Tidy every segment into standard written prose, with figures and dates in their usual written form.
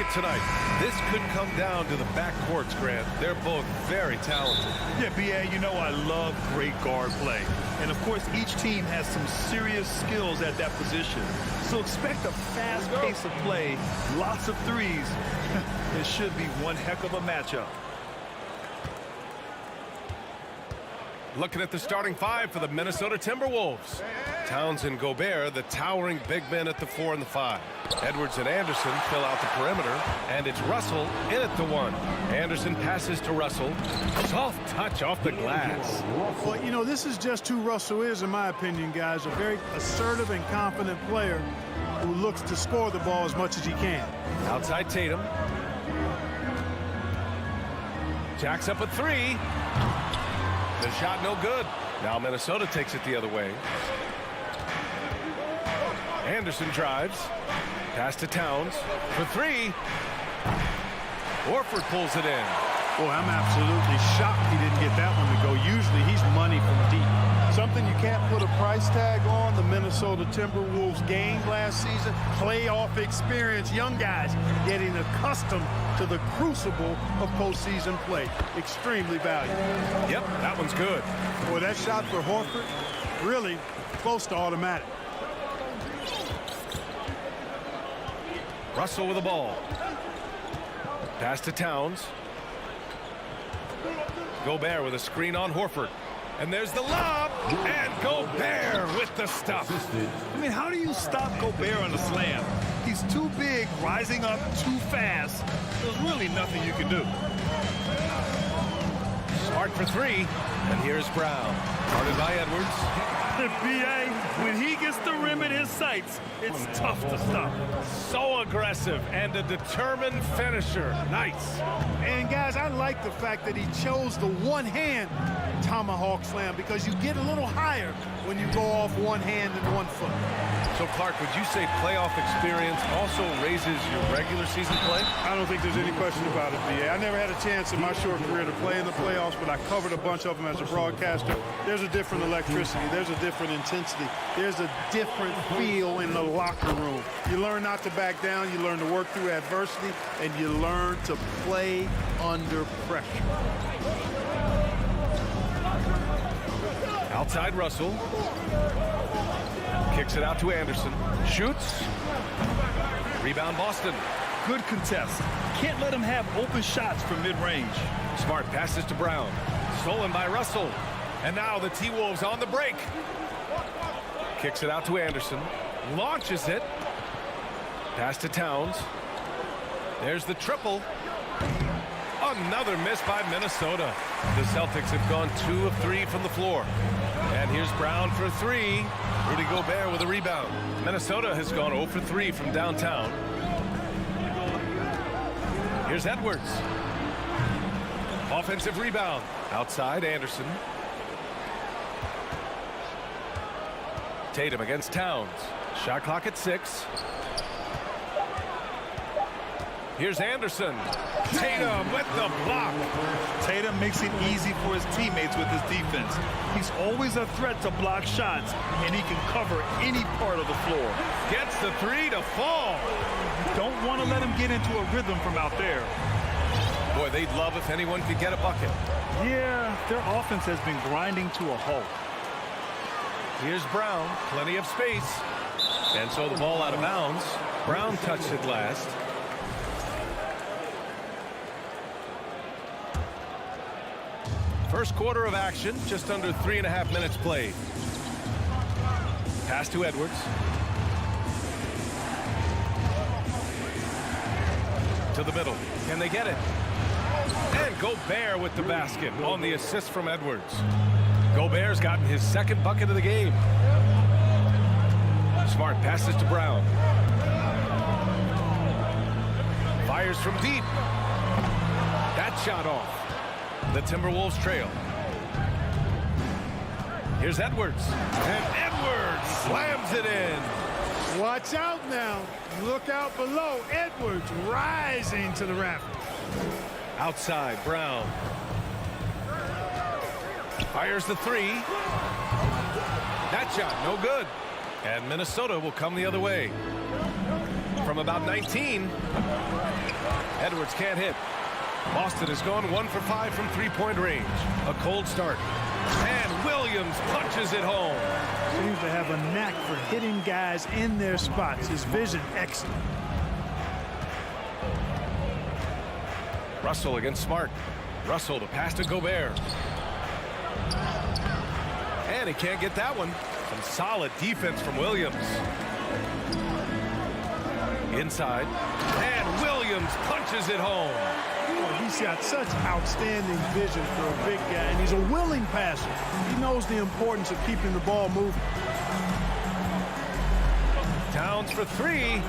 it tonight. This could come down to the backcourts, Grant. They're both very talented. Yeah, B.A., you know I love great guard play. And, of course, each team has some serious skills at that position. So expect a fast pace of play, lots of threes. It should be one heck of a matchup. Looking at the starting five for the Minnesota Timberwolves. Towns and Gobert, the towering big men at the 4 and the 5. Edwards and Anderson fill out the perimeter, and it's Russell in at the 1. Anderson passes to Russell. Soft touch off the glass. Well, you know, this is just who Russell is, in my opinion, guys. A very assertive and confident player who looks to score the ball as much as he can. Outside Tatum. Jacks up a 3. The shot no good. Now Minnesota takes it the other way. Anderson drives. Pass to Towns for 3. Horford pulls it in. Boy, I'm absolutely shocked he didn't get that one to go. Usually he's money from deep. Something you can't put a price tag on, the Minnesota Timberwolves gained last season. Playoff experience, young guys getting accustomed to the crucible of postseason play. Extremely valuable. Yep, that one's good. Boy, that shot for Horford, really close to automatic. Russell with the ball. Pass to Towns. Gobert with a screen on Horford. And there's the lob. And Gobert with the stuff. I mean, how do you stop Gobert on the slam? He's too big, rising up too fast. There's really nothing you can do. Smart for 3. And here's Brown. Guarded by Edwards. B.A., when he gets the rim in his sights, it's tough to stop. So aggressive and a determined finisher. Nice. And, guys, I like the fact that he chose the one-hand tomahawk slam because you get a little higher when you go off one hand and 1 foot. So, Clark, would you say playoff experience also raises your regular season play? I don't think there's any question about it, B.A. I never had a chance in my short career to play in the playoffs, but I covered a bunch of them as a broadcaster. There's a different electricity. There's a different intensity. There's a different feel in the locker room. You learn not to back down. You learn to work through adversity, and you learn to play under pressure. Outside Russell. Kicks it out to Anderson. Shoots. Rebound Boston. Good contest. Can't let him have open shots from mid-range. Smart passes to Brown. Stolen by Russell. And now the T-Wolves on the break. Kicks it out to Anderson. Launches it. Pass to Towns. There's the triple. Another miss by Minnesota. The Celtics have gone 2 of 3 from the floor. And here's Brown for 3. Rudy Gobert with a rebound. Minnesota has gone 0 for 3 from downtown. Here's Edwards. Offensive rebound. Outside Anderson. Tatum against Towns. Shot clock at 6. Here's Anderson. Tatum with the block. Tatum makes it easy for his teammates with his defense. He's always a threat to block shots, and he can cover any part of the floor. Gets the 3 to fall. You don't want to let him get into a rhythm from out there. Boy, they'd love if anyone could get a bucket. Yeah, their offense has been grinding to a halt. Here's Brown. Plenty of space. And so the ball out of bounds. Brown touched it last. First quarter of action, just under 3.5 minutes played. Pass to Edwards. To the middle. Can they get it? And Gobert with the basket on the assist from Edwards. Gobert's gotten his second bucket of the game. Smart passes to Brown. Fires from deep. That shot off. The Timberwolves trail. Here's Edwards. And Edwards slams it in. Watch out now. Look out below. Edwards rising to the rafters. Outside, Brown. Fires the 3. That shot, no good. And Minnesota will come the other way. from about 19. Edwards can't hit. Boston has gone 1 for 5 from three-point range. A cold start. And Williams punches it home. Seems to have a knack for hitting guys in their spots. His vision excellent. Russell against Smart. Russell to pass to Gobert. And he can't get that one. Some solid defense from Williams. Inside. And Williams punches it home. He's got such outstanding vision for a big guy, and he's a willing passer. He knows the importance of keeping the ball moving. Towns for three.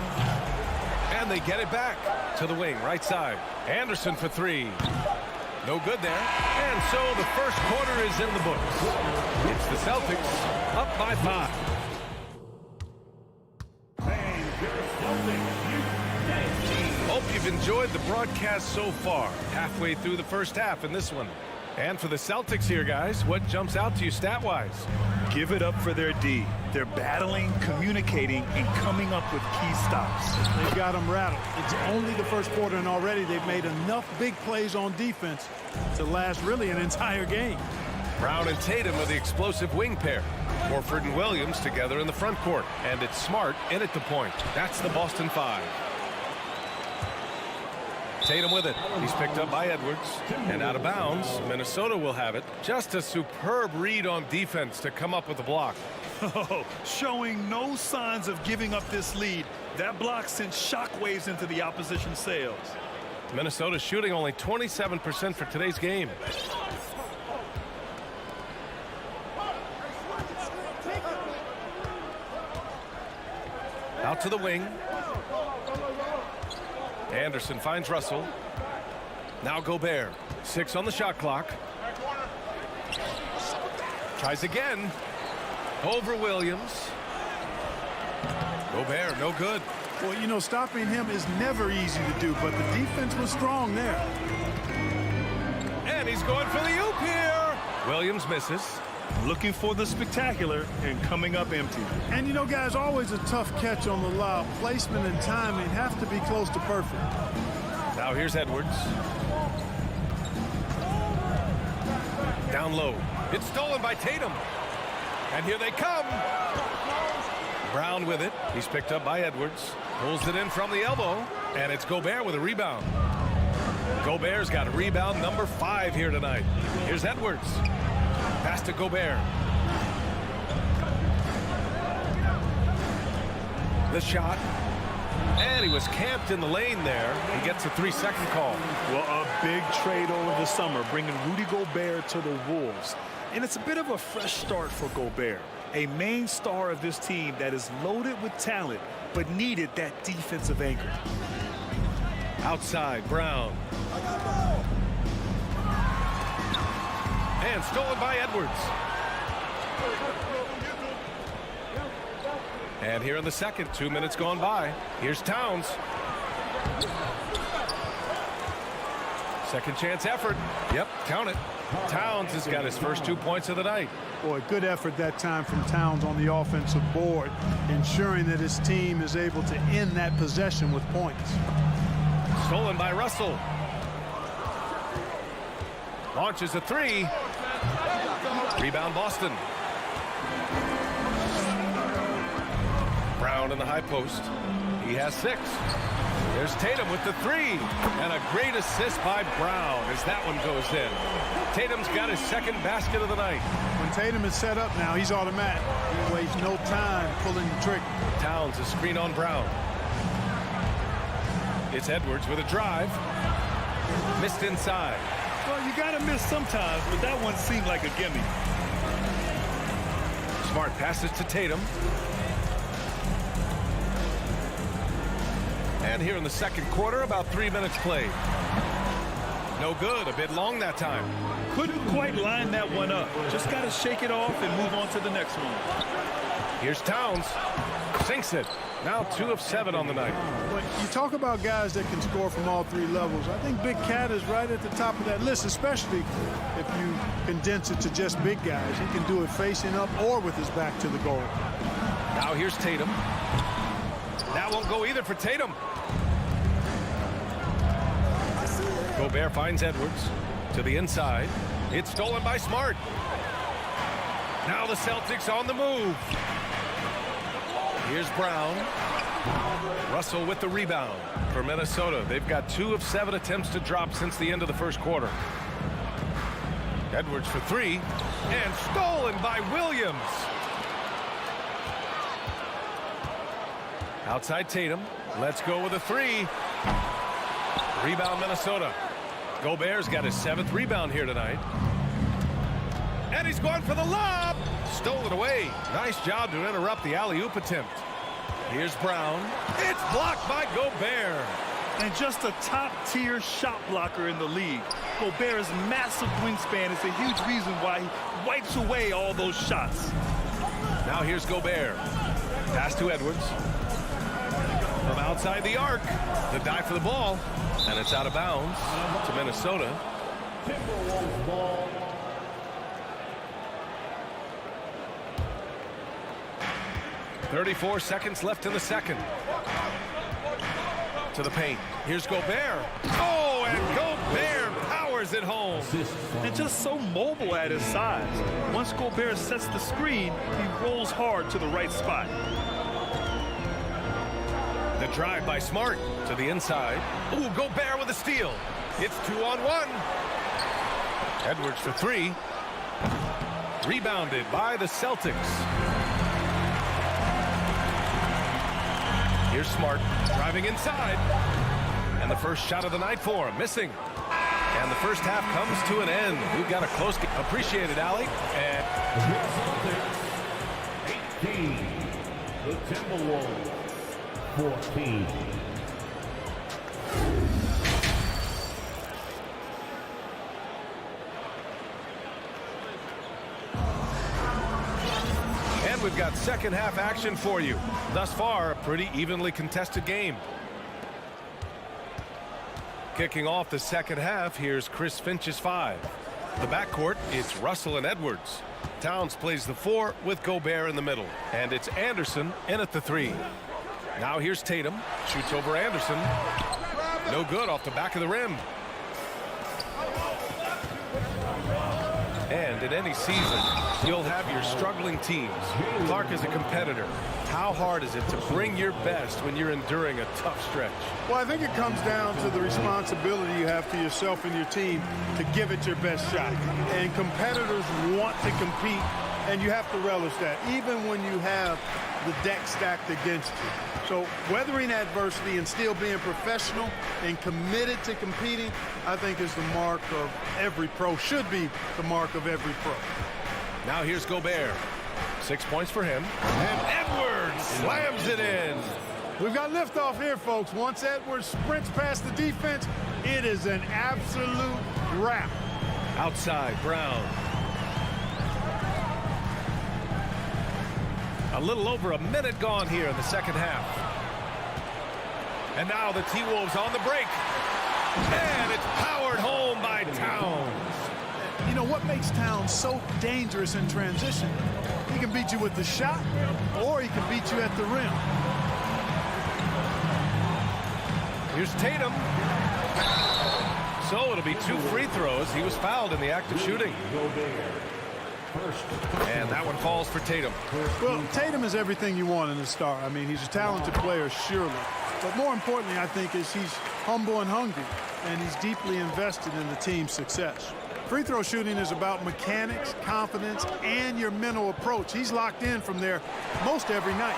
And they get it back to the wing, right side. Anderson for three. No good there. And so the first quarter is in the books. It's the Celtics up by 5. Hope you've enjoyed the broadcast so far. Halfway through the first half in this one. And for the Celtics here, guys, what jumps out to you stat-wise? Give it up for their D. They're battling, communicating, and coming up with key stops. They've got them rattled. It's only the first quarter, and already they've made enough big plays on defense to last really an entire game. Brown and Tatum are the explosive wing pair. Horford and Williams together in the front court. And it's Smart in at the point. That's the Boston 5. Tatum with it. He's picked up by Edwards. And out of bounds, Minnesota will have it. Just a superb read on defense to come up with the block. Oh, showing no signs of giving up this lead. That block sent shockwaves into the opposition sails. Minnesota shooting only 27% for today's game. Out to the wing. Anderson finds Russell. Now Gobert. 6 on the shot clock. Tries again. Over Williams. Gobert, no good. Well, you know, stopping him is never easy to do, but the defense was strong there. And he's going for the oop here. Williams misses. Looking for the spectacular and coming up empty. And, you know, guys, always a tough catch on the lob. Placement and timing have to be close to perfect. Now here's Edwards. Down low. It's stolen by Tatum. And here they come. Brown with it. He's picked up by Edwards. Pulls it in from the elbow. And it's Gobert with a rebound. Gobert's got a rebound number 5 here tonight. Here's Edwards. Pass to Gobert. The shot. And he was camped in the lane there. He gets a 3-second call. Well, a big trade over the summer, bringing Rudy Gobert to the Wolves. And it's a bit of a fresh start for Gobert, a main star of this team that is loaded with talent, but needed that defensive anchor. Outside, Brown. And stolen by Edwards. And here in the second, 2 minutes gone by. Here's Towns. Second chance effort. Yep, count it. Towns has got his first 2 points of the night. Boy, good effort that time from Towns on the offensive board, ensuring that his team is able to end that possession with points. Stolen by Russell. Launches a 3. Rebound Boston. Brown in the high post. He has 6. There's Tatum with the 3. And a great assist by Brown as that one goes in. Tatum's got his second basket of the night. When Tatum is set up now, he's automatic. He wastes no time pulling the trigger. Towns a screen on Brown. It's Edwards with a drive. Missed inside. Well, you got to miss sometimes, but that one seemed like a gimme. Smart passes to Tatum. And here in the second quarter, about 3 minutes played. No good, a bit long that time. Couldn't quite line that one up. Just got to shake it off and move on to the next one. Here's Towns. Sinks it. Now 2 of 7 on the night. But you talk about guys that can score from all 3 levels. I think Big Cat is right at the top of that list, especially if you condense it to just big guys. He can do it facing up or with his back to the goal. Now here's Tatum. That won't go either for Tatum. Gobert finds Edwards to the inside. It's stolen by Smart. Now the Celtics on the move. Here's Brown. Russell with the rebound for Minnesota. They've got 2 of 7 attempts to drop since the end of the first quarter. Edwards for 3, and stolen by Williams. Outside Tatum. Let's go with a 3. Rebound Minnesota. Gobert's got his 7th rebound here tonight. And he's going for the lob. Stolen away. Nice job to interrupt the alley-oop attempt. Here's Brown. It's blocked by Gobert. And just a top-tier shot blocker in the league. Gobert's massive wingspan is a huge reason why he wipes away all those shots. Now here's Gobert. Pass to Edwards. From outside the arc. The dive for the ball. And it's out of bounds to Minnesota. Timberwolves ball. 34 seconds left in the second. To the paint. Here's Gobert. Oh, and Gobert powers it home. And just so mobile at his size. Once Gobert sets the screen, he rolls hard to the right spot. The drive by Smart to the inside. Ooh, Gobert with a steal. It's 2-on-1. Edwards for 3. Rebounded by the Celtics. Here's Smart driving inside. And the first shot of the night for him. Missing. And the first half comes to an end. We've got a close game. Appreciate it, Allie. And 18. The Timberwolves 14. And we've got second half action for you. Thus far, a pretty evenly contested game. Kicking off the second half, here's Chris Finch's 5. The backcourt, it's Russell and Edwards. Towns plays the 4 with Gobert in the middle. And it's Anderson in at the 3. Now here's Tatum. Shoots over Anderson. No good off the back of the rim. And in any season, you'll have your struggling teams. Clark is a competitor. How hard is it to bring your best when you're enduring a tough stretch? Well, I think it comes down to the responsibility you have to yourself and your team to give it your best shot. And competitors want to compete, and you have to relish that, even when you have the deck stacked against you. So weathering adversity and still being professional and committed to competing, I think is the mark of every pro, should be the mark of every pro. Now here's Gobert. 6 points for him. And Edwards slams it in. We've got liftoff here, folks. Once Edwards sprints past the defense, it is an absolute wrap. Outside, Brown. A little over a minute gone here in the second half. And now the T-Wolves on the break. And it's powered home by Towns. You know what makes Towns so dangerous in transition? He can beat you with the shot, or he can beat you at the rim. Here's Tatum. So it'll be 2 free throws. He was fouled in the act of shooting. And that one falls for Tatum. Well, Tatum is everything you want in a star. I mean, he's a talented player, surely. But more importantly, I think, is he's humble and hungry, and he's deeply invested in the team's success. Free throw shooting is about mechanics, confidence, and your mental approach. He's locked in from there most every night.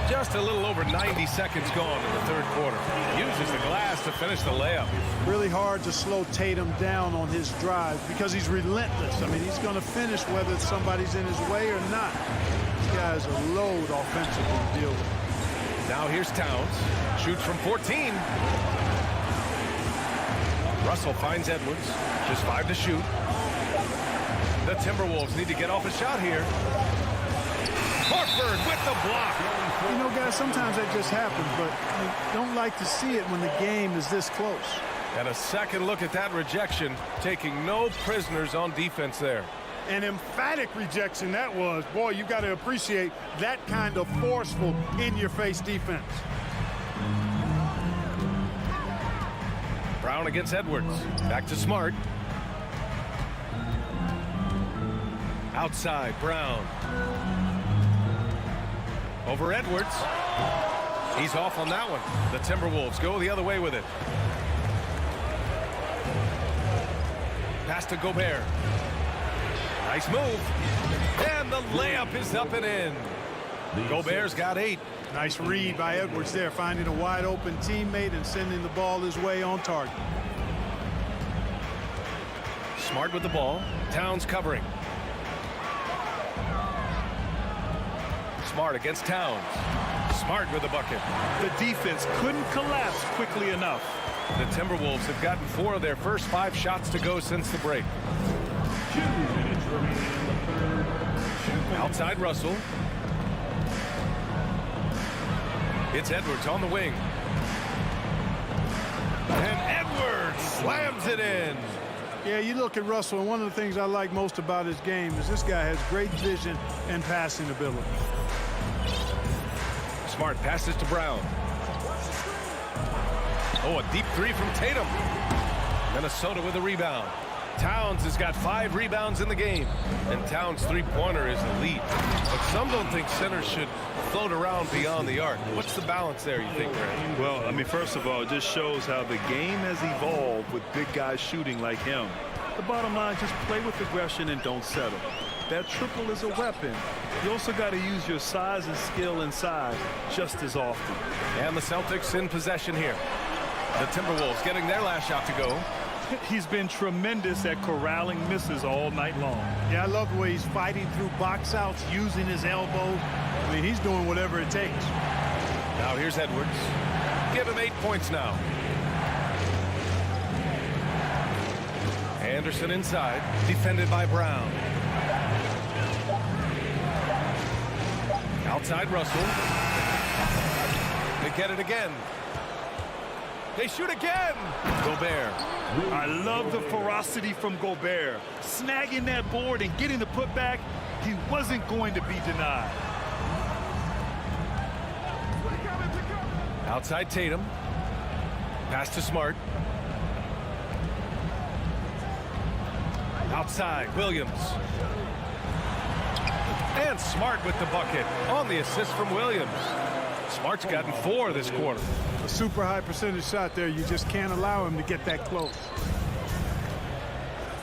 Just a little over 90 seconds gone in the third quarter. Uses the glass to finish the layup. Really hard to slow Tatum down on his drive because he's relentless. I mean, he's going to finish whether somebody's in his way or not. This guy's a load offensively to deal with. Now here's Towns. Shoots from 14. Russell finds Edwards. Just 5 to shoot. The Timberwolves need to get off a shot here. Horford with the block. You know, guys, sometimes that just happens, but you don't like to see it when the game is this close. And a second look at that rejection, taking no prisoners on defense there. An emphatic rejection that was. Boy, you got to appreciate that kind of forceful, in-your-face defense. Brown against Edwards. Back to Smart. Outside, Brown. Over Edwards. He's off on that one. The Timberwolves go the other way with it. Pass to Gobert. Nice move. And the layup is up and in. Gobert's got 8. Nice read by Edwards there, finding a wide open teammate and sending the ball his way on target. Smart with the ball. Towns covering. Smart against Towns. Smart with the bucket. The defense couldn't collapse quickly enough. The Timberwolves have gotten 4 of their first 5 shots to go since the break. 2 minutes remaining in the third. Outside Russell. It's Edwards on the wing. And Edwards slams it in. Yeah, you look at Russell, and one of the things I like most about his game is this guy has great vision and passing ability. Smart passes to Brown. Oh, a deep 3 from Tatum. Minnesota with a rebound. Towns has got 5 rebounds in the game, and Towns' three-pointer is elite. But some don't think centers should float around beyond the arc. What's the balance there, you think, Grant? Well, I mean, first of all, it just shows how the game has evolved with big guys shooting like him. The bottom line, just play with aggression and don't settle. That triple is a weapon. You also got to use your size and skill inside just as often. And the Celtics in possession here. The Timberwolves getting their last shot to go. He's been tremendous at corralling misses all night long. Yeah, I love the way he's fighting through box outs, using his elbows. I mean, he's doing whatever it takes. Now here's Edwards. Give him 8 points now. Anderson inside, defended by Brown. Outside Russell. They get it again. They shoot again. Gobert. I love the ferocity from Gobert. Snagging that board and getting the putback, he wasn't going to be denied. Outside Tatum. Pass to Smart. Outside Williams. And Smart with the bucket on the assist from Williams. Smart's gotten 4 this quarter. A super high percentage shot there. You just can't allow him to get that close.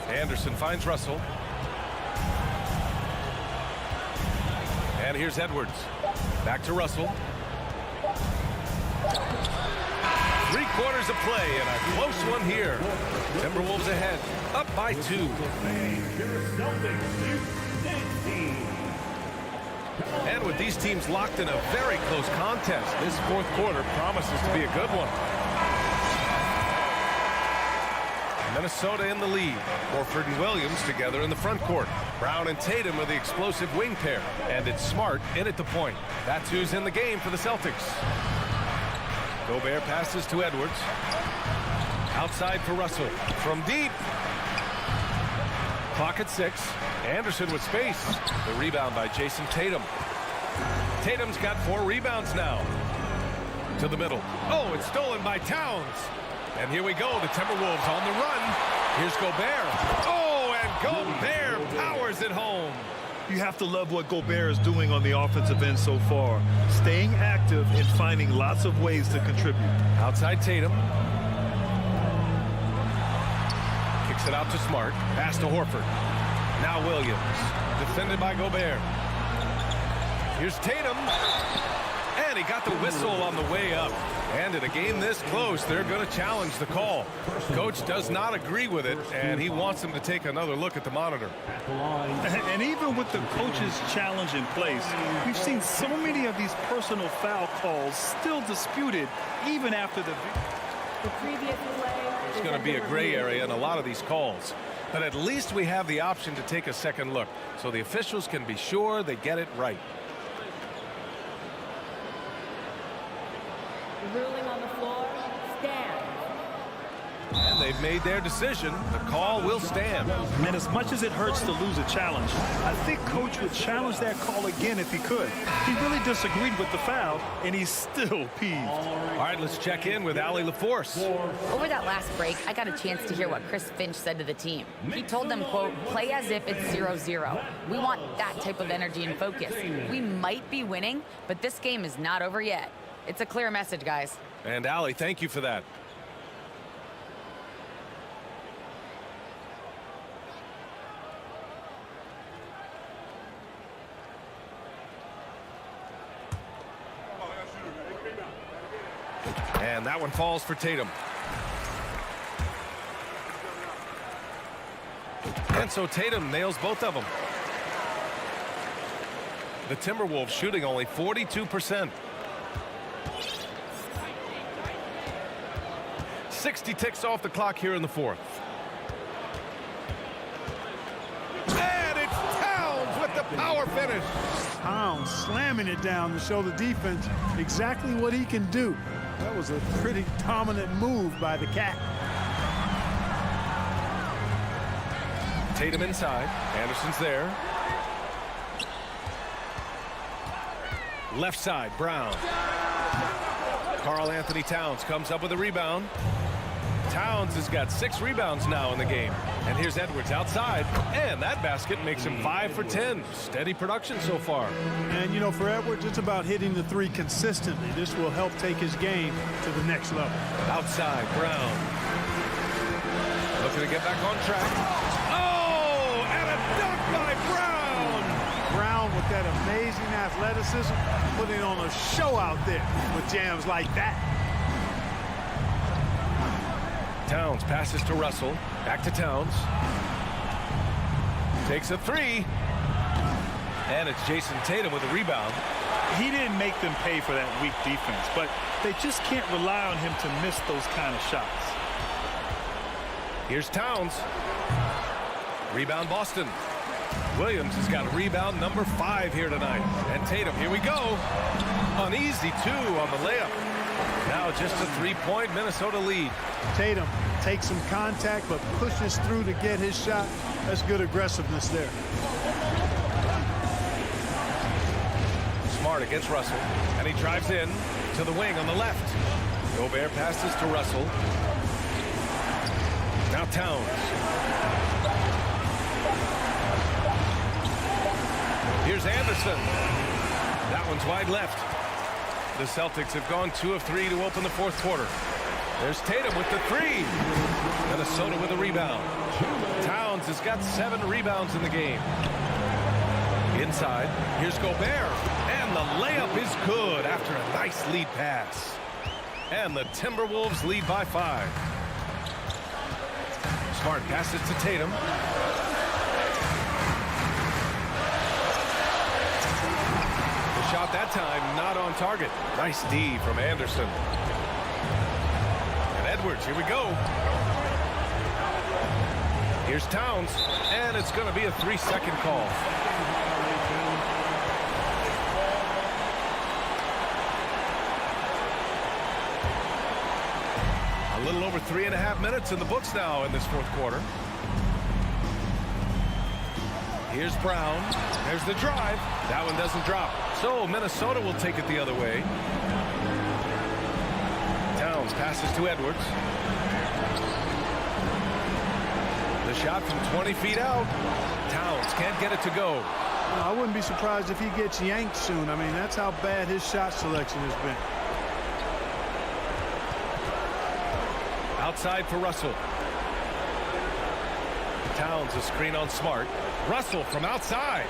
Anderson finds Russell. And here's Edwards. Back to Russell. 3 quarters of play and a close one here. Timberwolves ahead, up by 2. And with these teams locked in a very close contest, this 4th quarter promises to be a good one. Minnesota in the lead. Horford and Williams together in the front court. Brown and Tatum are the explosive wing pair. And it's Smart in at the point. That's who's in the game for the Celtics. Gobert passes to Edwards. Outside for Russell. From deep. Clock at 6. Anderson with space. The rebound by Jason Tatum. Tatum's got 4 rebounds now. To the middle. Oh, it's stolen by Towns. And here we go. The Timberwolves on the run. Here's Gobert. Oh, and Gobert powers it home. You have to love what Gobert is doing on the offensive end so far. Staying active and finding lots of ways to contribute. Outside Tatum. Kicks it out to Smart. Pass to Horford. Now Williams. Defended by Gobert. Here's Tatum. And he got the whistle on the way up. And in a game this close, they're going to challenge the call. Coach does not agree with it, and he wants him to take another look at the monitor. And even with the coach's challenge in place, we've seen so many of these personal foul calls still disputed even after the previous play. It's going to be a gray area in a lot of these calls. But at least we have the option to take a second look, so the officials can be sure they get it right. The ruling on the floor stands. And they've made their decision. The call will stand. And as much as it hurts to lose a challenge, I think Coach would challenge that call again if he could. He really disagreed with the foul, and he's still peeved. All right, let's check in with Allie LaForce. Over that last break, I got a chance to hear what Chris Finch said to the team. He told them, quote, play as if it's 0-0. We want that type of energy and focus. We might be winning, but this game is not over yet. It's a clear message, guys. And Allie, thank you for that. And that one falls for Tatum. And so Tatum nails both of them. The Timberwolves shooting only 42%. 60 ticks off the clock here in the fourth. And it's Towns with the power finish. Towns slamming it down to show the defense exactly what he can do. That was a pretty dominant move by the Cat. Tatum inside. Anderson's there. Left side, Brown. Karl Anthony Towns comes up with a rebound. Towns has got 6 rebounds now in the game. And here's Edwards outside. And that basket makes him 5 for 10. Steady production so far. And, you know, for Edwards, it's about hitting the 3 consistently. This will help take his game to the next level. Outside, Brown. Looking to get back on track. Oh, and a dunk by Brown. Brown with that amazing athleticism, putting on a show out there with jams like that. Towns passes to Russell. Back to Towns. Takes a 3. And it's Jason Tatum with a rebound. He didn't make them pay for that weak defense, but they just can't rely on him to miss those kind of shots. Here's Towns. Rebound Boston. Williams has got a rebound number 5 here tonight. And Tatum, here we go. An easy 2 on the layup. Now just a 3-point Minnesota lead. Tatum takes some contact but pushes through to get his shot. That's good aggressiveness there. Smart against Russell. And he drives in to the wing on the left. Gobert passes to Russell. Now Towns. Here's Anderson. That one's wide left. The Celtics have gone 2 of 3 to open the fourth quarter. There's Tatum with the 3. Minnesota with a rebound. Towns has got 7 rebounds in the game. Inside, here's Gobert. And the layup is good after a nice lead pass. And the Timberwolves lead by 5. Smart passes to Tatum. Shot that time, not on target. Nice D from Anderson. And Edwards, here we go. Here's Towns, and it's going to be a 3-second call. A little over 3.5 minutes in the books now in this fourth quarter. Here's Brown. There's the drive. That one doesn't drop. So Minnesota will take it the other way. Towns passes to Edwards. The shot from 20 feet out. Towns can't get it to go. I wouldn't be surprised if he gets yanked soon. I mean, that's how bad his shot selection has been. Outside for Russell. Towns a screen on Smart. Russell from outside.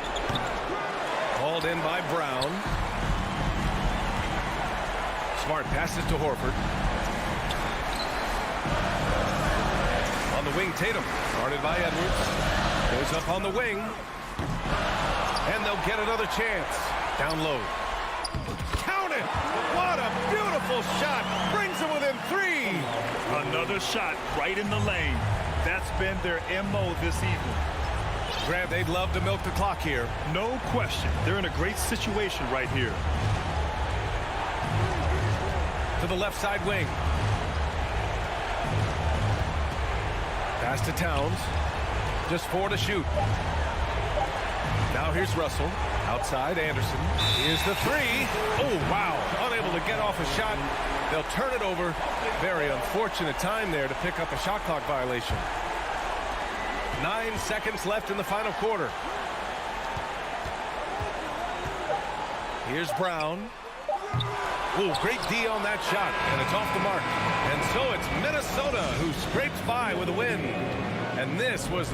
Hauled in by Brown. Smart passes to Horford. On the wing, Tatum. Guarded by Edwards. Goes up on the wing. And they'll get another chance. Down low. Count it! What a beautiful shot! Brings them within 3. Another shot right in the lane. That's been their MO this evening. Grant, they'd love to milk the clock here. No question. They're in a great situation right here. To the left side wing. Pass to Towns. Just 4 to shoot. Now here's Russell. Outside, Anderson. Here's the 3. Oh, wow. Unable to get off a shot. They'll turn it over. Very unfortunate time there to pick up a shot clock violation. 9 seconds left in the final quarter. Here's Brown. Oh, great D on that shot, and it's off the mark. And so it's Minnesota who scrapes by with a win. And this was...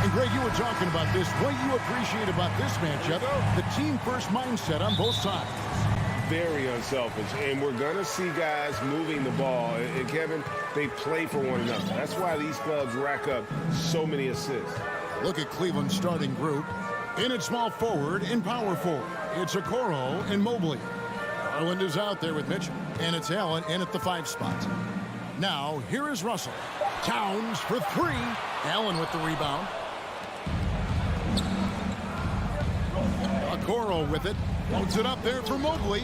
And Greg, you were talking about this. What you appreciate about this matchup, the team-first mindset on both sides. Very unselfish, and we're going to see guys moving the ball. And Kevin, they play for one another. That's why these clubs rack up so many assists. Look at Cleveland's starting group. In at small forward and power forward, it's Okoro and Mobley. Garland is out there with Mitchell, and it's Allen in at the 5 spot. Now, here is Russell. Towns for 3. Allen with the rebound. Okoro with it. Loads it up there for Mobley.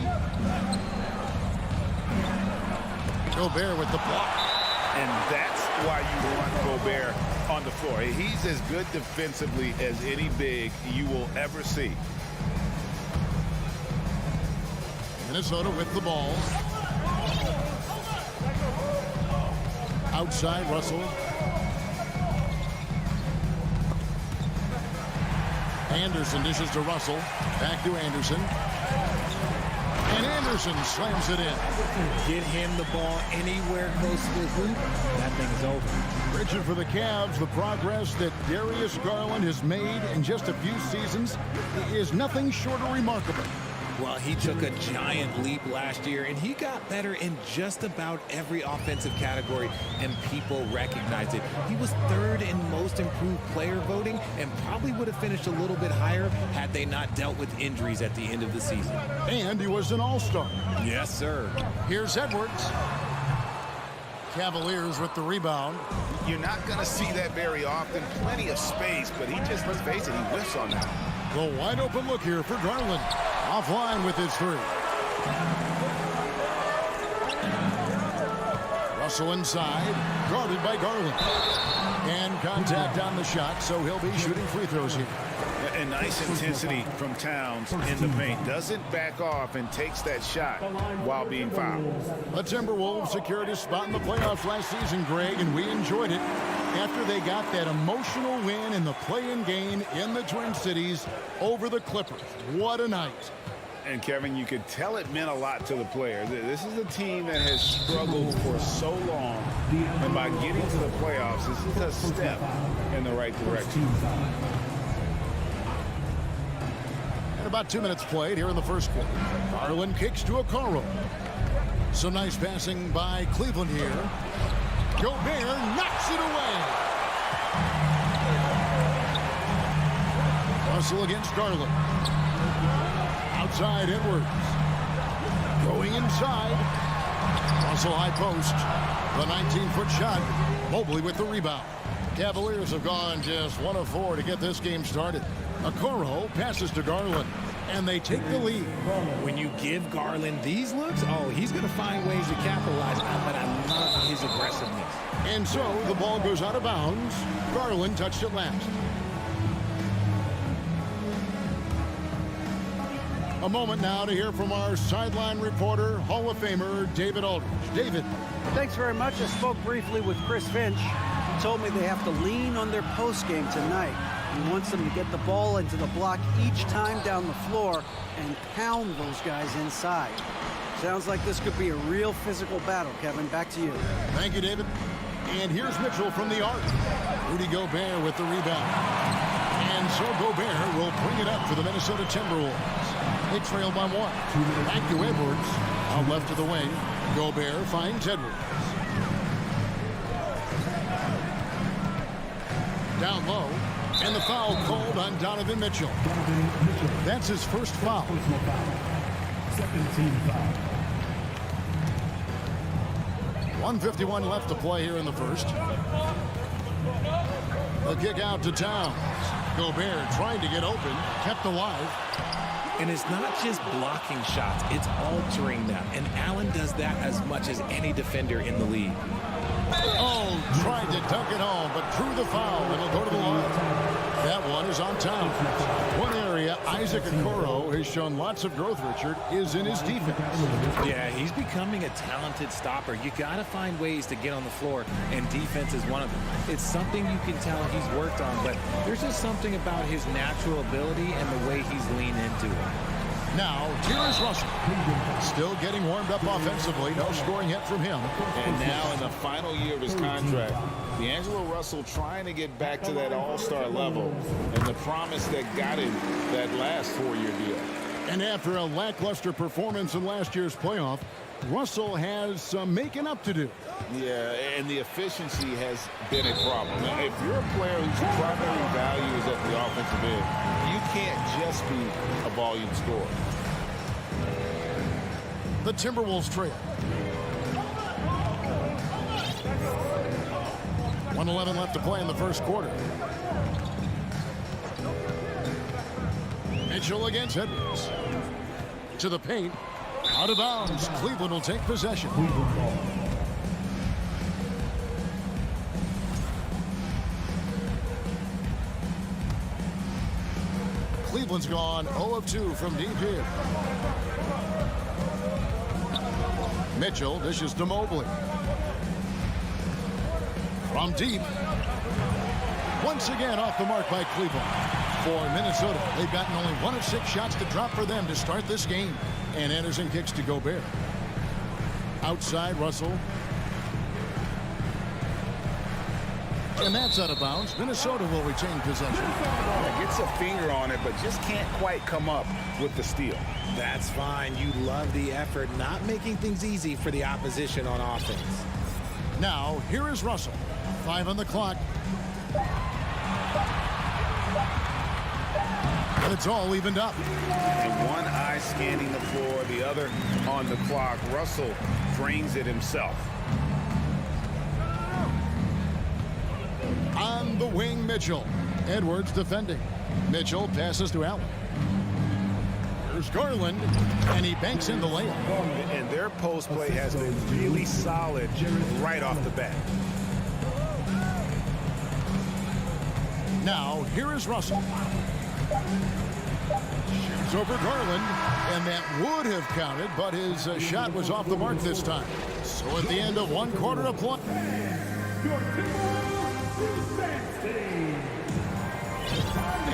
Gobert with the block. And that's why you want Gobert on the floor. He's as good defensively as any big you will ever see. Minnesota with the ball. Outside, Russell. Anderson dishes to Russell. Back to Anderson. And Anderson slams it in. Get him the ball anywhere close to the hoop, that thing is over. Richard, for the Cavs, the progress that Darius Garland has made in just a few seasons is nothing short of remarkable. Well, he took a giant leap last year, and he got better in just about every offensive category, and people recognize it. He was 3rd in most improved player voting and probably would have finished a little bit higher had they not dealt with injuries at the end of the season. And he was an all-star. Yes, sir. Here's Edwards. Cavaliers with the rebound. You're not going to see that very often. Plenty of space, but he just, let's face it, he whiffs on that. The wide open look here for Garland. Offline with his 3. Russell inside, guarded by Garland. And contact on the shot, so he'll be shooting free throws here. And nice intensity from Towns in the paint. Doesn't back off and takes that shot while being fouled. The Timberwolves secured his spot in the playoffs last season, Greg, and we enjoyed it after they got that emotional win in the play-in game in the Twin Cities over the Clippers. What a night. And, Kevin, you could tell it meant a lot to the players. This is a team that has struggled for so long. And by getting to the playoffs, this is a step in the right direction. And about 2 minutes played here in the first quarter. Garland kicks to Okoro. Some nice passing by Cleveland here. Gobert knocks it away. Russell against Garland. Outside Edwards. Going inside. Russell high post. The 19-foot shot. Mobley with the rebound. Cavaliers have gone just 1 of 4 to get this game started. Okoro passes to Garland, and they take the lead. When you give Garland these looks, oh, he's going to find ways to capitalize on, but I love his aggressiveness. And so the ball goes out of bounds. Garland touched it last. A moment now to hear from our sideline reporter, Hall of Famer David Aldridge. David. Thanks very much. I spoke briefly with Chris Finch. He told me they have to lean on their post game tonight. He wants them to get the ball into the block each time down the floor and pound those guys inside. Sounds like this could be a real physical battle, Kevin. Back to you. Thank you, David. And here's Mitchell from the arc. Rudy Gobert with the rebound. And so Gobert will bring it up for the Minnesota Timberwolves. They trail by 1. Back to Edwards. Out left of the wing. Gobert finds Edwards. Down low. And the foul called on Donovan Mitchell. That's his first foul. Second team foul. 1:51 left to play here in the first. The kick out to Towns. Gobert trying to get open, kept alive. And it's not just blocking shots, it's altering them. And Allen does that as much as any defender in the league. Oh, tried to dunk it home, but drew the foul. It'll go to the line. That one is on Towns. One area Isaac Okoro has shown lots of growth, Richard, is in his defense. Yeah, he's becoming a talented stopper. You got to find ways to get on the floor, and defense is one of them. It's something you can tell he's worked on, but there's just something about his natural ability and the way he's leaned into it. Now, here is Russell. Still getting warmed up offensively. No scoring yet from him. And now in the final year of his contract, D'Angelo Russell trying to get back to that all-star level and the promise that got him that last 4-year deal. And after a lackluster performance in last year's playoff, Russell has some making up to do. Yeah, and the efficiency has been a problem. Now, if you're a player whose primary value is at the offensive end, you can't just be a volume scorer. The Timberwolves trail. 1:11 left to play in the first quarter. Mitchell against Edwards. To the paint. Out of bounds. Cleveland will take possession. Cleveland's gone 0 of 2 from deep here. Mitchell dishes to Mobley. From deep. Once again off the mark by Cleveland. For Minnesota, they've gotten only 1 of 6 shots to drop for them to start this game. And Anderson kicks to Gobert. Outside, Russell. And that's out of bounds. Minnesota will retain possession. Gets a finger on it, but just can't quite come up with the steal. That's fine. You love the effort, not making things easy for the opposition on offense. Now, here is Russell. 5 on the clock. And it's all evened up. And one eye scanning the floor, the other on the clock. Russell drains it himself. On the wing, Mitchell. Edwards defending. Mitchell passes to Allen. There's Garland, and he banks in the layup. And their post play has been really solid right off the bat. Now, here is Russell. Shoots over Garland, and that would have counted, but his shot was off the mark this time. So at the end of 1 quarter of play.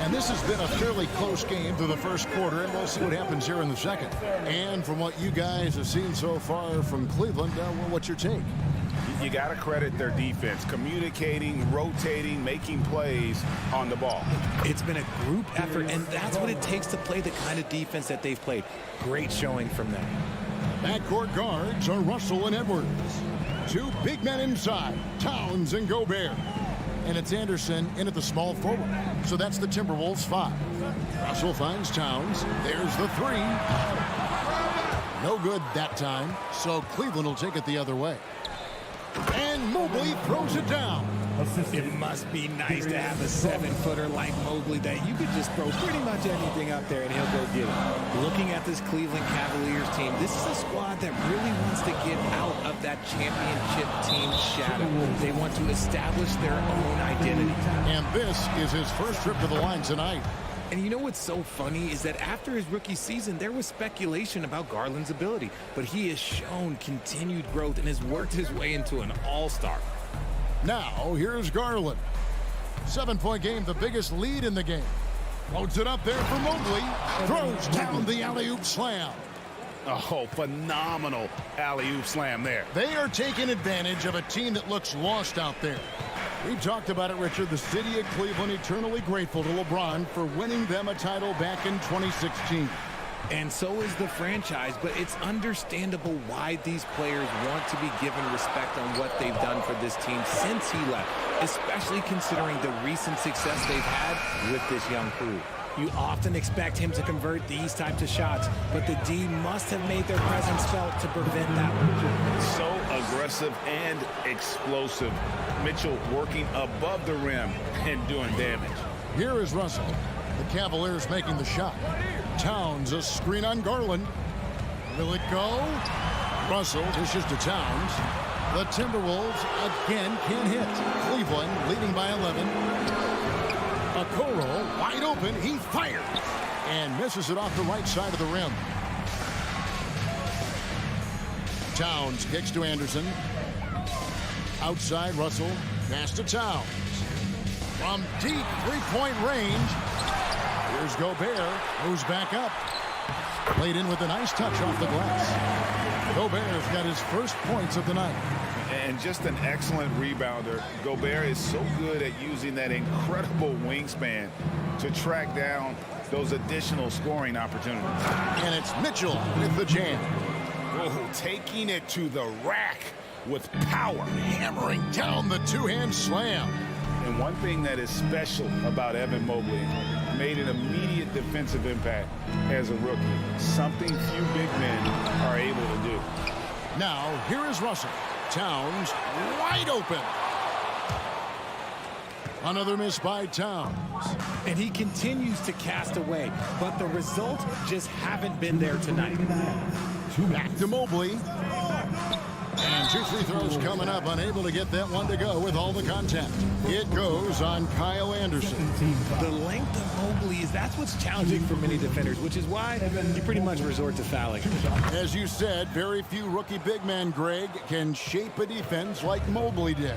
And this has been a fairly close game through the first quarter, and we'll see what happens here in the second. And from what you guys have seen so far from Cleveland, well, what's your take? You got to credit their defense, communicating, rotating, making plays on the ball. It's been a group effort, and that's what it takes to play the kind of defense that they've played. Great showing from them. Backcourt guards are Russell and Edwards. 2 big men inside, Towns and Gobert. And it's Anderson in at the small forward. So that's the Timberwolves 5. Russell finds Towns. There's the 3. No good that time. So Cleveland will take it the other way. And Mobley throws it down. It must be nice to have a 7-footer like Mobley that you could just throw pretty much anything up there and he'll go get it. Looking at this Cleveland Cavaliers team, this is a squad that really wants to get out of that championship team shadow. They want to establish their own identity. And this is his first trip to the line tonight. And you know what's so funny is that after his rookie season, there was speculation about Garland's ability, but he has shown continued growth and has worked his way into an all-star. Now, here's Garland. 7-point game, the biggest lead in the game. Loads it up there for Mobley. Throws down the alley-oop slam. Oh, phenomenal alley-oop slam there. They are taking advantage of a team that looks lost out there. We talked about it, Richard. The city of Cleveland eternally grateful to LeBron for winning them a title back in 2016. And so is the franchise, but it's understandable why these players want to be given respect on what they've done for this team since he left, especially considering the recent success they've had with this young crew. You often expect him to convert these types of shots, but the D must have made their presence felt to prevent that. So aggressive and explosive. Mitchell working above the rim and doing damage. Here is Russell. The Cavaliers making the shot. Towns, a screen on Garland. Will it go? Russell dishes to Towns. The Timberwolves again can't hit. Cleveland leading by 11. Okoro wide open. He fires and misses it off the right side of the rim. Towns kicks to Anderson. Outside, Russell. Pass to Towns. From deep 3-point range. Here's Gobert. Moves back up. Played in with a nice touch off the glass. Gobert's got his first points of the night. And just an excellent rebounder. Gobert is so good at using that incredible wingspan to track down those additional scoring opportunities. And it's Mitchell with the jam. Oh, taking it to the rack with power. Hammering down the two-hand slam. And one thing that is special about Evan Mobley, made an immediate defensive impact as a rookie. Something few big men are able to do. Now, here is Russell. Towns wide open. Another miss by Towns. And he continues to cast away, but the results just haven't been there tonight. Back to Mobley. And 2 free throws coming up, unable to get that one to go with all the contact. It goes on Kyle Anderson. The length of Mobley that's what's challenging for many defenders, which is why you pretty much resort to fouling. As you said, very few rookie big men, Greg, can shape a defense like Mobley did.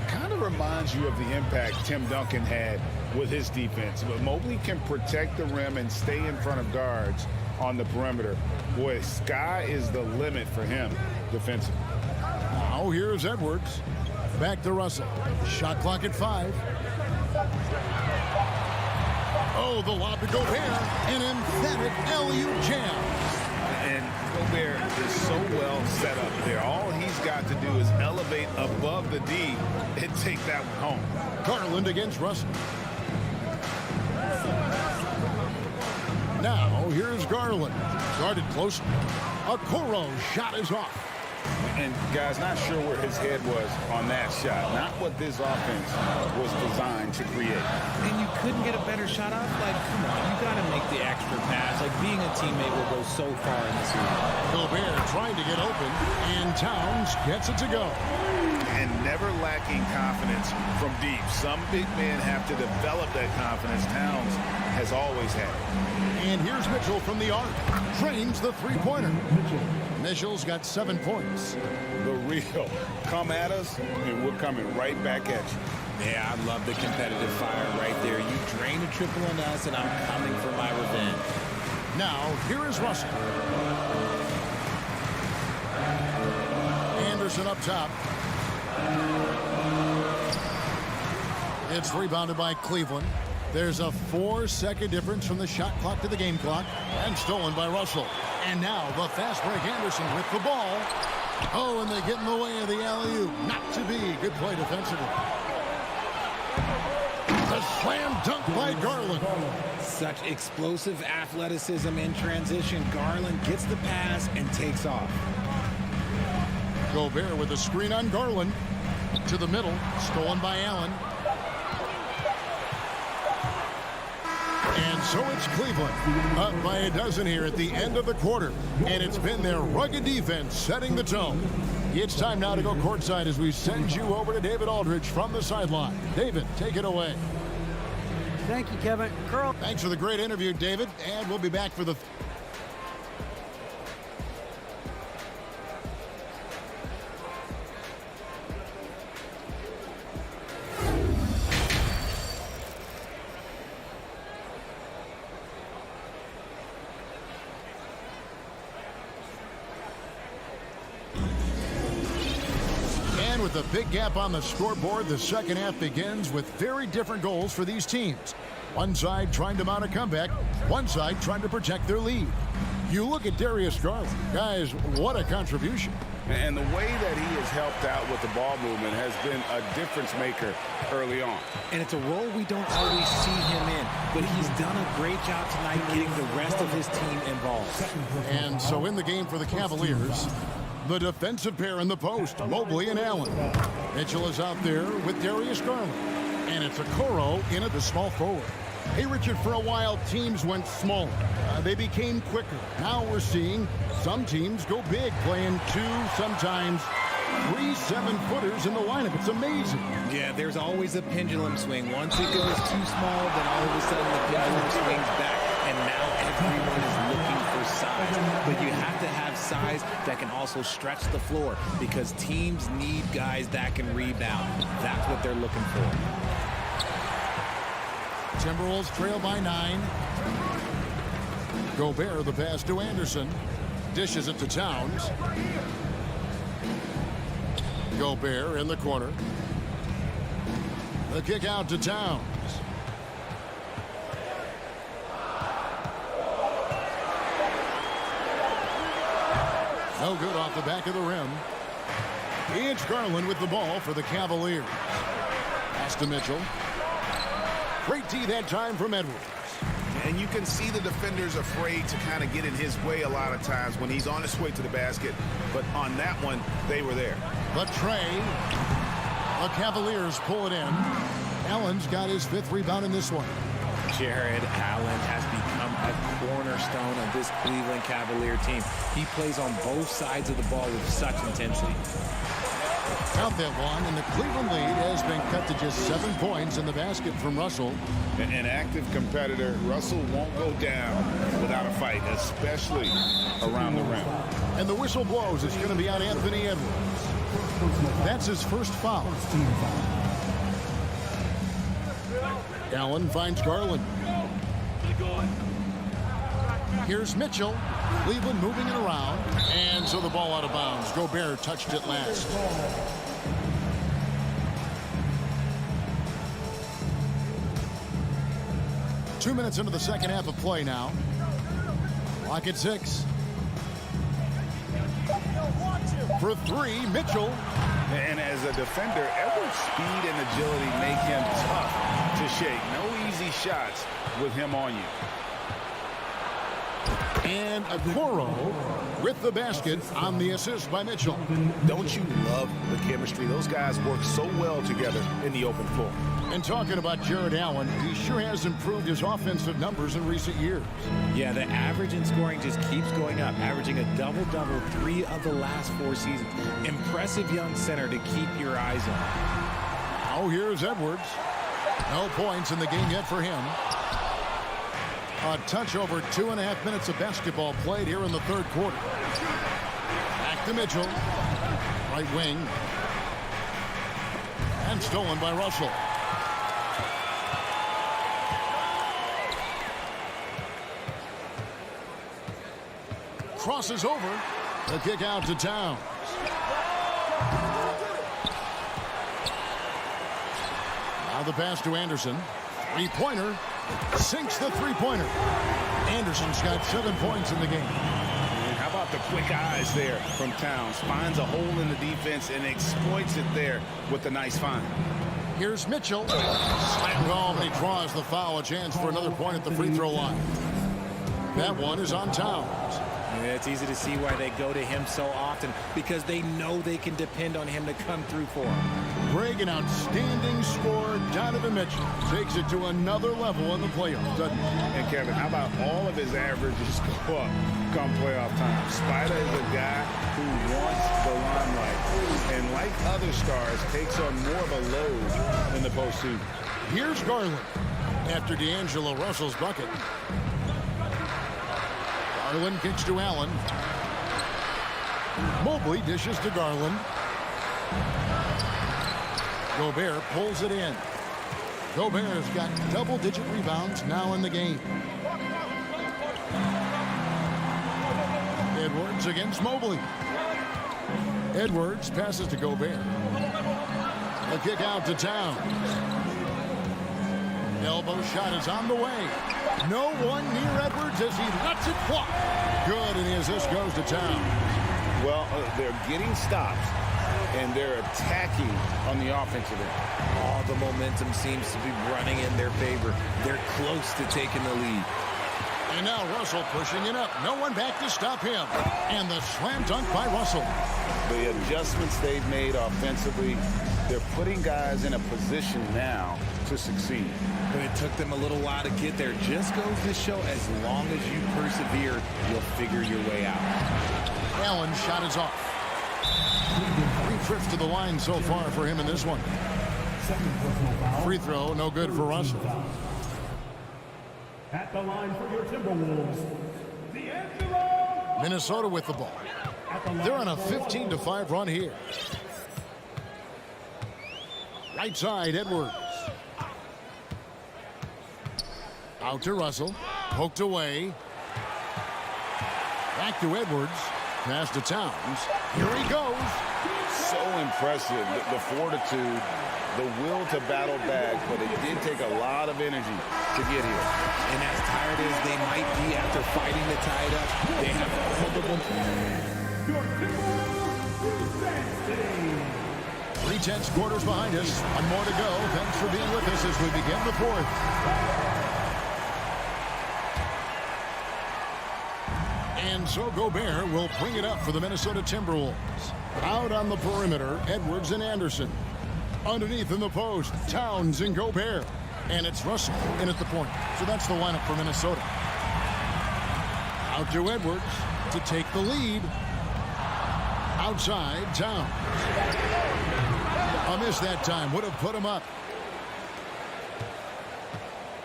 Kind of reminds you of the impact Tim Duncan had with his defense. But Mobley can protect the rim and stay in front of guards on the perimeter. Boy, sky is the limit for him defensively. Now here's Edwards. Back to Russell. Shot clock at 5. Oh, the lob to Gobert. An emphatic alley-oop jam. And Gobert is so well set up there. All he's got to do is elevate above the D and take that one home. Garland against Russell. Now here's Garland. Guarded close. Okoro's shot is off. And guys, not sure where his head was on that shot. Not what this offense was designed to create. And you couldn't get a better shot off? Like, come on, you got to make the extra pass. Like, being a teammate will go so far in this series. Gobert trying to get open, and Towns gets it to go. And never lacking confidence from deep. Some big men have to develop that confidence. Towns has always had it. And here's Mitchell from the arc. Trains the three-pointer. Mitchell's got 7 points. The real. Come at us, and we're coming right back at you. Yeah, I love the competitive fire right there. You drain a triple on us, and I'm coming for my revenge. Now, here is Russell. Anderson up top. It's rebounded by Cleveland. There's a 4-second difference from the shot clock to the game clock. And stolen by Russell. And now the fast break Anderson with the ball. Oh, and they get in the way of the alley-oop. Not to be. Good play defensively. The slam dunk by Garland. Such explosive athleticism in transition. Garland gets the pass and takes off. Gobert with a screen on Garland. To the middle. Stolen by Allen. And so it's Cleveland up by a dozen here at the end of the quarter. And it's been their rugged defense setting the tone. It's time now to go courtside as we send you over to David Aldridge from the sideline. David, take it away. Thank you, Kevin. Carl. Thanks for the great interview, David. And we'll be back for the... With a big gap on the scoreboard, the second half begins with very different goals for these teams. One side trying to mount a comeback, one side trying to protect their lead. You look at Darius Garland. Guys, what a contribution. And the way that he has helped out with the ball movement has been a difference maker early on. And it's a role we don't always see him in, but he's done a great job tonight getting the rest of his team involved. And so in the game for the Cavaliers, the defensive pair in the post, Mobley and Allen. Mitchell is out there with Darius Garland. And it's Okoro in at the small forward. Hey, Richard, for a while, teams went smaller. They became quicker. Now we're seeing some teams go big, playing 2, sometimes 3 7-footers in the lineup. It's amazing. Yeah, there's always a pendulum swing. Once it goes too small, then all of a sudden the pendulum swings back. And now everyone is looking for size. But you have to have size that can also stretch the floor because teams need guys that can rebound. That's what they're looking for. Timberwolves trail by 9. Gobert, the pass to Anderson. Dishes it to Towns. Gobert in the corner. The kick out to Towns. No good off the back of the rim. It's Garland with the ball for the Cavaliers. Pass to Mitchell. Great D that time from Edwards. And you can see the defenders afraid to kind of get in his way a lot of times when he's on his way to the basket. But on that one, they were there. The tray. The Cavaliers pull it in. Allen's got his 5th rebound in this one. Jared Allen has become a cornerstone of this Cleveland Cavalier team. He plays on both sides of the ball with such intensity. Count that one, and the Cleveland lead has been cut to just 7 points in the basket from Russell. An active competitor. Russell won't go down without a fight, especially around the rim. And the whistle blows. It's going to be on Anthony Edwards. That's his first foul. Allen finds Garland. Here's Mitchell. Cleveland moving it around. And so the ball out of bounds. Gobert touched it last. Two minutes into the second half of play now. Clock at 6. For 3, Mitchell. And as a defender, Edwards' speed and agility make him tough to shake. No easy shots with him on you. And Okoro with the basket on the assist by Mitchell. Don't you love the chemistry? Those guys work so well together in the open floor. And talking about Jared Allen, he sure has improved his offensive numbers in recent years. Yeah, the average in scoring just keeps going up, averaging a double-double 3 of the last 4 seasons. Impressive young center to keep your eyes on. Now here's Edwards. No points in the game yet for him. A touch over 2.5 minutes of basketball played here in the third quarter. Back to Mitchell. Right wing. And stolen by Russell. Crosses over. The kick out to Towns. Now the pass to Anderson. Three-pointer. Sinks the three-pointer. Anderson's got 7 points in the game. And how about the quick eyes there from Towns? Finds a hole in the defense and exploits it there with a nice find. Here's Mitchell. Slammed home, and he draws the foul. A chance for another point at the free throw line. That one is on Towns. Yeah, it's easy to see why they go to him so often, because they know they can depend on him to come through for them. Greg, an outstanding scorer. Donovan Mitchell takes it to another level in the playoffs, doesn't he? And Kevin, how about all of his averages go up come playoff time? Spider is a guy who wants the limelight, and like other stars, takes on more of a load in the postseason. Here's Garland after D'Angelo Russell's bucket. Garland kicks to Allen. Mobley dishes to Garland. Gobert pulls it in. Gobert's got double-digit rebounds now in the game. Edwards against Mobley. Edwards passes to Gobert. A kick out to Towns. Elbow shot is on the way. No one near Edwards as he lets it fly. Good, and the assist goes to Towns. Well, they're getting stops, and they're attacking on the offensive end. All the momentum seems to be running in their favor. They're close to taking the lead. And now Russell pushing it up. No one back to stop him. And the slam dunk by Russell. The adjustments they've made offensively, they're putting guys in a position now to succeed. But it took them a little while to get there. Just goes to show, as long as you persevere, you'll figure your way out. Allen's shot is off. 3 trips to the line so far for him in this one. Free throw, no good for Russell. At the line for your Timberwolves, D'Angelo. Minnesota with the ball. They're on a 15-5 run here. Right side, Edwards. Out to Russell. Poked away. Back to Edwards. Pass to Towns. Here he goes. So impressive, the fortitude, the will to battle back, but it did take a lot of energy to get here. And as tired as they might be after fighting to tie it up, they have all the momentum. 3/10 quarters behind us. One more to go. Thanks for being with us as we begin the fourth. And so Gobert will bring it up for the Minnesota Timberwolves. Out on the perimeter, Edwards and Anderson. Underneath in the post, Towns and Gobert. And it's Russell in at the point. So that's the lineup for Minnesota. Out to Edwards to take the lead. Outside, Towns. A miss that time. Would have put him up.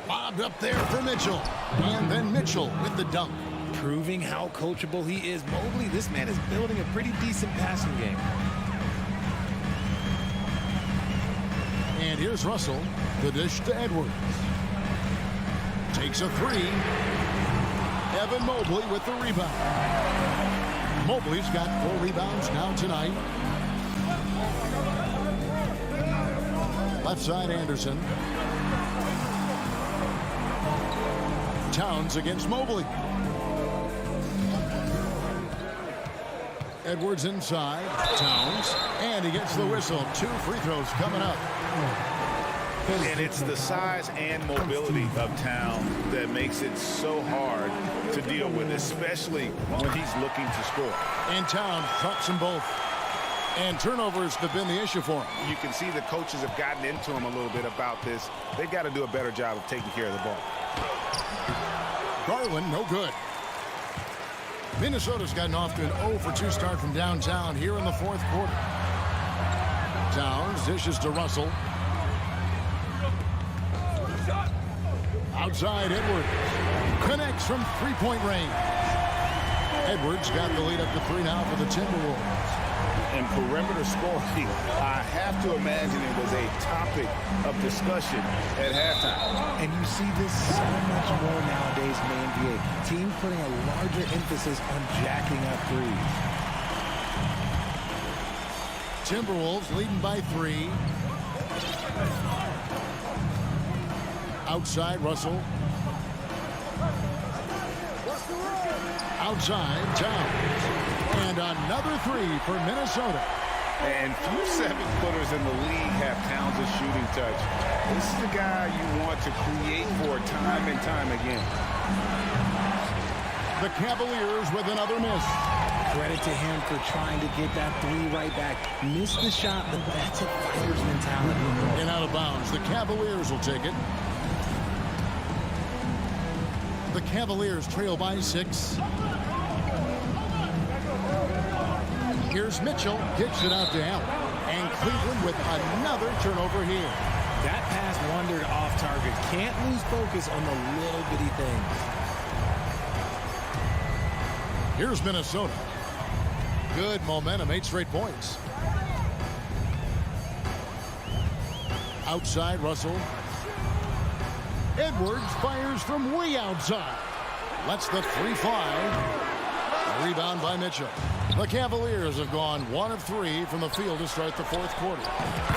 Bobbed up there for Mitchell. And then Mitchell with the dunk. Proving how coachable he is. Mobley, this man is building a pretty decent passing game. And here's Russell. The dish to Edwards. Takes a three. Evan Mobley with the rebound. Mobley's got 4 rebounds now tonight. Left side, Anderson. Towns against Mobley. Edwards inside. Towns. And he gets the whistle. 2 free throws coming up. And it's the size and mobility of Town that makes it so hard to deal with, especially when he's looking to score. And Towns drops them both. And turnovers have been the issue for him. You can see the coaches have gotten into him a little bit about this. They've got to do a better job of taking care of the ball. Garland, no good. Minnesota's gotten off to an 0-for-2 start from downtown here in the fourth quarter. Towns dishes to Russell. Outside, Edwards. Connects from three-point range. Edwards got the lead up to 3 now for the Timberwolves. And perimeter scoring, I have to imagine it was a topic of discussion at halftime. And you see this so much more nowadays in the NBA. Teams putting a larger emphasis on jacking up threes. Timberwolves leading by 3. Outside, Russell. Outside, Towns. And another 3 for Minnesota. And few 7-footers in the league have Towns' shooting touch. This is the guy you want to create for time and time again. The Cavaliers with another miss. Credit to him for trying to get that 3 right back. Missed the shot, but that's a fighter's mentality. And out of bounds. The Cavaliers will take it. The Cavaliers trail by 6. Here's Mitchell, kicks it out to Allen. And Cleveland with another turnover here. That pass wandered off target. Can't lose focus on the little bitty things. Here's Minnesota. Good momentum, 8 straight points. Outside, Russell. Edwards fires from way outside. Lets the 3 fly. Rebound by Mitchell. The Cavaliers have gone 1 of 3 from the field to start the fourth quarter.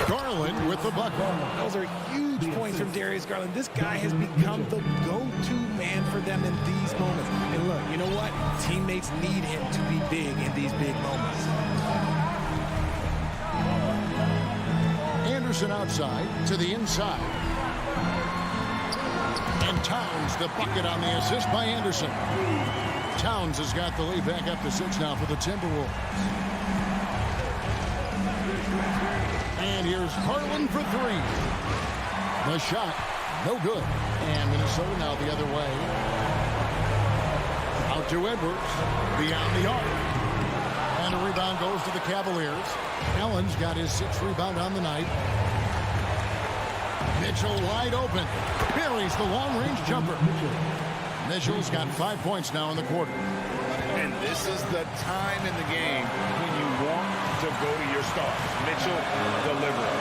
Garland with the bucket. Those are huge points from Darius Garland. This guy has become the go-to man for them in these moments. And look, you know what? Teammates need him to be big in these big moments. Anderson outside to the inside. And Towns the bucket on the assist by Anderson. Towns has got the lead back up to 6 now for the Timberwolves. And here's Garland for 3. The shot, no good. And Minnesota now the other way. Out to Edwards, beyond the arc. And a rebound goes to the Cavaliers. Allen's got his 6th rebound on the night. Mitchell wide open. Buries the long-range jumper. Mitchell's got 5 points now in the quarter. And this is the time in the game when you want to go to your stars. Mitchell delivering.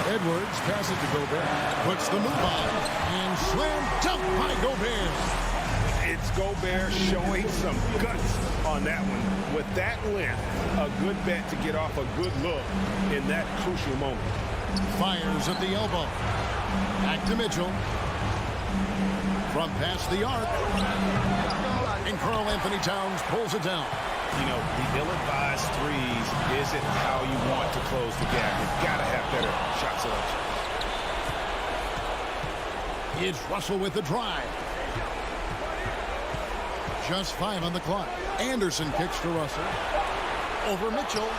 Edwards passes to Gobert. Puts the move on. And slam dunk by Gobert. It's Gobert showing some guts on that one. With that length, a good bet to get off a good look in that crucial moment. Fires at the elbow. Back to Mitchell. From past the arc. And Karl Anthony Towns pulls it down. You know, the ill-advised threes isn't how you want to close the gap. You've got to have better shot selection. It's Russell with the drive. Just 5 on the clock. Anderson kicks to Russell. Over Mitchell.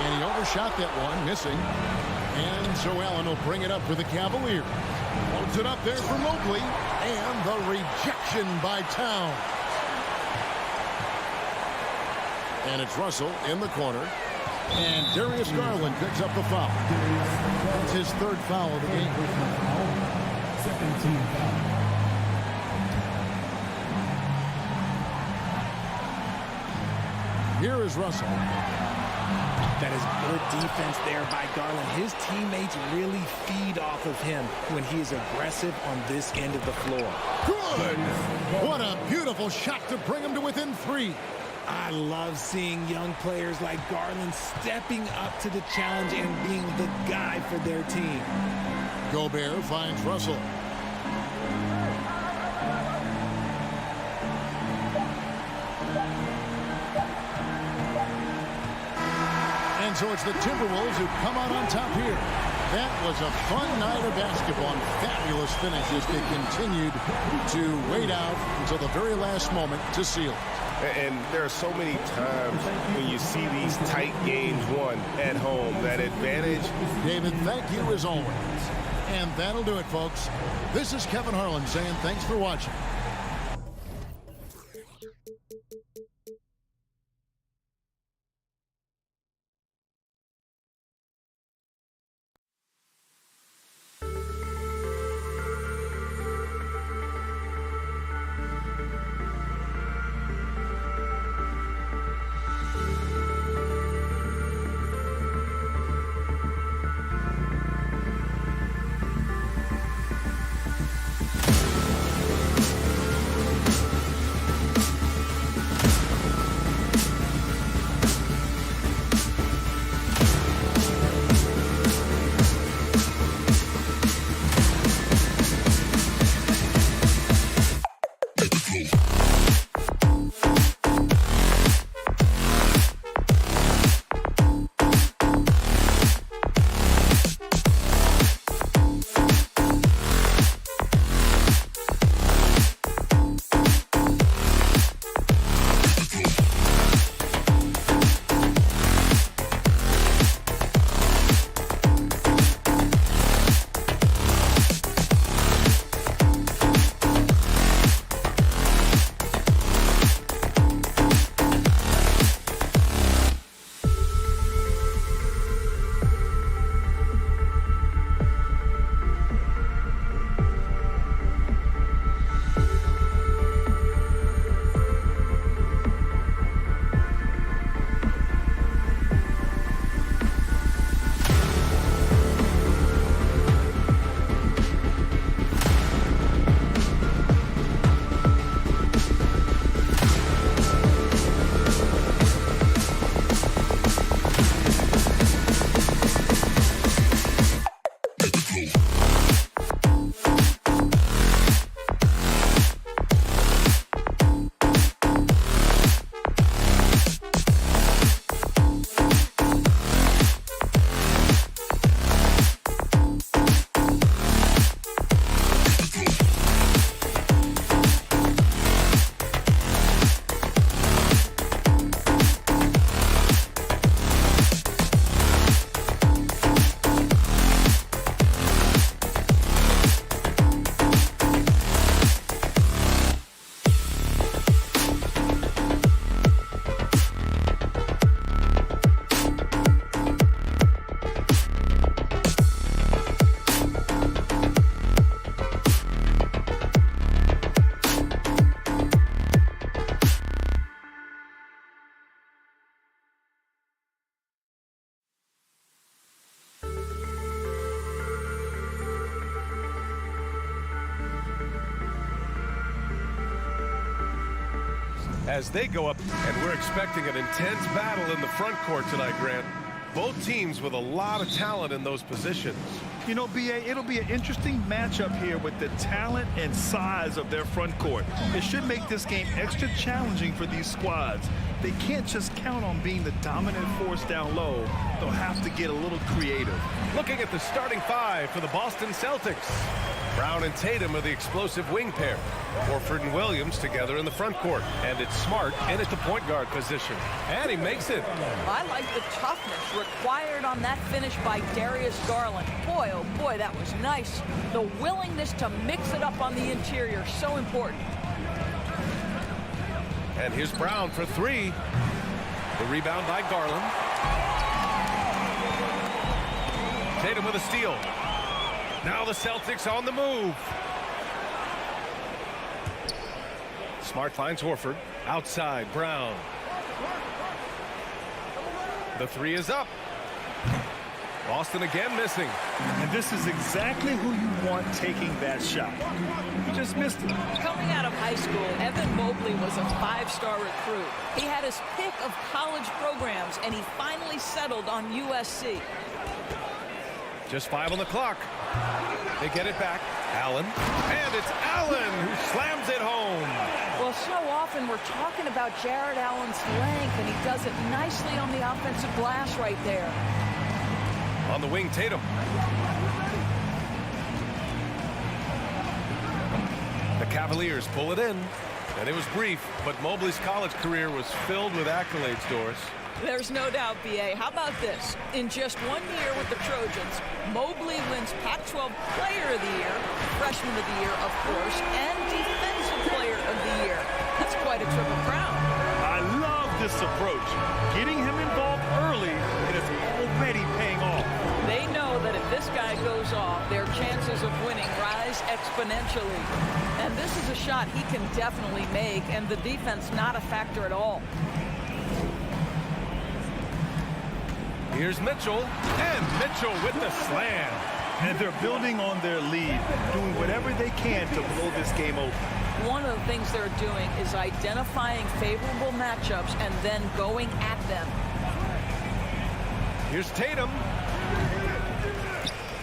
And he overshot that one, missing. And so Allen will bring it up for the Cavaliers. Holds it up there for Mobley. And the rejection by Towns. And it's Russell in the corner. And Darius Garland picks up the foul. It's his third foul of the game. Second team foul. Here is Russell. That is good defense there by Garland. His teammates really feed off of him when he is aggressive on this end of the floor. Good. What a beautiful shot to bring him to within 3. I love seeing young players like Garland stepping up to the challenge and being the guy for their team. Gobert finds Russell. And so it's the Timberwolves who come out on top here. That was a fun night of basketball and fabulous finishes. They continued to wait out until the very last moment to seal it. And there are so many times when you see these tight games won at home, that advantage. David, thank you as always. And that'll do it, folks. This is Kevin Harlan saying thanks for watching. as they go up. And we're expecting an intense battle in the front court tonight, Grant. Both teams with a lot of talent in those positions. You know, B.A., it'll be an interesting matchup here with the talent and size of their front court. It should make this game extra challenging for these squads. They can't just count on being the dominant force down low. They'll have to get a little creative. Looking at the starting five for the Boston Celtics. Brown and Tatum are the explosive wing pair. Horford and Williams together in the front court. And it's Smart in at the point guard position. And he makes it. I like the toughness required on that finish by Darius Garland. Boy, oh boy, that was nice. The willingness to mix it up on the interior, so important. And here's Brown for three. The rebound by Garland. Tatum with a steal. Now the Celtics on the move. Smart finds Horford. Outside, Brown. The three is up. Boston again missing. And this is exactly who you want taking that shot. He just missed it. Coming out of high school, Evan Mobley was a five-star recruit. He had his pick of college programs, and he finally settled on USC. Just 5 on the clock. They get it back. Allen. And it's Allen who slams it home. Well, so often we're talking about Jared Allen's length, and he does it nicely on the offensive glass right there. On the wing, Tatum. The Cavaliers pull it in. And it was brief, but Mobley's college career was filled with accolades, Doris. There's no doubt, B.A. How about this? In just 1 year with the Trojans, Mobley wins Pac-12 Player of the Year, Freshman of the Year, of course, and Defensive Player of the Year. That's quite a triple crown. I love this approach. Getting him involved early, and it's already paying off. They know that if this guy goes off, their chances of winning rise exponentially. And this is a shot he can definitely make, and the defense not a factor at all. Here's Mitchell, and Mitchell with the slam. And they're building on their lead, doing whatever they can to blow this game open. One of the things they're doing is identifying favorable matchups and then going at them. Here's Tatum.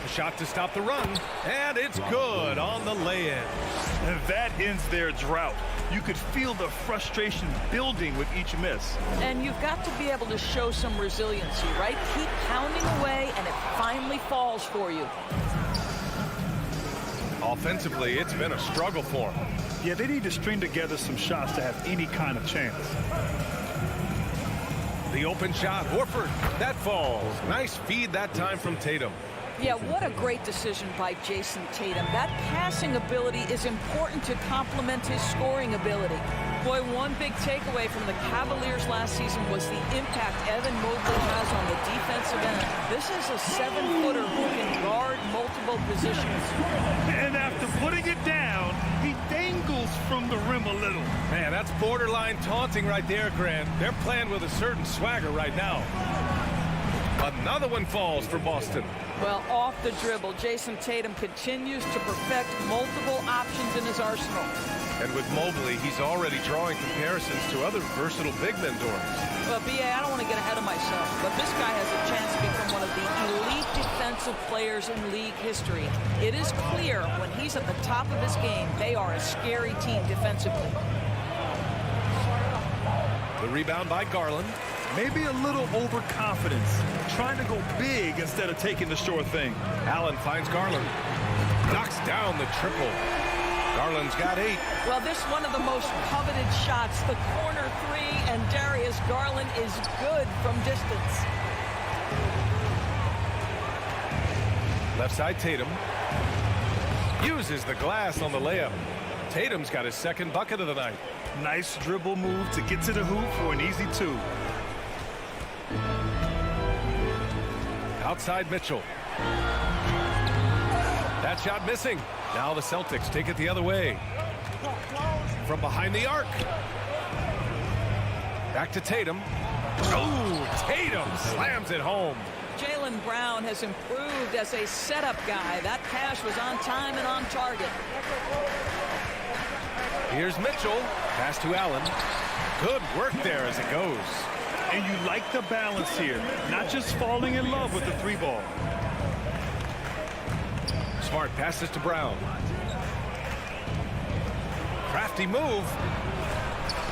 A shot to stop the run, and it's good on the lay-in. And that ends their drought. You could feel the frustration building with each miss. And you've got to be able to show some resiliency, right? Keep pounding away, and it finally falls for you. Offensively, it's been a struggle for them. Yeah, they need to string together some shots to have any kind of chance. The open shot, Horford, that falls. Nice feed that time from Tatum. Yeah, what a great decision by Jason Tatum. That passing ability is important to complement his scoring ability. Boy, one big takeaway from the Cavaliers last season was the impact Evan Mobley has on the defensive end. This is a 7-footer who can guard multiple positions. And after putting it down, he dangles from the rim a little. Man, that's borderline taunting right there, Grant. They're playing with a certain swagger right now. Another one falls for Boston. Well, off the dribble, Jason Tatum continues to perfect multiple options in his arsenal. And with Mobley, he's already drawing comparisons to other versatile big men, Doris. Well, B.A., I don't want to get ahead of myself, but this guy has a chance to become one of the elite defensive players in league history. It is clear when he's at the top of his game, they are a scary team defensively. The rebound by Garland. Maybe a little overconfidence, trying to go big instead of taking the sure thing. Allen finds Garland. Knocks down the triple. Garland's got 8. Well, this is one of the most coveted shots, the corner three, and Darius Garland is good from distance. Left side, Tatum. Uses the glass on the layup. Tatum's got his second bucket of the night. Nice dribble move to get to the hoop for an easy 2. Outside Mitchell. That shot missing. Now the Celtics take it the other way. From behind the arc. Back to Tatum. Oh, Tatum slams it home. Jaylen Brown has improved as a setup guy. That pass was on time and on target. Here's Mitchell. Pass to Allen. Good work there as it goes. And you like the balance here, not just falling in love with the 3-ball. Smart passes to Brown. Crafty move.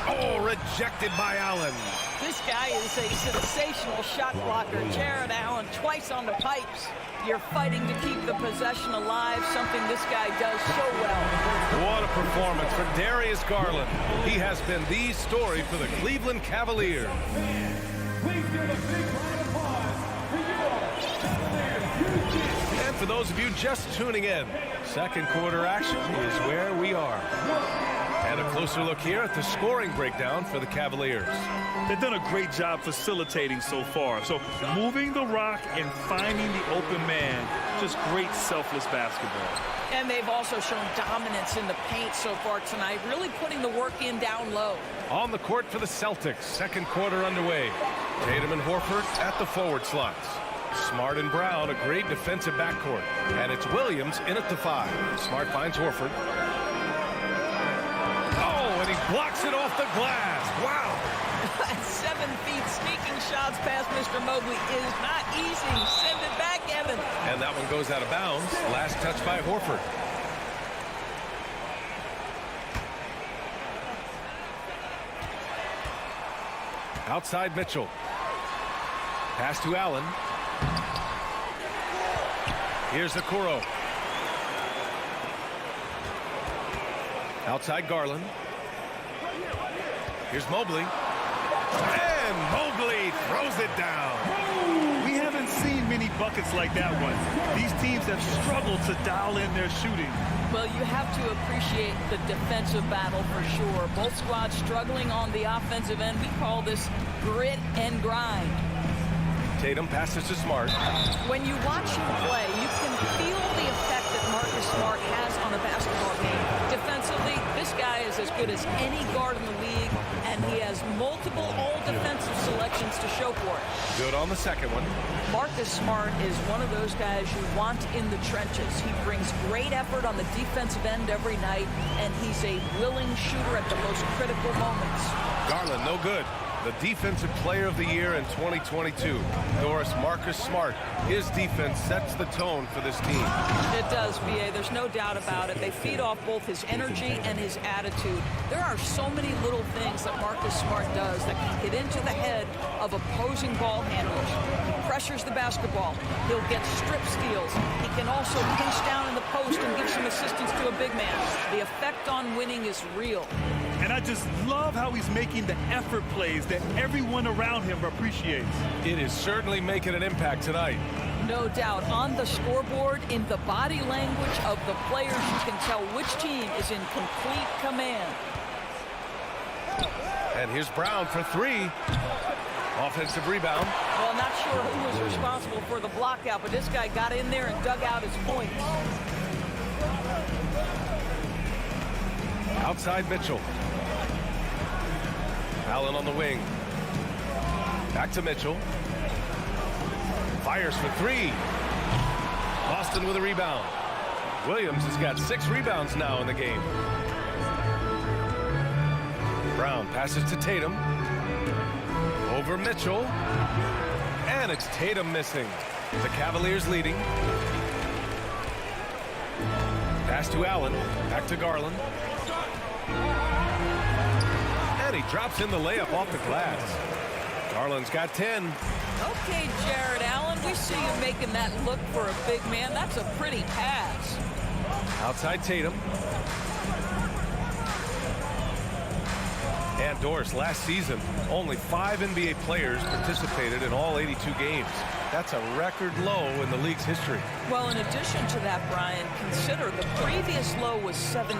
Oh, rejected by Allen. This guy is a sensational shot blocker. Jared Allen twice on the pipes. You're fighting to keep the possession alive, something this guy does so well. What a performance for Darius Garland. He has been the story for the Cleveland Cavaliers. Please give a big round of applause for your Cavaliers. And for those of you just tuning in, second quarter action is where we are. And a closer look here at the scoring breakdown for the Cavaliers. They've done a great job facilitating so far. So moving the rock and finding the open man, just great selfless basketball. And they've also shown dominance in the paint so far tonight, really putting the work in down low. On the court for the Celtics, second quarter underway. Tatum and Horford at the forward slots. Smart and Brown, a great defensive backcourt. And it's Williams in at the 5. Smart finds Horford. Oh, and he blocks it off the glass. Wow. 7 feet sneaking shots past Mr. Mobley is not easy. Send it back, Evan. And that one goes out of bounds. Last touch by Horford. Outside Mitchell. Pass to Allen. Here's Okoro. Outside Garland. Here's Mobley. And Mobley throws it down. We haven't seen many buckets like that one. These teams have struggled to dial in their shooting. Well, you have to appreciate the defensive battle for sure. Both squads struggling on the offensive end. We call this grit and grind. Tatum passes to Smart. When you watch him play, you can feel the effect that Marcus Smart has on a basketball game. Defensively, this guy is as good as any guard in the league, and he has multiple all-defensive selections to show for it. Good on the second one. Marcus Smart is one of those guys you want in the trenches. He brings great effort on the defensive end every night, and he's a willing shooter at the most critical moments. Garland, no good. The Defensive Player of the Year in 2022. Doris, Marcus Smart. His defense sets the tone for this team. It does, B.A. There's no doubt about it. They feed off both his energy and his attitude. There are so many little things that Marcus Smart does that can get into the head of opposing ball handlers. He pressures the basketball. He'll get strip steals. He can also pinch down in the post and give some assistance to a big man. The effect on winning is real. And I just love how he's making the effort plays that everyone around him appreciates. It is certainly making an impact tonight. No doubt. On the scoreboard, in the body language of the players, you can tell which team is in complete command. And here's Brown for 3. Offensive rebound. Well, not sure who was responsible for the block out, but this guy got in there and dug out his points. Outside Mitchell. Allen on the wing. Back to Mitchell. Fires for 3. Boston with a rebound. Williams has got 6 rebounds now in the game. Brown passes to Tatum. Over Mitchell. And it's Tatum missing. The Cavaliers leading. Pass to Allen. Back to Garland. And he drops in the layup off the glass. Garland's got 10. Okay, Jared Allen, we see you making that look for a big man. That's a pretty pass. Outside Tatum. And Doris, last season, only 5 NBA players participated in all 82 games. That's a record low in the league's history. Well, in addition to that, Brian, consider the previous low was 17,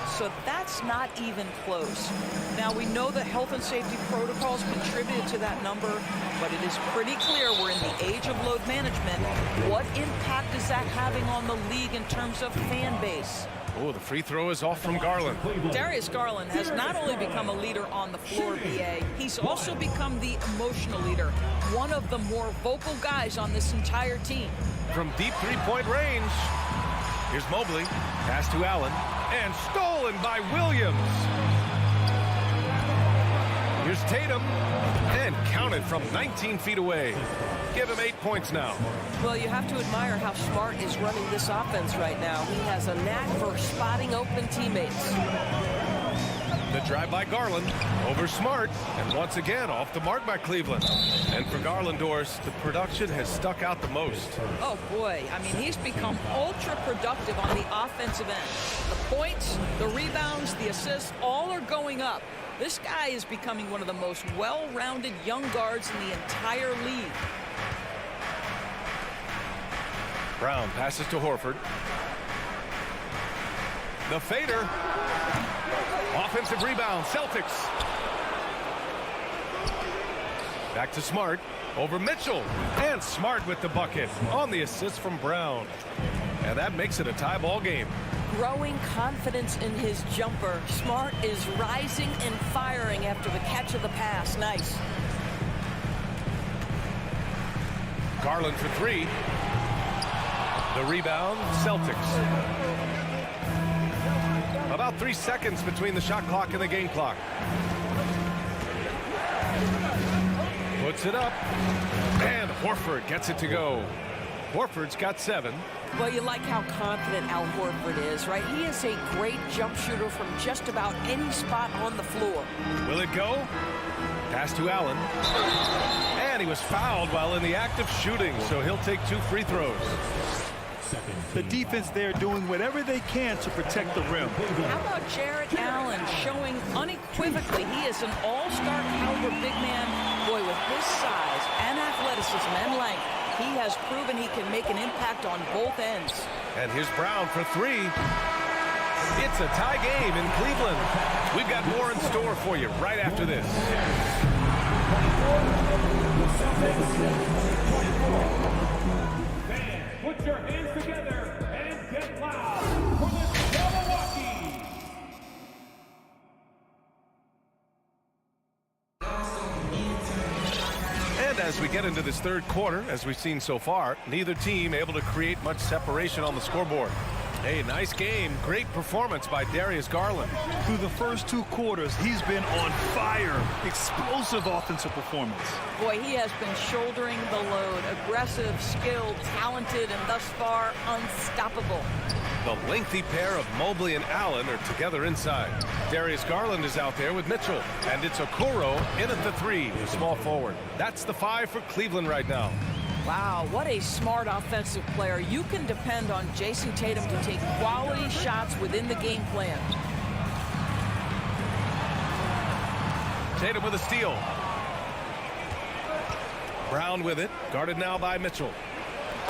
so that's not even close. Now, we know the health and safety protocols contributed to that number, but it is pretty clear we're in the age of load management. What impact is that having on the league in terms of fan base? Oh, the free throw is off from Garland. Darius Garland has not only become a leader on the floor, BA, he's also become the emotional leader, one of the more vocal guys on this entire team. From deep three-point range, here's Mobley. Pass to Allen, and stolen by Williams. Here's Tatum. And counted from 19 feet away. Give him 8 points now. Well, you have to admire how Smart is running this offense right now. He has a knack for spotting open teammates. The drive by Garland over Smart, and once again off the mark by Cleveland. And for Garland, Doris, the production has stuck out the most. Oh boy, I mean, he's become ultra productive on the offensive end. The points, the rebounds, the assists, all are going up. This guy is becoming one of the most well-rounded young guards in the entire league. Brown passes to Horford. The fader. Offensive rebound, Celtics. Back to Smart, over Mitchell. And Smart with the bucket on the assist from Brown. And that makes it a tie ball game. Growing confidence in his jumper. Smart is rising and firing after the catch of the pass. Nice. Garland for three. The rebound, Celtics. About 3 seconds between the shot clock and the game clock. Puts it up. And Horford gets it to go. Horford's got 7. Well, you like how confident Al Horford is, right? He is a great jump shooter from just about any spot on the floor. Will it go? Pass to Allen. And he was fouled while in the act of shooting, so he'll take 2 free throws. The defense there doing whatever they can to protect the rim. How about Jarrett Allen showing unequivocally he is an all-star caliber big man. Boy, with his size and athleticism and length, he has proven he can make an impact on both ends. And here's Brown for 3. It's a tie game in Cleveland. We've got more in store for you right after this. Put your hands together and get loud for the Milwaukee. And as we get into this third quarter, as we've seen so far, neither team able to create much separation on the scoreboard. Hey, nice game. Great performance by Darius Garland. Through the first 2 quarters, he's been on fire. Explosive offensive performance. Boy, he has been shouldering the load. Aggressive, skilled, talented, and thus far unstoppable. The lengthy pair of Mobley and Allen are together inside. Darius Garland is out there with Mitchell. And it's Okoro in at the 3, the small forward. That's the 5 for Cleveland right now. Wow, what a smart offensive player. You can depend on Jason Tatum to take quality shots within the game plan. Tatum with a steal. Brown with it, guarded now by Mitchell.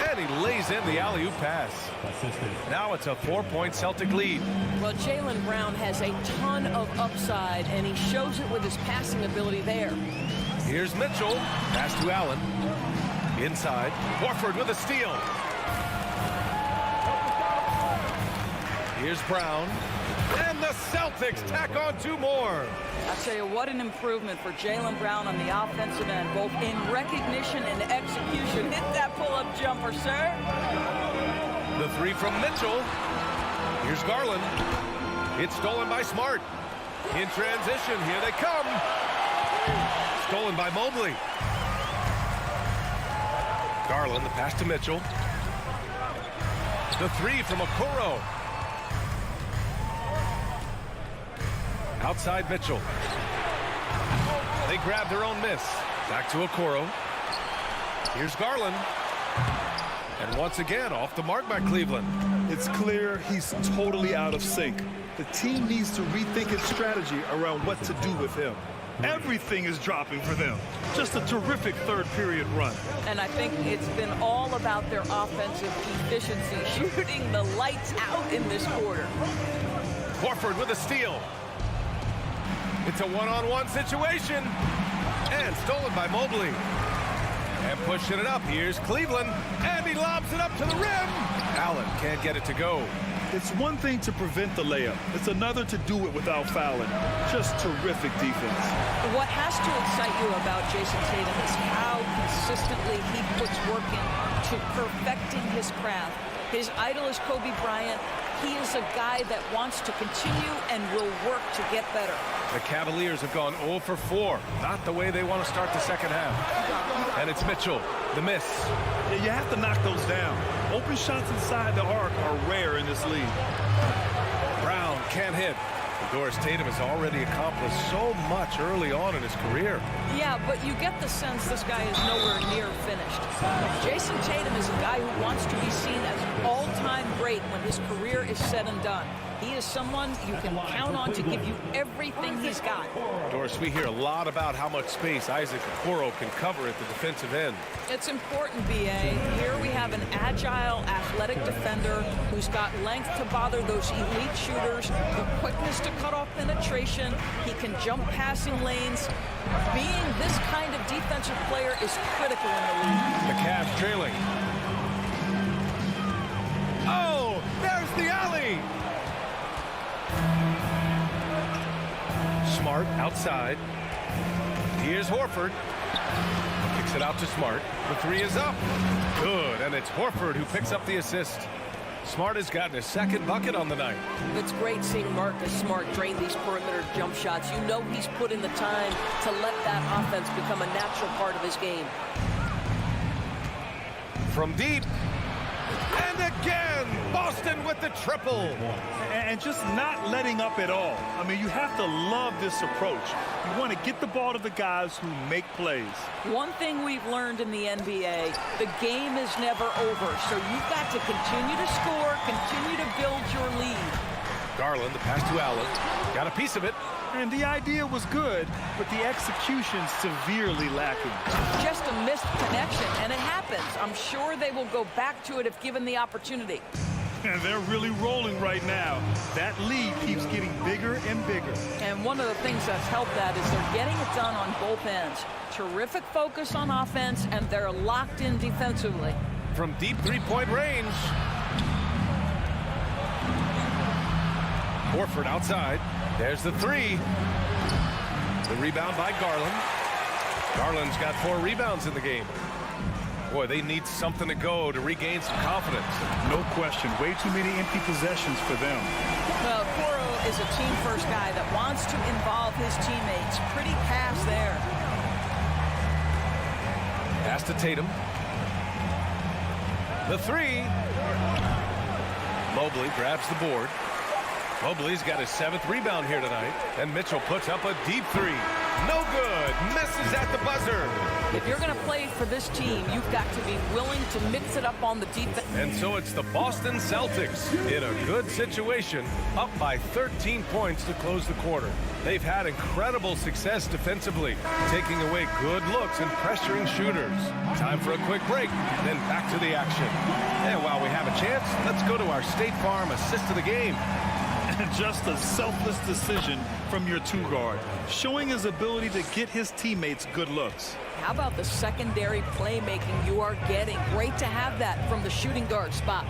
And he lays in the alley-oop pass. Now it's a 4-point Celtic lead. Well, Jaylen Brown has a ton of upside, and he shows it with his passing ability there. Here's Mitchell, pass to Allen. Inside, Horford with a steal. Here's Brown. And the Celtics tack on 2 more. I'll tell you, what an improvement for Jaylen Brown on the offensive end, both in recognition and execution. Hit that pull-up jumper, sir. The 3 from Mitchell. Here's Garland. It's stolen by Smart. In transition, here they come. Stolen by Mobley. Garland, the pass to Mitchell. The 3 from Okoro. Outside Mitchell. They grab their own miss. Back to Okoro. Here's Garland. And once again, off the mark by Cleveland. It's clear he's totally out of sync. The team needs to rethink its strategy around what to do with him. Everything is dropping for them. Just a terrific third-period run. And I think it's been all about their offensive efficiency, shooting the lights out in this quarter. Horford with a steal. It's a one-on-one situation. And stolen by Mobley. And pushing it up. Here's Cleveland. And he lobs it up to the rim. Allen can't get it to go. It's one thing to prevent the layup. It's another to do it without fouling. Just terrific defense. What has to excite you about Jason Tatum is how consistently he puts work in to perfecting his craft. His idol is Kobe Bryant. He is a guy that wants to continue and will work to get better. The Cavaliers have gone 0 for 4. Not the way they want to start the second half. And it's Mitchell, the miss. Yeah, you have to knock those down. Open shots inside the arc are rare in this league. Brown can't hit. Doris Tatum has already accomplished so much early on in his career. Yeah, but you get the sense this guy is nowhere near finished. Jason Tatum is a guy who wants to be seen as an all-time great when his career is said and done. He is someone you can count on to give you everything he's got. Doris, we hear a lot about how much space Isaac Okoro can cover at the defensive end. It's important, B.A. Here we have an agile, athletic defender who's got length to bother those elite shooters, the quickness to cut off penetration. He can jump passing lanes. Being this kind of defensive player is critical in the league. The Cavs trailing. Oh, there's the alley. Smart outside. Here's Horford. Kicks it out to Smart. The three is up. Good, and it's Horford who picks up the assist. Smart has gotten his second bucket on the night. It's great seeing Marcus Smart drain these perimeter jump shots. You know he's put in the time to let that offense become a natural part of his game. From deep. And again, Boston with the triple. And just not letting up at all. I mean, you have to love this approach. You want to get the ball to the guys who make plays. One thing we've learned in the NBA, the game is never over. So you've got to continue to score, continue to build your lead. Garland, the pass to Allen. Got a piece of it. And the idea was good, but the execution severely lacking. Just a missed connection, and it happens. I'm sure they will go back to it if given the opportunity. And they're really rolling right now. That lead keeps getting bigger and bigger. And one of the things that's helped that is they're getting it done on both ends. Terrific focus on offense, and they're locked in defensively. From deep three-point range. Horford outside. There's the three. The rebound by Garland. Garland's got 4 rebounds in the game. Boy, they need something to go to regain some confidence. No question. Way too many empty possessions for them. Well, Okoro is a team-first guy that wants to involve his teammates. Pretty pass there. Pass to Tatum. The three. Mobley grabs the board. Mobley's got his 7th rebound here tonight. And Mitchell puts up a deep three. No good. Misses at the buzzer. If you're going to play for this team, you've got to be willing to mix it up on the defense. And so it's the Boston Celtics in a good situation, up by 13 points to close the quarter. They've had incredible success defensively, taking away good looks and pressuring shooters. Time for a quick break, then back to the action. And while we have a chance, let's go to our State Farm assist of the game. Just a selfless decision from your 2-guard, showing his ability to get his teammates good looks. How about the secondary playmaking you are getting? Great to have that from the shooting guard spot.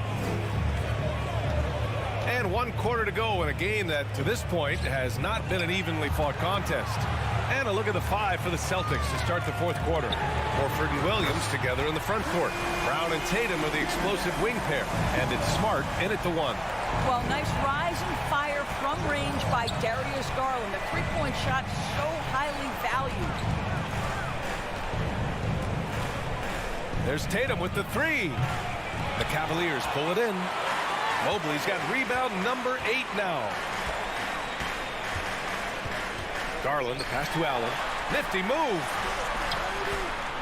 And 1 quarter to go in a game that, to this point, has not been an evenly fought contest. And a look at the 5 for the Celtics to start the 4th quarter. Horford and Williams together in the front court. Brown and Tatum are the explosive wing pair. And it's Smart in at the 1. Well, nice rise and fire from range by Darius Garland. A 3-point shot so highly valued. There's Tatum with the 3. The Cavaliers pull it in. Mobley's got rebound number 8 now. Garland, the pass to Allen. Nifty move.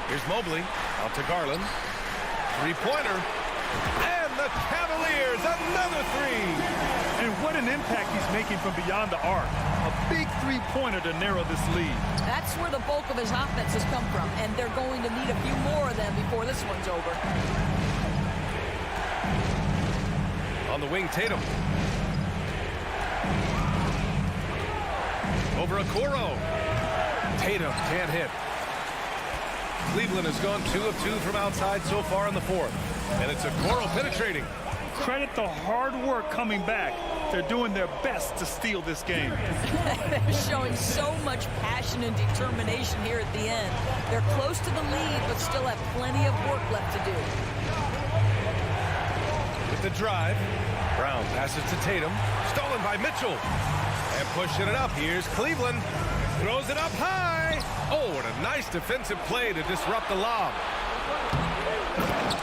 Here's Mobley. Out to Garland. 3-pointer. And the Cavaliers, another 3. And what an impact he's making from beyond the arc. A big 3-pointer to narrow this lead. That's where the bulk of his offense has come from, and they're going to need a few more of them before this one's over. On the wing, Tatum. Over Okoro. Tatum can't hit. Cleveland has gone 2 of 2 from outside so far in the 4th. And it's Okoro penetrating. Credit the hard work coming back. They're doing their best to steal this game. They're showing so much passion and determination here at the end. They're close to the lead, but still have plenty of work left to do. With the drive. Brown passes to Tatum. Stolen by Mitchell. And pushing it up. Here's Cleveland. Throws it up high. Oh, what a nice defensive play to disrupt the lob.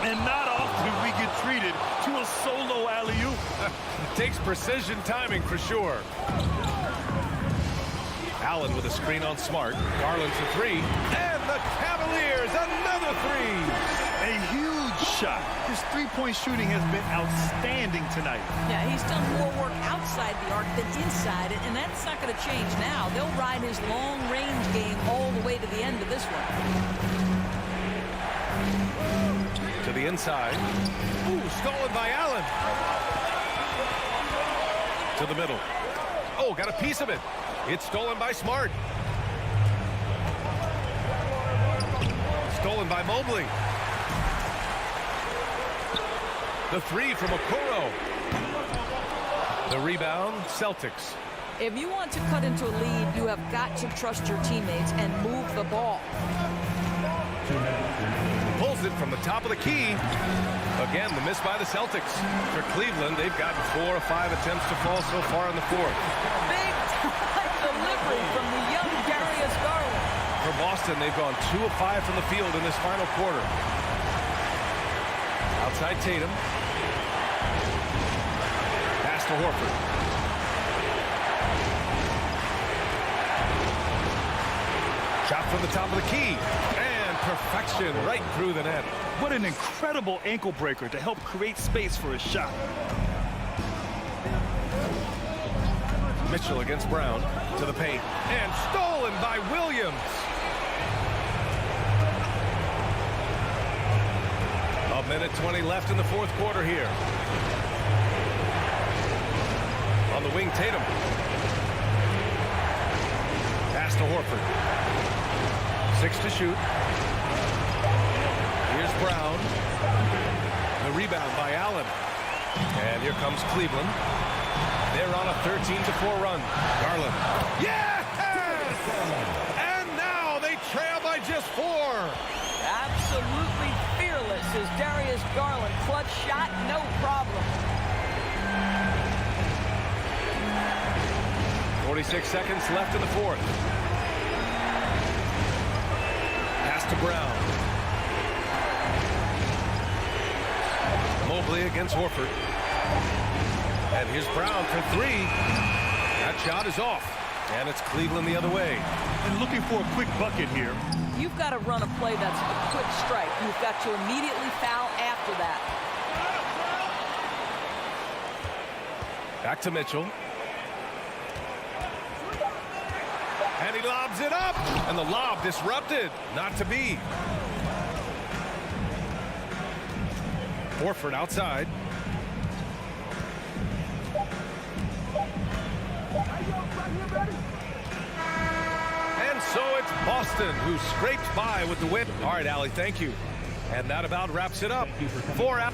And not often we get treated to a solo alley-oop. Takes precision timing for sure. Allen with a screen on Smart. Garland for three. And the Cavaliers, another three. A huge shot. His three-point shooting has been outstanding tonight. Yeah, he's done more work outside the arc than inside it, and that's not going to change now. They'll ride his long-range game all the way to the end of this one. To the inside. Ooh, stolen by Allen. To the middle. Oh, got a piece of it. It's stolen by Smart. Stolen by Mobley. The three from Okoro. The rebound, Celtics. If you want to cut into a lead, you have got to trust your teammates and move the ball. Pulls it from the top of the key. Again, the miss by the Celtics. For Cleveland, they've gotten 4 of 5 attempts to fall so far in the fourth. Big time delivery from the young Darius Garland. For Boston, they've gone 2 of 5 from the field in this final quarter. Outside Tatum. Pass to Horford. Shot from the top of the key. And perfection right through the net. What an incredible ankle breaker to help create space for his shot. Mitchell against Brown to the paint. And stolen by Williams. A minute 20 left in the fourth quarter here. On the wing, Tatum. Pass to Horford. 6 to shoot. Here's Brown. The rebound by Allen. And here comes Cleveland. They're on a 13-4 run. Garland. Yes! And now they trail by just 4. Absolutely fearless is Darius Garland. Clutch shot, no problem. 46 seconds left in the fourth. Pass to Brown. Mobley against Horford. And here's Brown for 3. That shot is off. And it's Cleveland the other way. And looking for a quick bucket here. You've got to run a play that's a quick strike. You've got to immediately foul after that. Back to Mitchell. And he lobs it up. And the lob disrupted. Not to be. Horford outside. And so it's Boston who scrapes by with the win. All right, Allie, thank you. And that about wraps it up. 4 out.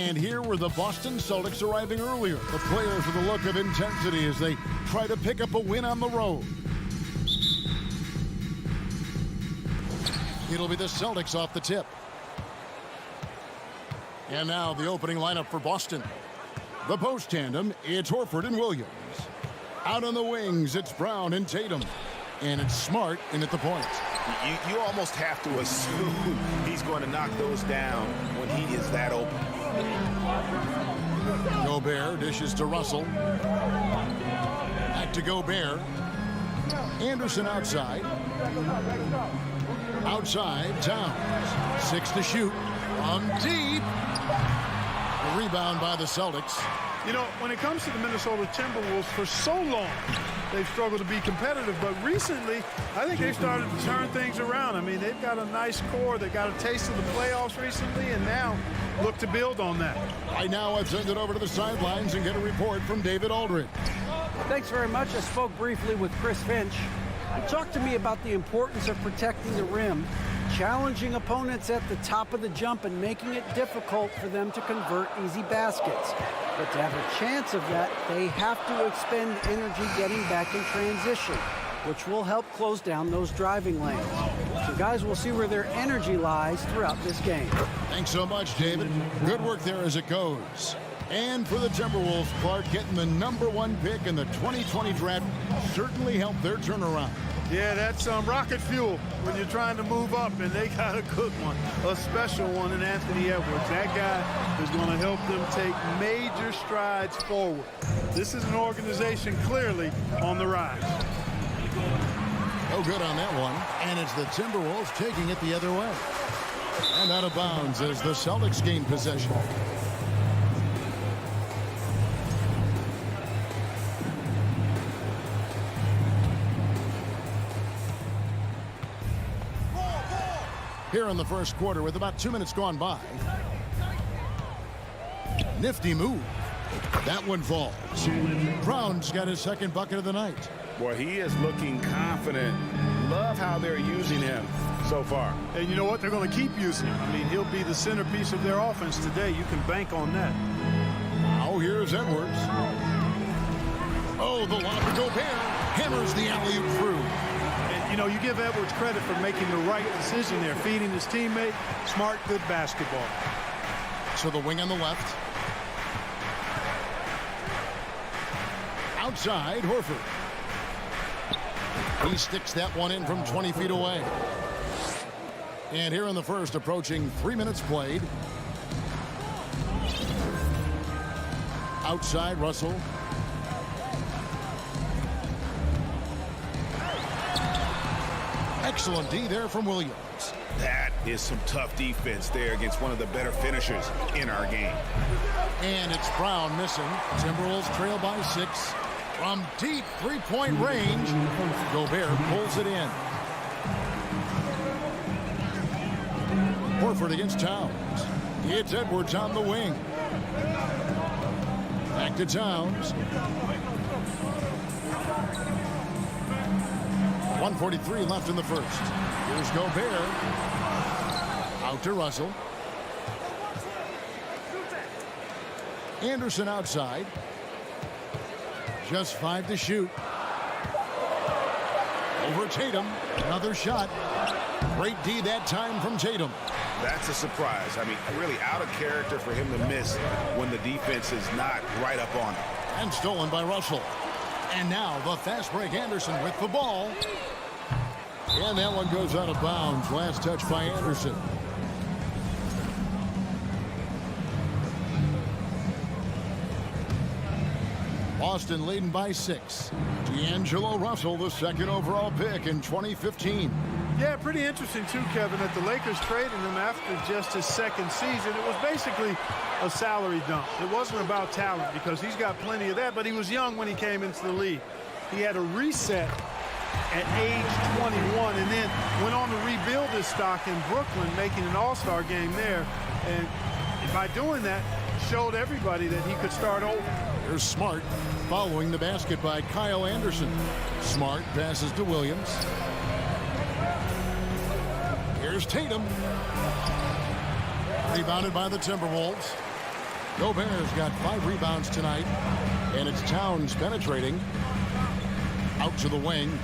And here were the Boston Celtics arriving earlier. The players with a look of intensity as they try to pick up a win on the road. It'll be the Celtics off the tip. And now the opening lineup for Boston. The post tandem, it's Horford and Williams. Out on the wings, it's Brown and Tatum. And it's Smart in at the point. You almost have to assume he's going to knock those down when he is that open. Gobert dishes to Russell. Back to Gobert. Anderson outside. Outside, Towns. 6 to shoot. From deep. A rebound by the Celtics. You know, when it comes to the Minnesota Timberwolves, for so long, they've struggled to be competitive. But recently, I think they've started to turn things around. I mean, they've got a nice core. They got a taste of the playoffs recently, and now look to build on that. Right now, I've sent it over to the sidelines and get a report from David Aldridge. Thanks very much. I spoke briefly with Chris Finch. He talked to me about the importance of protecting the rim, challenging opponents at the top of the jump and making it difficult for them to convert easy baskets. But to have a chance of that, they have to expend energy getting back in transition, which will help close down those driving lanes. So guys, we'll see where their energy lies throughout this game. Thanks so much, David. Good work there as it goes. And for the Timberwolves, Clark getting the #1 pick in the 2020 draft certainly helped their turnaround. Yeah, that's rocket fuel when you're trying to move up, and they got a good one, a special one in Anthony Edwards. That guy is going to help them take major strides forward. This is an organization clearly on the rise. No good on that one, and it's the Timberwolves taking it the other way. And out of bounds as the Celtics gain possession. Here in the first quarter with about 2 minutes gone by. Nifty move. That one falls. Brown's got his second bucket of the night. Boy, he is looking confident. Love how they're using him so far. And you know what? They're going to keep using him. I mean, he'll be the centerpiece of their offense today. You can bank on that. Now here's Edwards. Oh, the lob to Gobert. Hammers the alley-oop through. You know, you give Edwards credit for making the right decision there, feeding his teammate. Smart, good basketball. So the wing on the left. Outside, Horford. He sticks that one in from 20 feet away. And here in the first, approaching 3 minutes played. Outside, Russell. Excellent D there from Williams. That is some tough defense there against one of the better finishers in our game. And it's Brown missing. Timberwolves trail by 6. From deep three-point range, Gobert pulls it in. Horford against Towns. It's Edwards on the wing. Back to Towns. 1:43 left in the first. Here's Gobert. Out to Russell. Anderson outside. Just 5 to shoot. Over Tatum. Another shot. Great D that time from Tatum. That's a surprise. I mean, really out of character for him to miss when the defense is not right up on him. And stolen by Russell. And now the fast break Anderson with the ball. And that one goes out of bounds. Last touch by Anderson. Boston leading by 6. D'Angelo Russell, the second overall pick in 2015. Yeah, pretty interesting too, Kevin, that the Lakers traded him after just his second season. It was basically a salary dump. It wasn't about talent because he's got plenty of that, but he was young when he came into the league. He had a reset at age 21 and then went on to rebuild his stock in Brooklyn, making an all-star game there. And by doing that, showed everybody that he could start over. Here's Smart following the basket by Kyle Anderson. Smart passes to Williams. Here's Tatum. Rebounded by the Timberwolves. Gobert's got 5 rebounds tonight, and it's Towns penetrating. Out to the wing.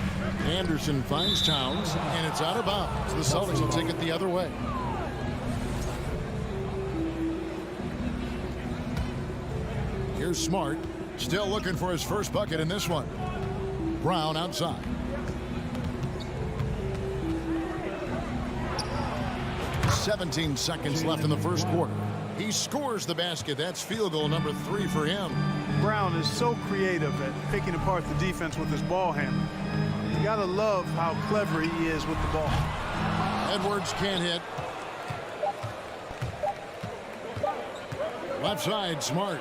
Anderson finds Towns, and it's out of bounds. The Celtics will take it the other way. Here's Smart, still looking for his first bucket in this one. Brown outside. "17 seconds left in the first quarter. He scores the basket. That's field goal number 3 for him. Brown is so creative at picking apart the defense with his ball handling. You gotta love how clever he is with the ball. Edwards can't hit. Left side, Smart.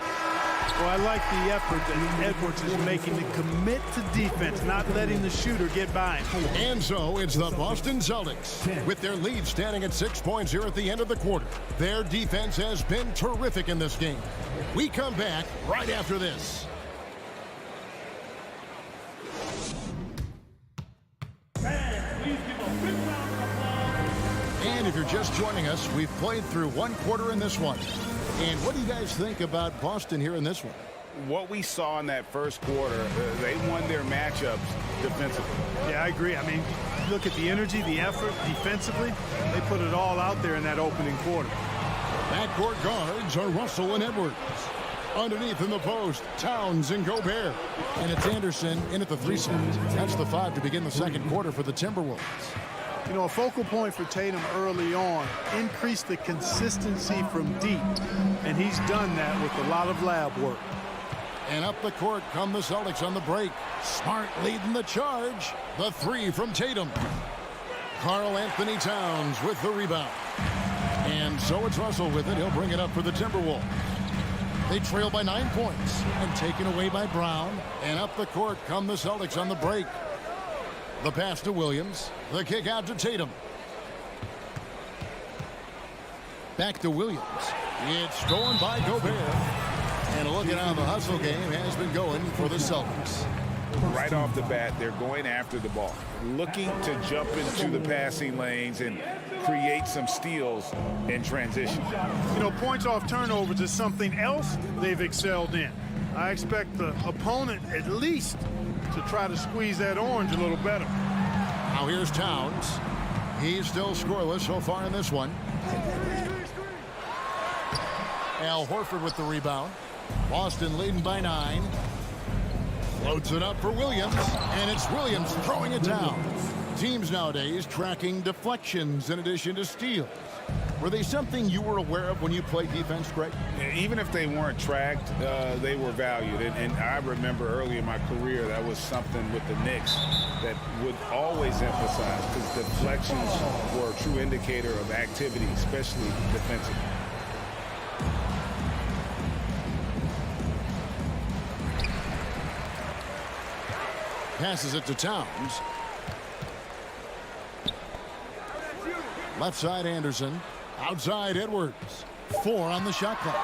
Well, I like the effort that Edwards is making to commit to defense, not letting the shooter get by him. And so it's the Boston Celtics with their lead standing at 6 points here at the end of the quarter. Their defense has been terrific in this game. We come back right after this. And if you're just joining us, we've played through 1 quarter in this one. And what do you guys think about Boston here in this one? What we saw in that first quarter, they won their matchups defensively. Yeah, I agree. I mean, look at the energy, the effort defensively. They put it all out there in that opening quarter. Backcourt guards are Russell and Edwards. Underneath in the post, Towns and Gobert. And it's Anderson in at the 3 spot. That's the 5 to begin the second quarter for the Timberwolves. You know, a focal point for Tatum early on, increase the consistency from deep. And he's done that with a lot of lab work. And up the court come the Celtics on the break. Smart leading the charge. The 3 from Tatum. Karl Anthony Towns with the rebound. And so it's Russell with it. He'll bring it up for the Timberwolves. They trail by 9 points and taken away by Brown. And up the court come the Celtics on the break. The pass to Williams. The kick out to Tatum. Back to Williams. It's stolen by Gobert. And look at how the hustle game has been going for the Celtics. Right off the bat, they're going after the ball, looking to jump into the passing lanes and create some steals in transition. You know, points off turnovers is something else they've excelled in. I expect the opponent at least to try to squeeze that orange a little better. Now here's Towns. He's still scoreless so far in this one. Al Horford with the rebound. Boston leading by 9. Floats it up for Williams, and it's Williams throwing it down. Teams nowadays tracking deflections in addition to steals. Were they something you were aware of when you played defense, Greg? Even if they weren't tracked, they were valued. And I remember early in my career, that was something with the Knicks that would always emphasize, because deflections were a true indicator of activity, especially defensively. Passes it to Towns. Left side Anderson. Outside Edwards. 4 on the shot clock.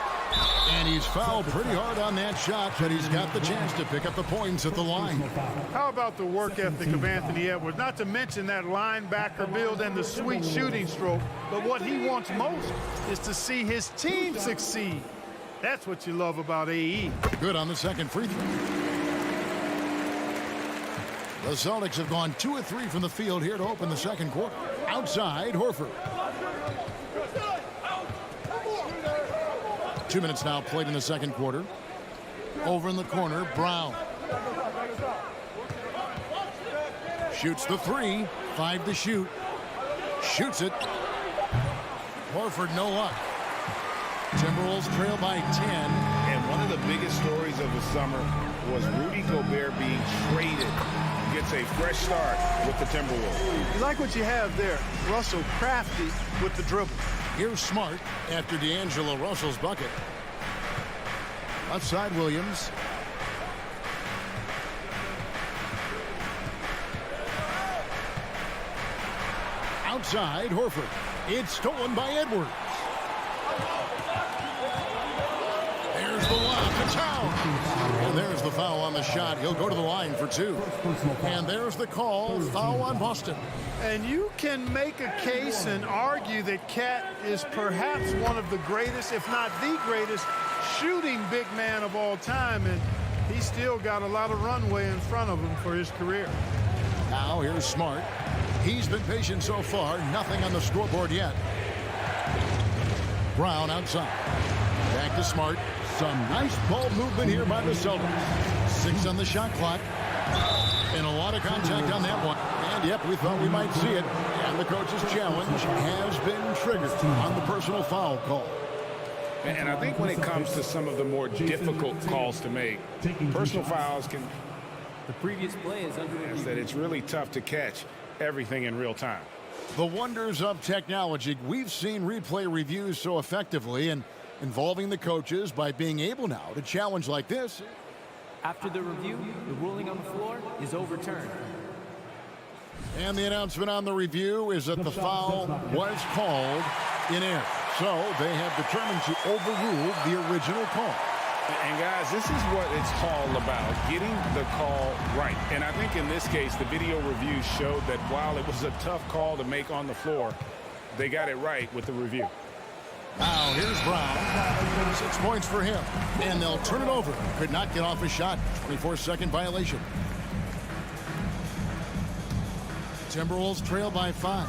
And he's fouled pretty hard on that shot, but he's got the chance to pick up the points at the line. How about the work ethic of Anthony Edwards? Not to mention that linebacker build and the sweet shooting stroke, but what he wants most is to see his team succeed. That's what you love about AE. Good on the second free throw. The Celtics have gone 2 of 3 from the field here to open the second quarter. Outside, Horford. 2 minutes now played in the second quarter. Over in the corner, Brown. Shoots the 3. 5 to shoot. Shoots it. Horford, no luck. Timberwolves trail by 10. And one of the biggest stories of the summer was Rudy Gobert being traded. Gets a fresh start with the Timberwolves. You like what you have there. Russell crafty with the dribble. Here's Smart after D'Angelo Russell's bucket. Left side Williams. Outside Horford. It's stolen by Edwards. There's the lob to Towns. And there's the foul on the shot. He'll go to the line for 2. And there's the call. Foul on Boston. And you can make a case and argue that Cat is perhaps one of the greatest, if not the greatest, shooting big man of all time, and he's still got a lot of runway in front of him for his career. Now here's Smart. He's been patient so far. Nothing on the scoreboard yet. Brown outside. Back to Smart. Some nice ball movement here by the Celtics. 6 on the shot clock. And a lot of contact on that one. And yep, we thought we might see it. And the coach's challenge has been triggered on the personal foul call. And I think when it comes to some of the more difficult calls to make, personal fouls can... The previous play is under review. That it's really tough to catch everything in real time. The wonders of technology. We've seen replay reviews so effectively and involving the coaches by being able now to challenge like this. After the review, the ruling on the floor is overturned. And the announcement on the review is that the foul was called in error. So they have determined to overrule the original call. And guys, this is what it's all about, getting the call right. And I think in this case, the video review showed that while it was a tough call to make on the floor, they got it right with the review. Now here's Brown. 6 points for him. And they'll turn it over. Could not get off his shot. 24-second violation. Timberwolves trail by 5.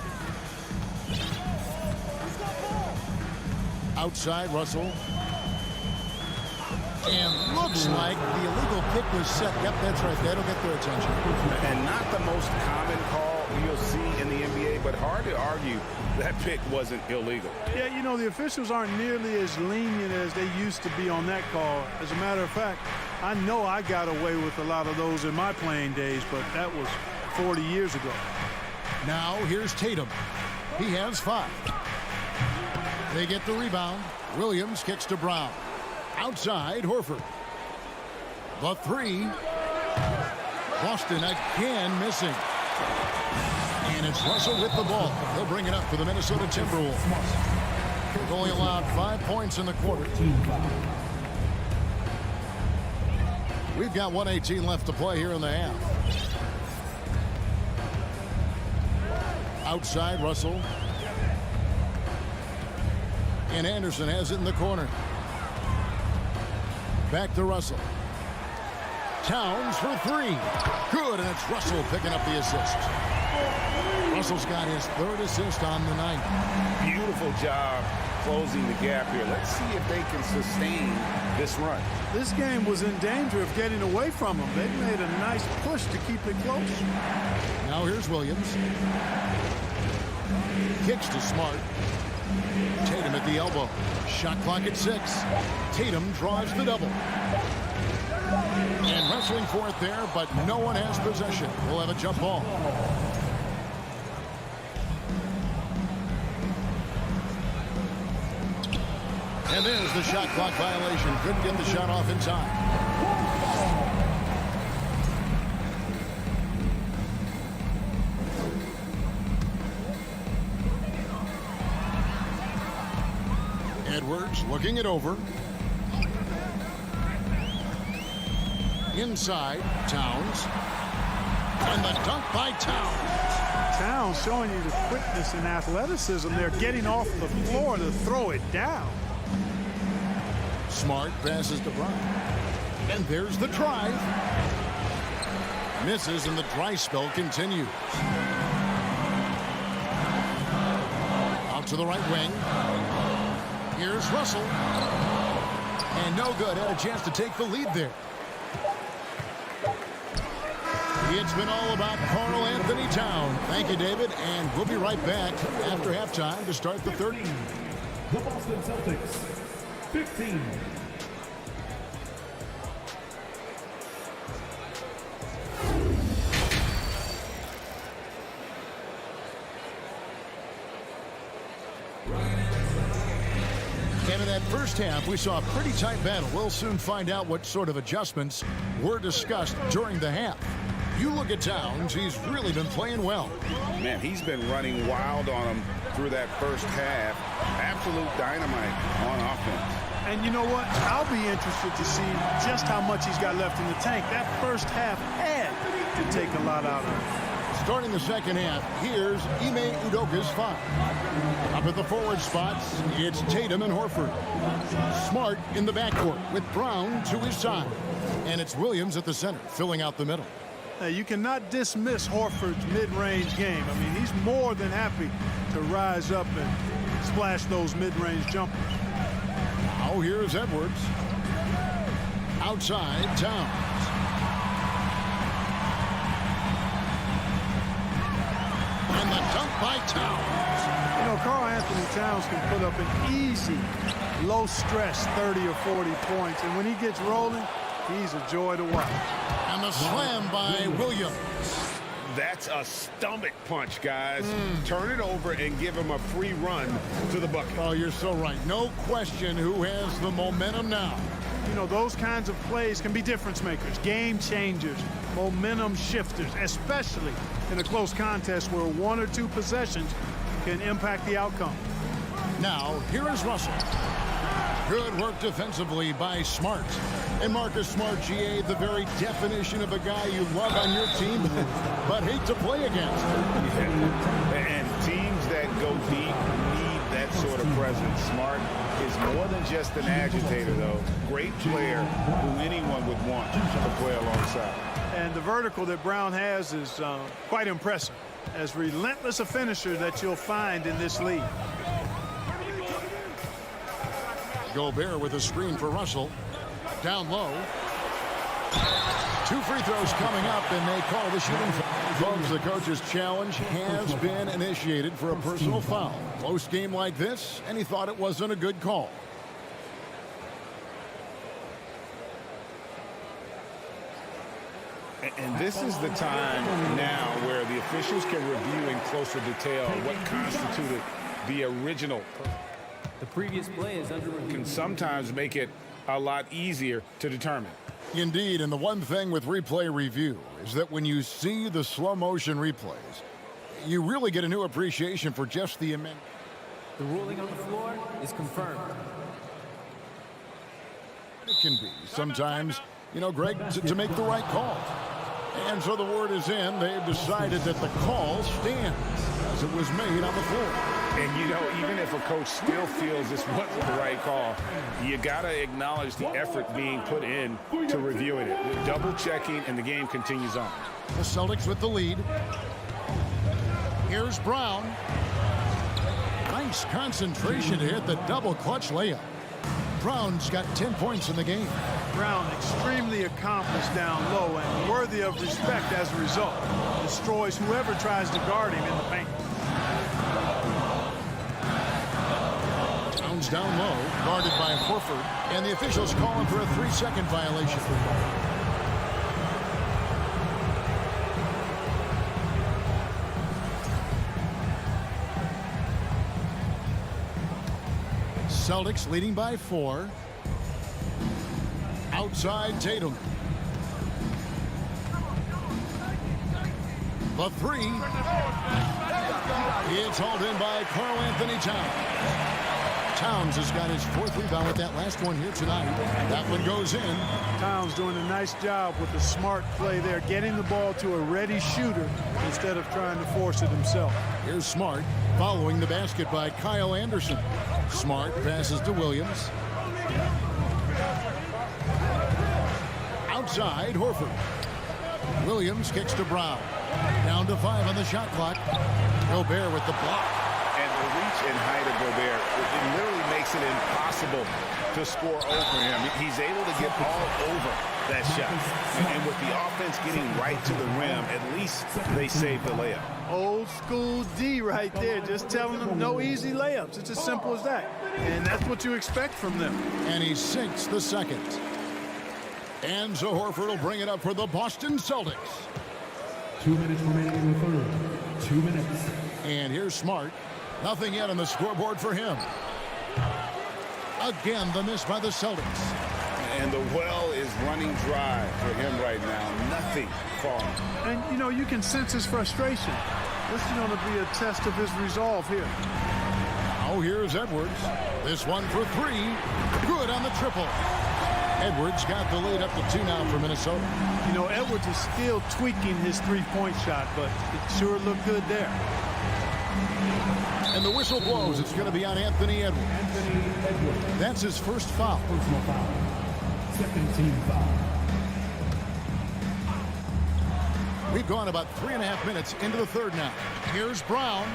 Outside, Russell. And looks like the illegal pick was set. Yep, that's right. That'll get their attention. And not the most common call you'll see in the NBA, but hard to argue that pick wasn't illegal. Yeah, you know, the officials aren't nearly as lenient as they used to be on that call. As a matter of fact, I know I got away with a lot of those in my playing days, but that was 40 years ago. Now here's Tatum. He has 5. They get the rebound. Williams kicks to Brown. Outside, Horford. The 3. Boston again missing. And it's Russell with the ball. He'll bring it up for the Minnesota Timberwolves. They've only allowed 5 points in the quarter. We've got 1:18 left to play here in the half. Outside, Russell. And Anderson has it in the corner. Back to Russell. Towns for 3. Good, and it's Russell picking up the assist. Russell's got his 3rd assist on the night. Beautiful job closing the gap here. Let's see if they can sustain this run. This game was in danger of getting away from them. They made a nice push to keep it close. Now here's Williams. Kicks to Smart. Tatum at the elbow. Shot clock at 6. Tatum draws the double. And wrestling for it there, but no one has possession. We'll have a jump ball. And there's the shot clock violation. Couldn't get the shot off in time. Edwards looking it over. Inside, Towns. And the dunk by Towns. Towns showing you the quickness and athleticism. They're getting off the floor to throw it down. Smart passes to Brown. And there's the drive. Misses, and the dry spell continues. Out to the right wing. Here's Russell. And no good. Had a chance to take the lead there. It's been all about Karl Anthony Towns. Thank you, David. And we'll be right back after halftime to start the third. The Boston Celtics, 15. And in that first half, we saw a pretty tight battle. We'll soon find out what sort of adjustments were discussed during the half. You look at Towns, he's really been playing well. Man, he's been running wild on him through that first half. Absolute dynamite on offense. And you know what? I'll be interested to see just how much he's got left in the tank. That first half had to take a lot out of him. Starting the second half, here's Ime Udoka's foul. Up at the forward spots, it's Tatum and Horford. Smart in the backcourt with Brown to his side. And it's Williams at the center, filling out the middle. Now, you cannot dismiss Horford's mid-range game. I mean, he's more than happy to rise up and splash those mid-range jumpers. Now here's Edwards. Outside, Towns. And the dunk by Towns. You know, Karl Anthony Towns can put up an easy, low-stress 30 or 40 points. And when he gets rolling, he's a joy to watch. And the slam by Williams. That's a stomach punch, guys. Turn it over and give him a free run to the bucket. Oh, you're so right. No question who has the momentum now. You know, those kinds of plays can be difference makers, game changers, momentum shifters, especially in a close contest where one or two possessions can impact the outcome. Now, here is Russell. Good work defensively by Smart. And Marcus Smart, GA, the very definition of a guy you love on your team, but hate to play against. Yeah. And teams that go deep need that sort of presence. Smart is more than just an agitator, though. Great player who anyone would want to play alongside. And the vertical that Brown has is quite impressive. As relentless a finisher that you'll find in this league. Gobert with a screen for Russell. Down low. 2 free throws coming up, and they call the shooting foul. Folks, the coach's challenge has been initiated for a personal foul. Close game like this, and he thought it wasn't a good call. And this is the time now where the officials can review in closer detail what constituted the original. The previous play is under review. Can sometimes make it a lot easier to determine. Indeed, and the one thing with replay review is that when you see the slow motion replays, you really get a new appreciation for just the immense. The ruling on the floor is confirmed. It can be sometimes, you know, Greg, to make the right call. And so the word is in. They've decided that the call stands as it was made on the floor. And, you know, even if a coach still feels this wasn't the right call, you got to acknowledge the effort being put in to reviewing it. Double checking, and the game continues on. The Celtics with the lead. Here's Brown. Nice concentration to hit the double clutch layup. Brown's got 10 points in the game. Brown extremely accomplished down low and worthy of respect as a result. Destroys whoever tries to guard him in the paint. Towns down low, guarded by Horford, and the officials calling for a 3-second violation. Celtics leading by 4. Outside Tatum. The 3. It's hauled in by Karl Anthony Towns. Towns has got his 4th rebound with that last one here tonight. That one goes in. Towns doing a nice job with the smart play there, getting the ball to a ready shooter instead of trying to force it himself. Here's Smart following the basket by Kyle Anderson. Smart passes to Williams. Outside, Horford. Williams kicks to Brown. Down to 5 on the shot clock. Gobert with the block. And the reach and height of Gobert, it literally makes it impossible to score over him. He's able to get all over that shot. And with the offense getting right to the rim, at least they save the layup. Old school D right there, just telling them no easy layups. It's as simple as that. And that's what you expect from them. And he sinks the second. And so Horford will bring it up for the Boston Celtics. 2 minutes remaining in the third. 2 minutes. And here's Smart. Nothing yet on the scoreboard for him. Again, the miss by the Celtics. And the well is running dry for him right now. Nothing falling. And, you know, you can sense his frustration. This is going to be a test of his resolve here. Now here's Edwards. This one for 3. Good on the triple. Edwards got the lead up to 2 now for Minnesota. You know, Edwards is still tweaking his three-point shot, but it sure looked good there. And the whistle blows. It's going to be on Anthony Edwards. That's his first foul. Personal foul. Second team foul. We've gone about 3.5 minutes into the third now. Here's Brown.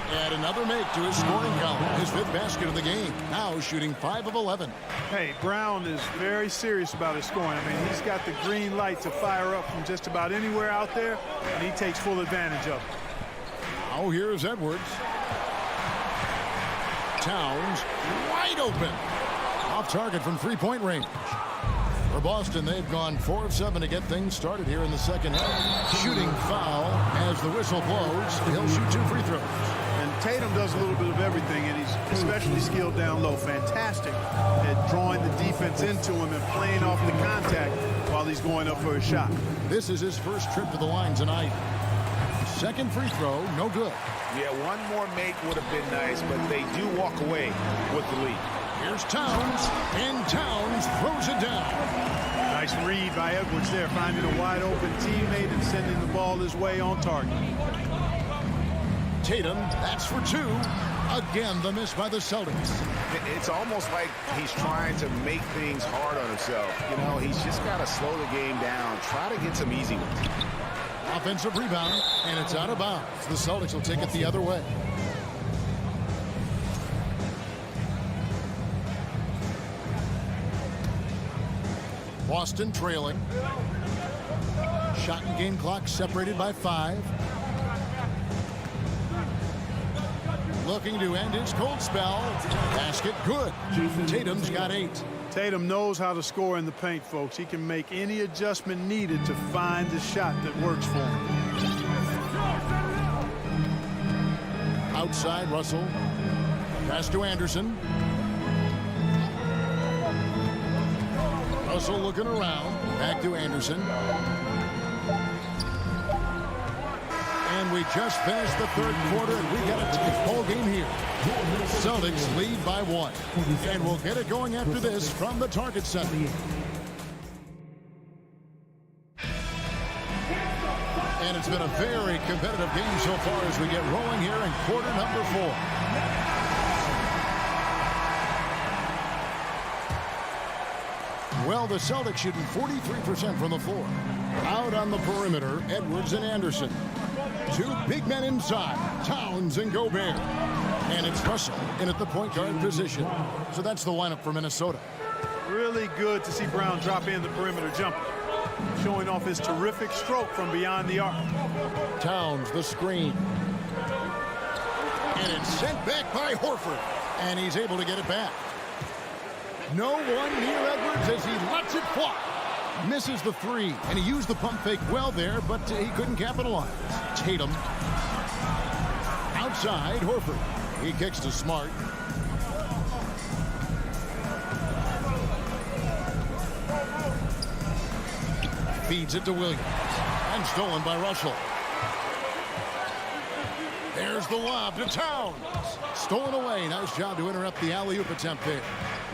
Add another make to his scoring column. His 5th basket of the game. Now shooting 5 of 11. Hey, Brown is very serious about his scoring. I mean, he's got the green light to fire up from just about anywhere out there, and he takes full advantage of it. Now here's Edwards. Towns wide open. Off target from 3-point range. For Boston, they've gone 4 of 7 to get things started here in the second half. Shooting foul as the whistle blows. He'll shoot 2 free throws. And Tatum does a little bit of everything, and he's especially skilled down low. Fantastic at drawing the defense into him and playing off the contact while he's going up for a shot. This is his first trip to the line tonight. Second free throw, no good. Yeah, one more make would have been nice, but they do walk away with the lead. Here's Towns, and Towns throws it down. Nice read by Edwards there, finding a wide open teammate and sending the ball his way on target. Tatum, that's for 2. Again, the miss by the Celtics. It's almost like he's trying to make things hard on himself. You know, he's just got to slow the game down, try to get some easy ones. Offensive rebound, and it's out of bounds. The Celtics will take it the other way. Boston trailing. Shot and game clock separated by 5. Looking to end his cold spell. Basket good. Tatum's got 8. Tatum knows how to score in the paint, folks. He can make any adjustment needed to find the shot that works for him. Outside, Russell. Pass to Anderson. Russell looking around. Back to Anderson. And we just finished the third quarter, and we got a tight ball game here. Celtics lead by 1. And we'll get it going after this from the Target Center. And it's been a very competitive game so far as we get rolling here in quarter number 4. Well, the Celtics shooting 43% from the floor. Out on the perimeter, Edwards and Anderson. 2 big men inside, Towns and Gobert. And it's Russell in at the point guard position. So that's the lineup for Minnesota. Really good to see Brown drop in the perimeter jumper, showing off his terrific stroke from beyond the arc. Towns, the screen. And it's sent back by Horford. And he's able to get it back. No one near Edwards as he lets it fly. Misses the 3, and he used the pump fake well there, but he couldn't capitalize. Tatum. Outside, Horford. He kicks to Smart. Feeds it to Williams. And stolen by Russell. There's the lob to Towns. Stolen away. Nice job to interrupt the alley-oop attempt there.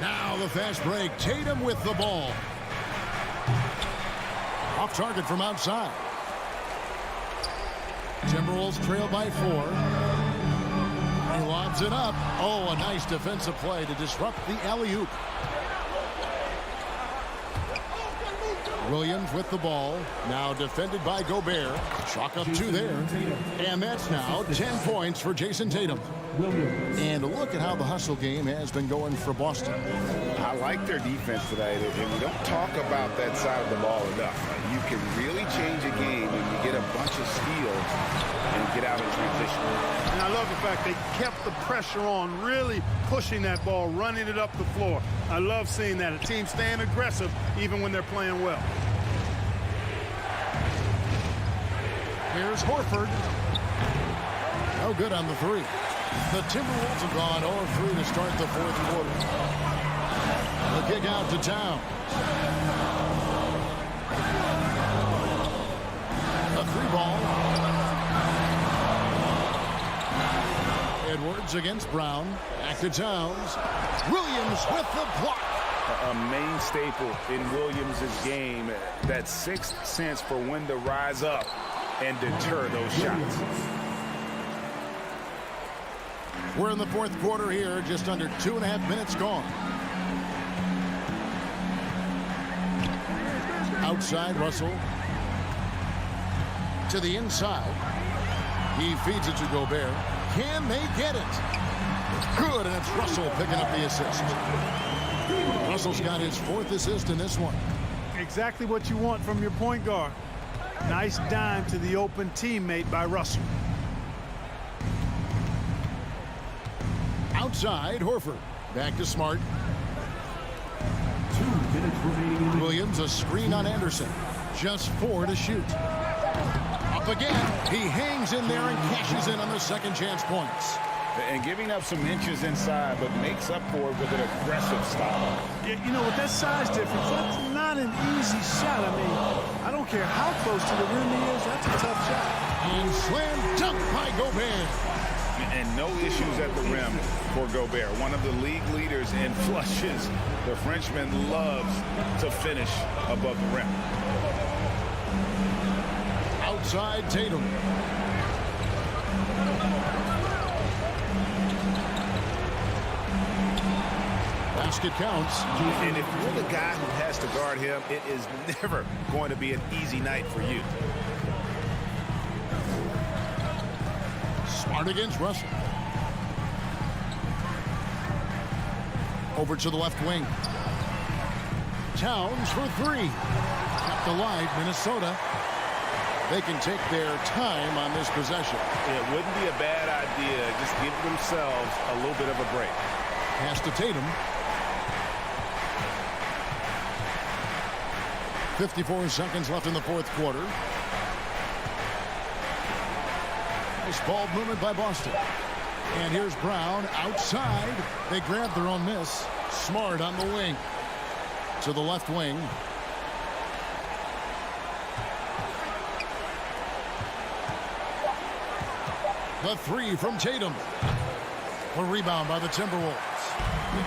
Now the fast break. Tatum with the ball. Off target from outside. Timberwolves trail by 4. He lobs it up. Oh, a nice defensive play to disrupt the alley-oop. Williams with the ball. Now defended by Gobert. Chalk up 2 there. And that's now 10 points for Jason Tatum. And look at how the hustle game has been going for Boston. I like their defense tonight, and we don't talk about that side of the ball enough. You can really change a game when you get a bunch of steals and get out in transition. And I love the fact they kept the pressure on, really pushing that ball, running it up the floor. I love seeing that. A team staying aggressive even when they're playing well. Here's Horford. No good on the 3. The Timberwolves have gone 0-3 to start the fourth quarter. The kick out to Towns. A 3-ball. Edwards against Brown. Back to Towns. Williams with the block. a main staple in Williams' game, that sixth sense for when to rise up and deter those shots. We're in the fourth quarter here, just under 2.5 minutes gone. Outside, Russell. To the inside. He feeds it to Gobert. Can they get it? Good, and it's Russell picking up the assist. Russell's got his 4th assist in this one. Exactly what you want from your point guard. Nice dime to the open teammate by Russell. Outside, Horford. Back to Smart. 2 minutes remaining. Williams, a screen on Anderson. Just 4 to shoot. Up again. He hangs in there and cashes in on the second chance points. And giving up some inches inside, but makes up for it with an aggressive style. Yeah, you know, with that size difference, that's not an easy shot. I mean, I don't care how close to the rim he is, that's a tough shot. And slam dunk by Gobert. And no issues at the rim for Gobert. One of the league leaders in flushes. The Frenchman loves to finish above the rim. Outside, Tatum. Basket counts. And if you're the guy who has to guard him, it is never going to be an easy night for you. Smart against Russell. Over to the left wing. Towns for 3. Kept alive, Minnesota. They can take their time on this possession. It wouldn't be a bad idea. Just give themselves a little bit of a break. Pass to Tatum. 54 seconds left in the fourth quarter. Nice ball movement by Boston. And here's Brown outside. They grab their own miss. Smart on the wing. To the left wing. The 3 from Tatum. A rebound by the Timberwolves.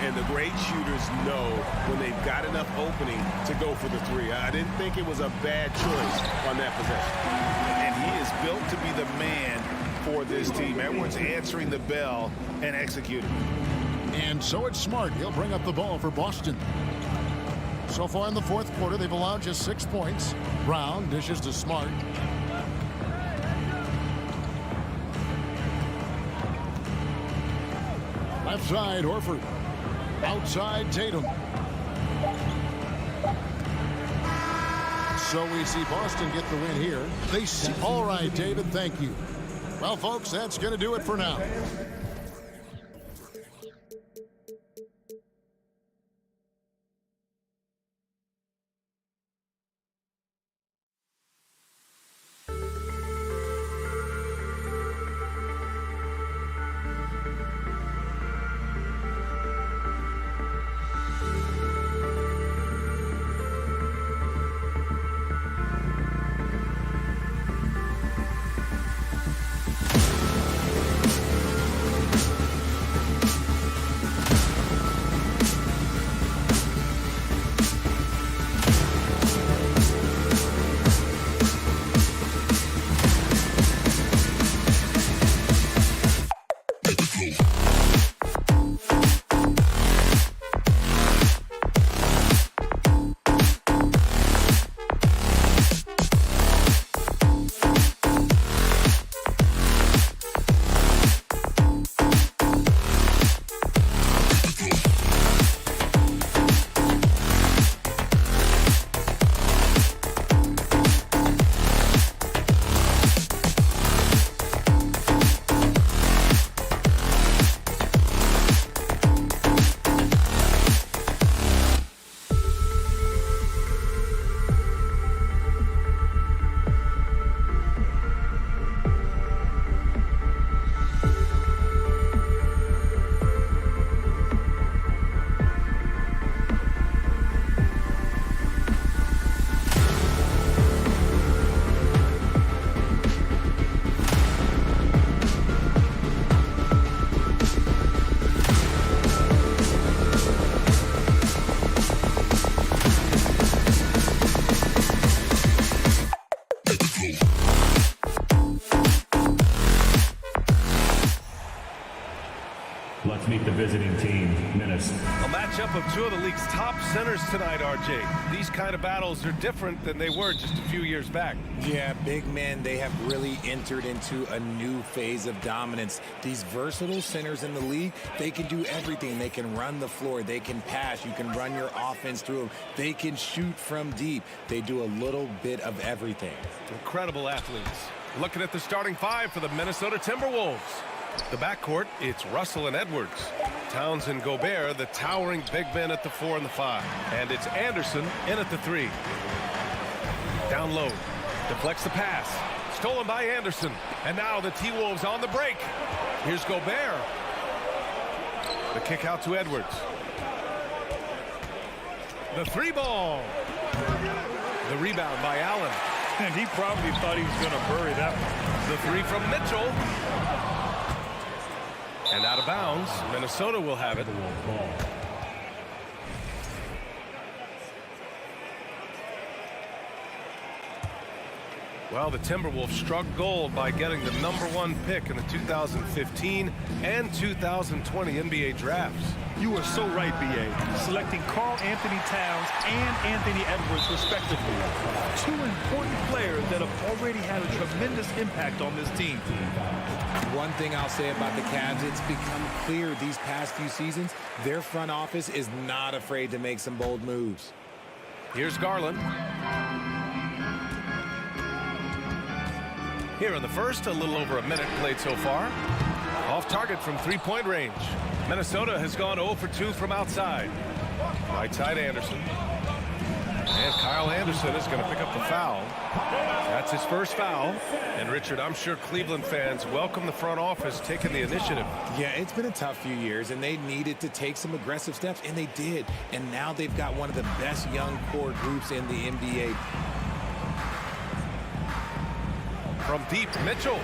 And the great shooters know when they've got enough opening to go for the 3. I didn't think it was a bad choice on that possession. And he is built to be the man for this team. Everyone's answering the bell and executing. And so it's Smart. He'll bring up the ball for Boston. So far in the fourth quarter, they've allowed just 6 points. Brown dishes to Smart. Left side, Horford. Outside, Tatum. So we see Boston get the win here. All right, David, thank you. Well, folks, that's going to do it for now. visiting team, Minnesota. A matchup of two of the league's top centers tonight, RJ. These kind of battles are different than they were just a few years back. Yeah, big men, they have really entered into a new phase of dominance. These versatile centers in the league, they can do everything. They can run the floor. They can pass. You can run your offense through them. They can shoot from deep. They do a little bit of everything. Incredible athletes. Looking at the starting five for the Minnesota Timberwolves. The backcourt, it's Russell and Edwards. Towns and Gobert, the towering big men at the 4 and the 5. And it's Anderson in at the 3. Down low. Deflects the pass. Stolen by Anderson. And now the T-Wolves on the break. Here's Gobert. The kick out to Edwards. The 3 ball. The rebound by Allen. And he probably thought he was going to bury that one. The 3 from Mitchell. And out of bounds. Minnesota will have it. Well, the Timberwolves struck gold by getting the #1 pick in the 2015 and 2020 NBA drafts. You are so right, B.A. Selecting Karl Anthony Towns and Anthony Edwards, respectively. Two important players that have already had a tremendous impact on this team. One thing I'll say about the Cavs, it's become clear these past few seasons, their front office is not afraid to make some bold moves. Here's Garland. Here in the first, a little over a minute played so far. Off target from three-point range. Minnesota has gone 0 for 2 from outside. Right side Anderson. And Kyle Anderson is going to pick up the foul. That's his first foul. And Richard, I'm sure Cleveland fans welcome the front office taking the initiative. Yeah, it's been a tough few years, and they needed to take some aggressive steps, and they did. And now they've got one of the best young core groups in the NBA. From deep, Mitchell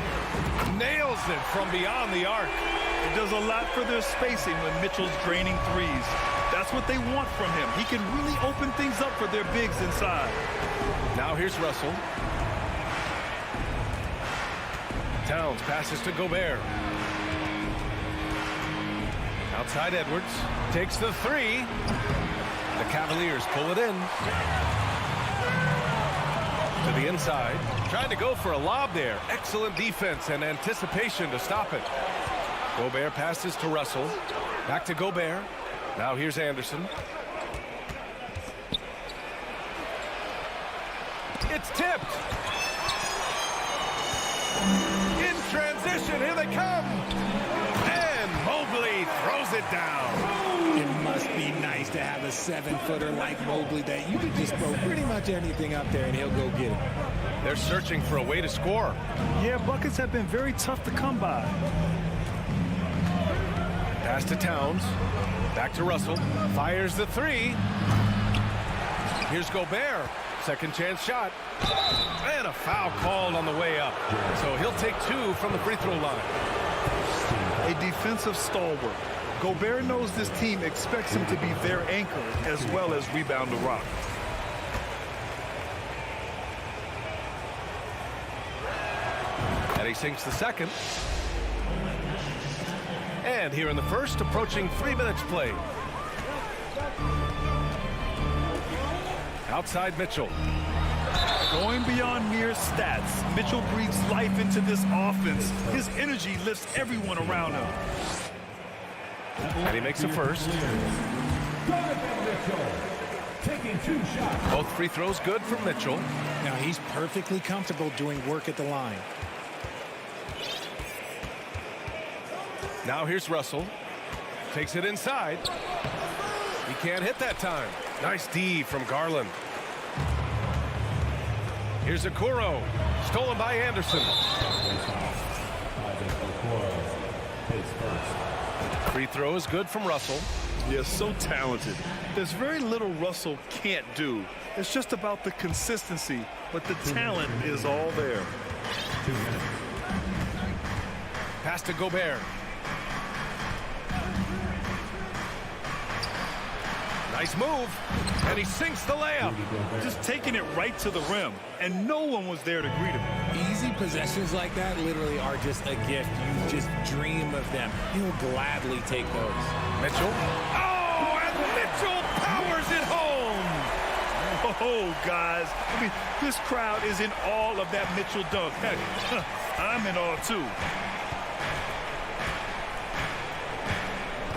nails it from beyond the arc. It does a lot for their spacing when Mitchell's draining threes. That's what they want from him. He can really open things up for their bigs inside. Now here's Russell. Towns passes to Gobert. Outside Edwards. Takes the 3. The Cavaliers pull it in. To the inside. Trying to go for a lob there. Excellent defense and anticipation to stop it. Gobert passes to Russell. Back to Gobert. Now here's Anderson. It's tipped. In transition, here they come. And Mobley throws it down. It must be nice to have a 7-footer like Mobley that you can just throw pretty much anything up there and he'll go get it. They're searching for a way to score. Yeah, buckets have been very tough to come by. Pass to Towns. Back to Russell. Fires the 3. Here's Gobert. Second chance shot. And a foul called on the way up. So he'll take 2 from the free throw line. A defensive stalwart. Gobert knows this team expects him to be their anchor as well as rebound the rock. And he sinks the second. And here in the first, approaching 3 minutes played. Outside Mitchell. Going beyond mere stats, Mitchell breathes life into this offense. His energy lifts everyone around him. And he makes a first. Taking 2 shots. Both free throws good from Mitchell. Now he's perfectly comfortable doing work at the line. Now here's Russell. Takes it inside. He can't hit that time. Nice D from Garland. Here's Okoro. Stolen by Anderson. Free throw is good from Russell. Yeah, so talented. There's very little Russell can't do. It's just about the consistency, but the talent is all there. Pass to Gobert. Nice move, and he sinks the layup. Just taking it right to the rim, and no one was there to greet him. Easy Easy possessions like that literally are just a gift. You just dream of them. He'll gladly take those. Mitchell. Oh, and Mitchell powers it home. Oh, guys. I mean, this crowd is in awe of that Mitchell dunk. Heck, I'm in awe, too.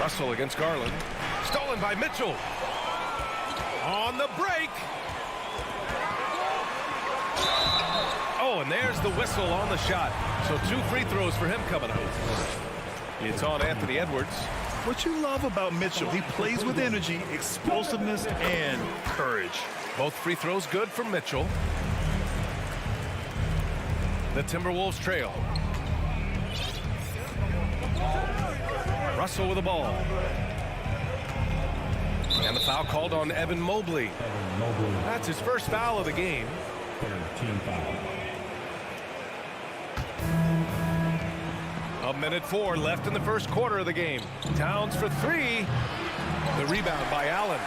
Russell against Garland. Stolen by Mitchell. On the break. Oh, and there's the whistle on the shot. So 2 free throws for him coming up. It's on Anthony Edwards. What you love about Mitchell, he plays with energy, explosiveness, and courage. Both free throws good for Mitchell. The Timberwolves trail. Russell with the ball. And the foul called on Evan Mobley. That's his first foul of the game. Team foul. A minute 4 left in the first quarter of the game. Towns for 3. The rebound by Allen.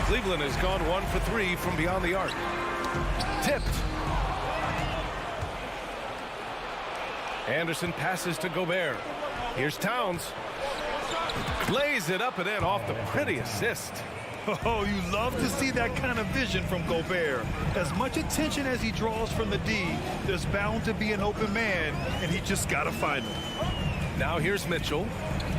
Cleveland has gone 1 for 3 from beyond the arc. Tipped. Anderson passes to Gobert. Here's Towns. Lays it up and in off the pretty assist. Oh, you love to see that kind of vision from Gobert. As much attention as he draws from the D, there's bound to be an open man, and he just got to find him. Now here's Mitchell.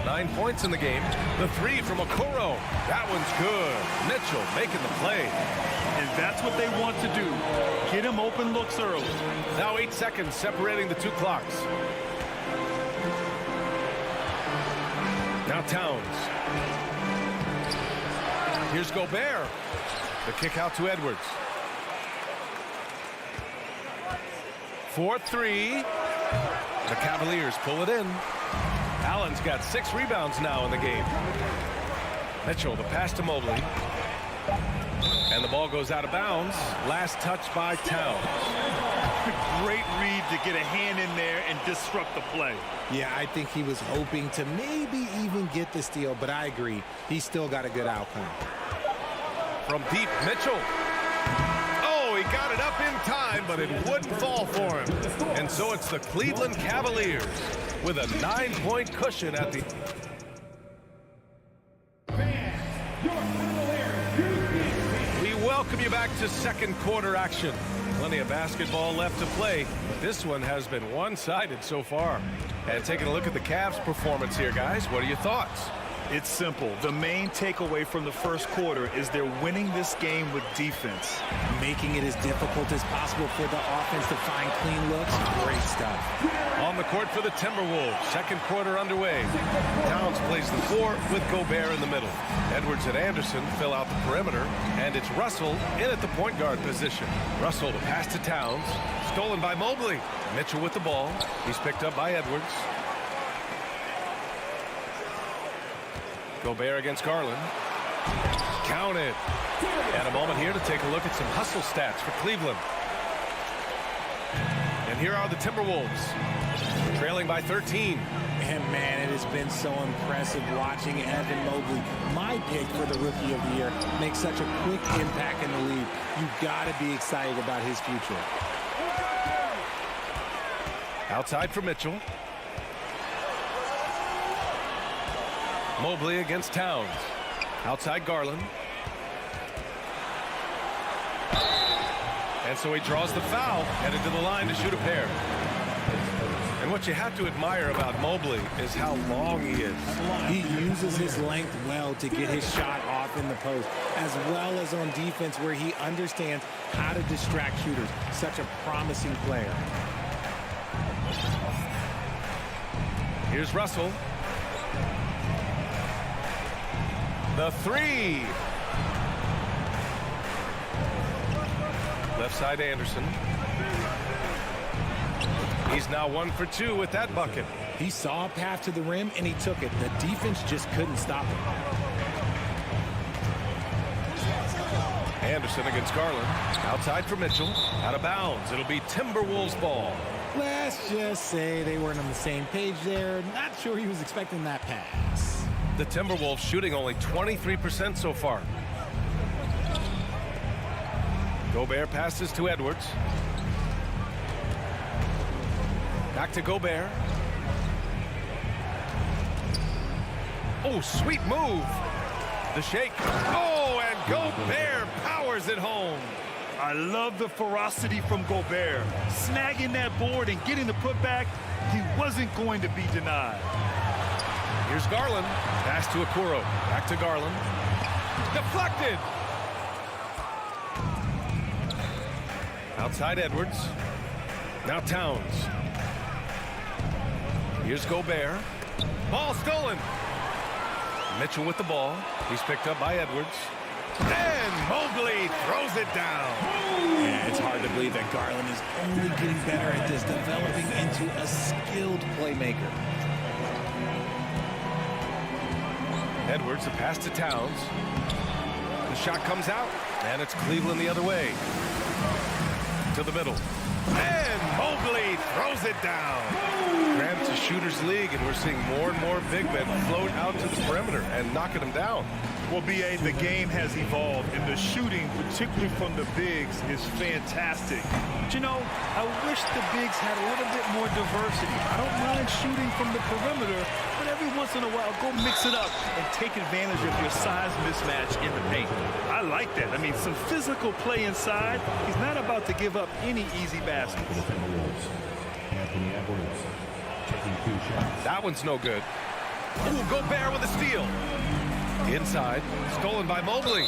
9 points in the game. The 3 from Okoro. That one's good. Mitchell making the play. And that's what they want to do. Get him open looks early. Now 8 seconds separating the 2 clocks. Now Towns. Here's Gobert. The kick out to Edwards. 4-3. The Cavaliers pull it in. Allen's got 6 rebounds now in the game. Mitchell, the pass to Mobley. And the ball goes out of bounds. Last touch by Towns. Great read to get a hand in there and disrupt the play. Yeah, I think he was hoping to maybe even get the steal, but I agree. He's still got a good outcome. From deep, Mitchell. Oh, he got it up in time, but it wouldn't fall for him. And so it's the Cleveland Cavaliers with a 9-point cushion at the... We welcome you back to second quarter action. Plenty of basketball left to play, but this one has been one-sided so far. And taking a look at the Cavs' performance here, guys, what are your thoughts? It's simple. The main takeaway from the first quarter is they're winning this game with defense. Making it as difficult as possible for the offense to find clean looks. Great stuff. On the court for the Timberwolves. Second quarter underway. Towns plays the 4 with Gobert in the middle. Edwards and Anderson fill out the perimeter. And it's Russell in at the point guard position. Russell to pass to Towns. Stolen by Mobley. Mitchell with the ball. He's picked up by Edwards. Gobert against Garland. Counted. And a moment here to take a look at some hustle stats for Cleveland. And here are the Timberwolves, trailing by 13. And man, it has been so impressive watching Evan Mobley, my pick for the Rookie of the Year, make such a quick impact in the league. You've got to be excited about his future. Outside for Mitchell. Mobley against Towns. Outside Garland. And so he draws the foul, headed to the line to shoot a pair. And what you have to admire about Mobley is how long he is. He uses his length well to get his shot off in the post, as well as on defense where he understands how to distract shooters. Such a promising player. Here's Russell. The 3. Left side Anderson. He's now 1 for 2 with that bucket. He saw a path to the rim and he took it. The defense just couldn't stop him. Anderson against Garland. Outside for Mitchell. Out of bounds. It'll be Timberwolves ball. Let's just say they weren't on the same page there. Not sure he was expecting that pass. The Timberwolves shooting only 23% so far. Gobert passes to Edwards. Back to Gobert. Oh, sweet move. The shake. Oh, and Gobert powers it home. I love the ferocity from Gobert. Snagging that board and getting the putback, he wasn't going to be denied. Here's Garland. Pass to Okoro. Back to Garland. Deflected. Outside Edwards. Now Towns. Here's Gobert. Ball stolen. Mitchell with the ball. He's picked up by Edwards. And Mobley throws it down. Yeah, it's hard to believe that Garland is only getting better at this, developing into a skilled playmaker. Edwards, the pass to Towns. The shot comes out, and it's Cleveland the other way. To the middle. And Mobley throws it down. Grant's a shooter's league, and we're seeing more and more big men float out to the perimeter and knocking them down. Well, B.A., the game has evolved, and the shooting, particularly from the bigs, is fantastic. But, you know, I wish the bigs had a little bit more diversity. I don't mind shooting from the perimeter, but every once in a while, go mix it up and take advantage of your size mismatch in the paint. I like that. I mean, some physical play inside. He's not about to give up any easy baskets. That one's no good. Ooh, Gobert with a steal. Inside, stolen by Mobley.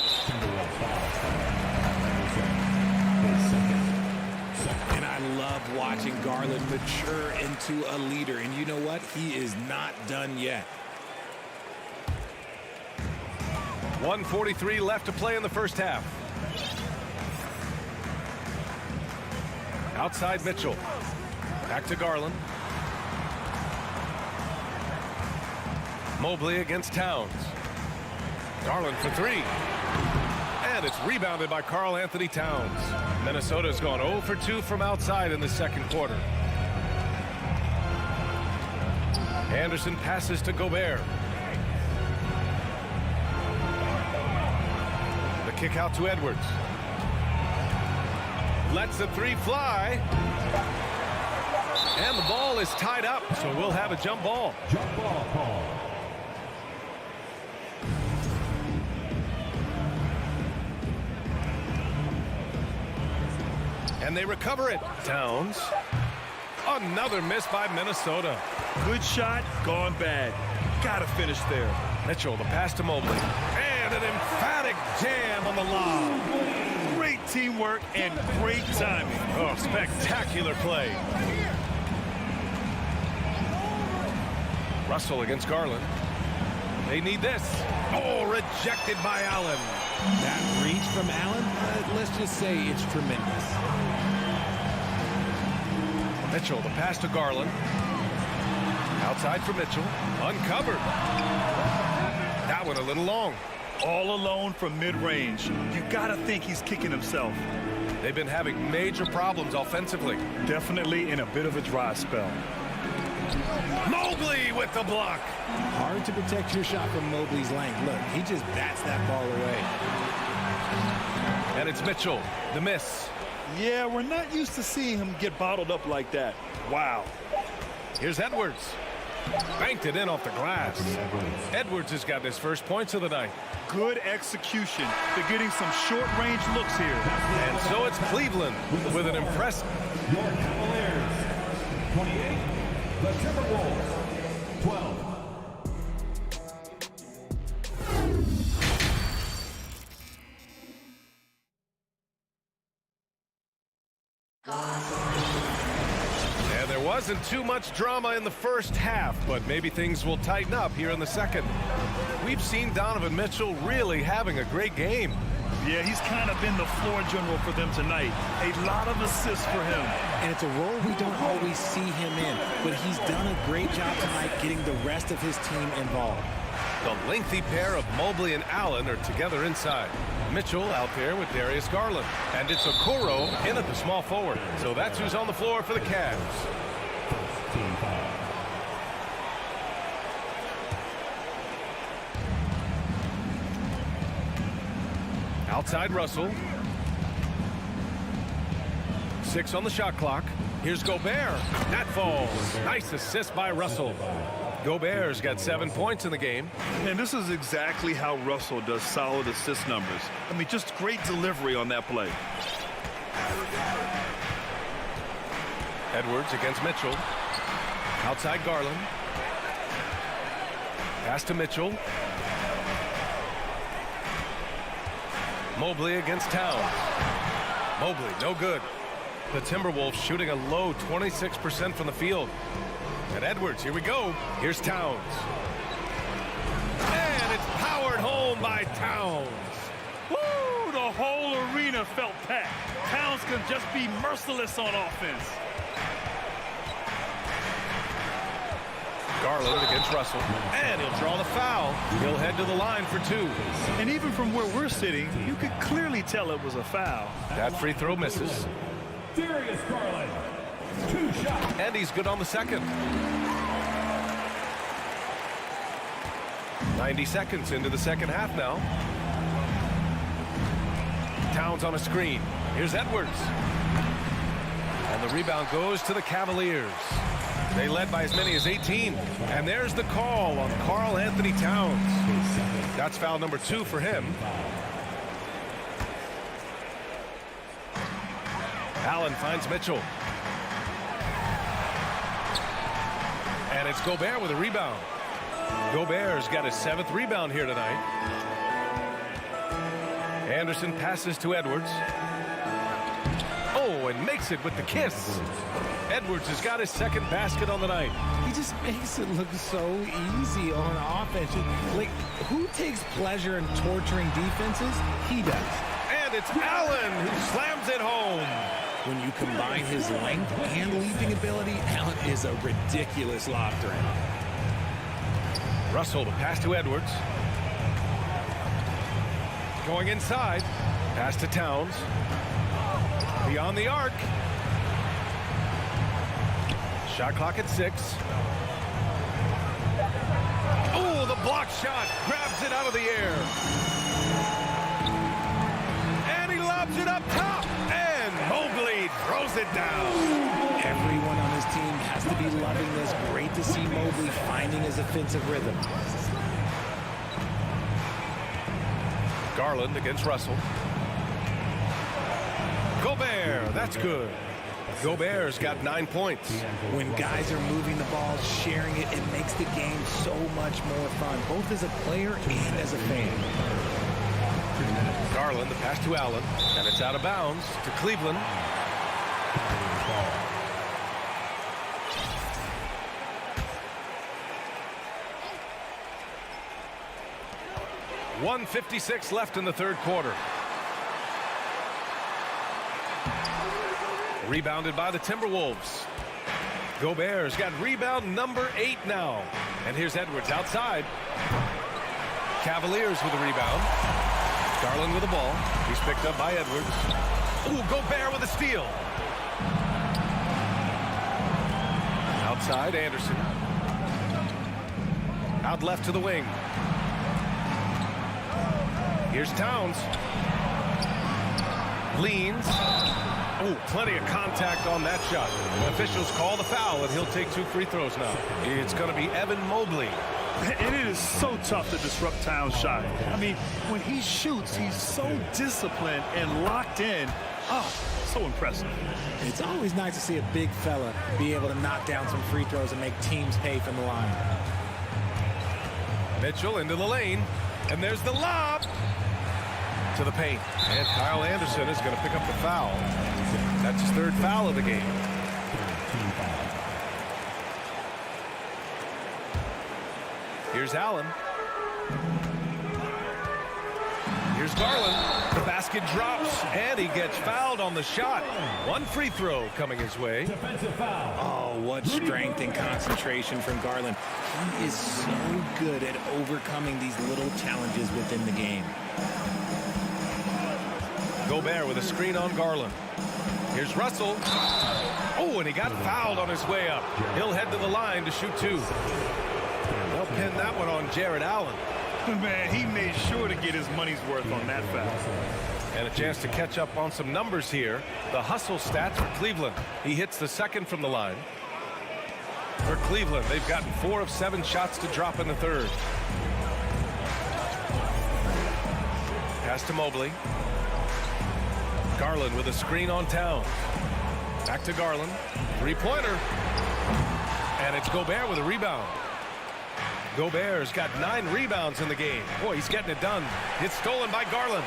And I love watching Garland mature into a leader. And you know what? He is not done yet. 1:43 left to play in the first half. Outside Mitchell. Back to Garland. Mobley against Towns. Garland for three. And it's rebounded by Karl Anthony Towns. Minnesota's gone 0 for 2 from outside in the second quarter. Anderson passes to Gobert. The kick out to Edwards. Lets the three fly. And the ball is tied up, so we'll have a jump ball. Jump ball call. And they recover it. Towns. Another miss by Minnesota. Good shot, gone bad. Gotta finish there. Mitchell, the pass to Mobley. And an emphatic jam on the lob. Great teamwork and great timing. Oh, spectacular play. Russell against Garland. They need this. Oh, rejected by Allen. That reach from Allen, let's just say it's tremendous. Mitchell, the pass to Garland. Outside for Mitchell. Uncovered. That one a little long. All alone from mid-range. You gotta think he's kicking himself. They've been having major problems offensively. Definitely in a bit of a dry spell. Mobley with the block. Hard to protect your shot from Mobley's length. Look, he just bats that ball away. And it's Mitchell, the miss. Yeah, we're not used to seeing him get bottled up like that. Wow. Here's Edwards. Banked it in off the glass. Edwards has got his first points of the night. Good execution. They're getting some short-range looks here. And so it's Cleveland with an impressive. Your Cavaliers, 28. The Timberwolves, 12. And there wasn't too much drama in the first half, but maybe things will tighten up here in the second. We've seen Donovan Mitchell really having a great game. Yeah, he's kind of been the floor general for them tonight. A lot of assists for him. And it's a role we don't always see him in, but he's done a great job tonight getting the rest of his team involved. The lengthy pair of Mobley and Allen are together inside. Mitchell out there with Darius Garland. And it's Okoro in at the small forward. So that's who's on the floor for the Cavs. Team foul. Outside Russell. 6 on the shot clock. Here's Gobert. That falls. Nice assist by Russell. Gobert's got 7 points in the game. And this is exactly how Russell does solid assist numbers. I mean, just great delivery on that play. Edwards against Mitchell. Outside Garland. Pass to Mitchell. Mobley against Towns. Mobley, no good. The Timberwolves shooting a low 26% from the field. And Edwards, here we go. Here's Towns. And it's powered home by Towns. Woo! The whole arena felt packed. Towns can just be merciless on offense. Garland against Russell. And he'll draw the foul. He'll head to the line for 2. And even from where we're sitting, you could clearly tell it was a foul. That free throw misses. Darius Garland. 2 shots. And he's good on the second. 90 seconds into the second half now. Towns on a screen. Here's Edwards. And the rebound goes to the Cavaliers. They led by as many as 18. And there's the call on Karl Anthony Towns. That's foul number 2 for him. Allen finds Mitchell. And it's Gobert with a rebound. Gobert's got his 7th rebound here tonight. Anderson passes to Edwards. Oh, and makes it with the kiss. Edwards has got his 2nd basket on the night. He just makes it look so easy on offense. Like, who takes pleasure in torturing defenses? He does. And it's Allen who slams it home. When you combine his length and leaping ability, Allen is a ridiculous lob threat. Russell to pass to Edwards. Going inside. Pass to Towns. Beyond the arc. Shot clock at 6. Oh, the block shot. Grabs it out of the air. And he lobs it up top. And Mobley throws it down. Everyone on his team has to be loving this. Great to see Mobley finding his offensive rhythm. Garland against Russell. Gobert, that's good. Gobert's got 9 points. When guys are moving the ball, sharing it, it makes the game so much more fun, both as a player and as a fan. Garland, the pass to Allen, and it's out of bounds to Cleveland. .156 left in the 3rd quarter. Rebounded by the Timberwolves. Gobert's got rebound number 8 now. And here's Edwards outside. Cavaliers with a rebound. Garland with the ball. He's picked up by Edwards. Ooh, Gobert with a steal. Outside, Anderson. Out left to the wing. Here's Towns. Leans. Oh, plenty of contact on that shot. Officials call the foul, and he'll take 2 free throws now. It's going to be Evan Mobley. And it is so tough to disrupt Towns' shot. I mean, when he shoots, he's so disciplined and locked in. Oh, so impressive. It's always nice to see a big fella be able to knock down some free throws and make teams pay from the line. Mitchell into the lane, and there's the lob to the paint. And Kyle Anderson is going to pick up the foul. That's his 3rd foul of the game. Here's Allen. Here's Garland. The basket drops, and he gets fouled on the shot. 1 free throw coming his way. Oh, what strength and concentration from Garland. He is so good at overcoming these little challenges within the game. Gobert with a screen on Garland. Here's Russell. Oh, and he got fouled on his way up. He'll head to the line to shoot 2. They'll pin that one on Jared Allen. Man, he made sure to get his money's worth on that foul. And a chance to catch up on some numbers here. The hustle stats for Cleveland. He hits the second from the line. For Cleveland, they've gotten 4 of 7 shots to drop in the third. Pass to Mobley. Garland with a screen on Towns. Back to Garland. Three-pointer. And it's Gobert with a rebound. Gobert's got 9 rebounds in the game. Boy, he's getting it done. It's stolen by Garland.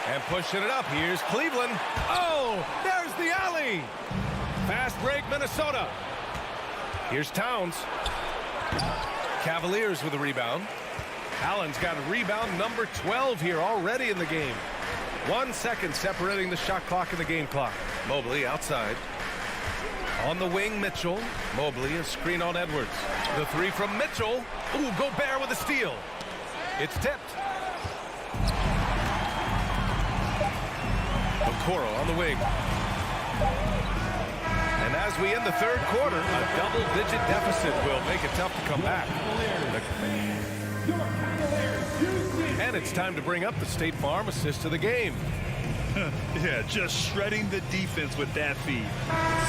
And pushing it up. Here's Cleveland. Oh, there's the alley. Fast break, Minnesota. Here's Towns. Cavaliers with a rebound. Allen's got a rebound number 12 here already in the game. 1 second separating the shot clock and the game clock. Mobley outside. On the wing, Mitchell. Mobley, a screen on Edwards. The three from Mitchell. Ooh, Gobert with a steal. It's tipped. Okoro on the wing. And as we end the third quarter, a double-digit deficit will make it tough to come back. And it's time to bring up the State Farm assist of the game. Yeah, just shredding the defense with that feed.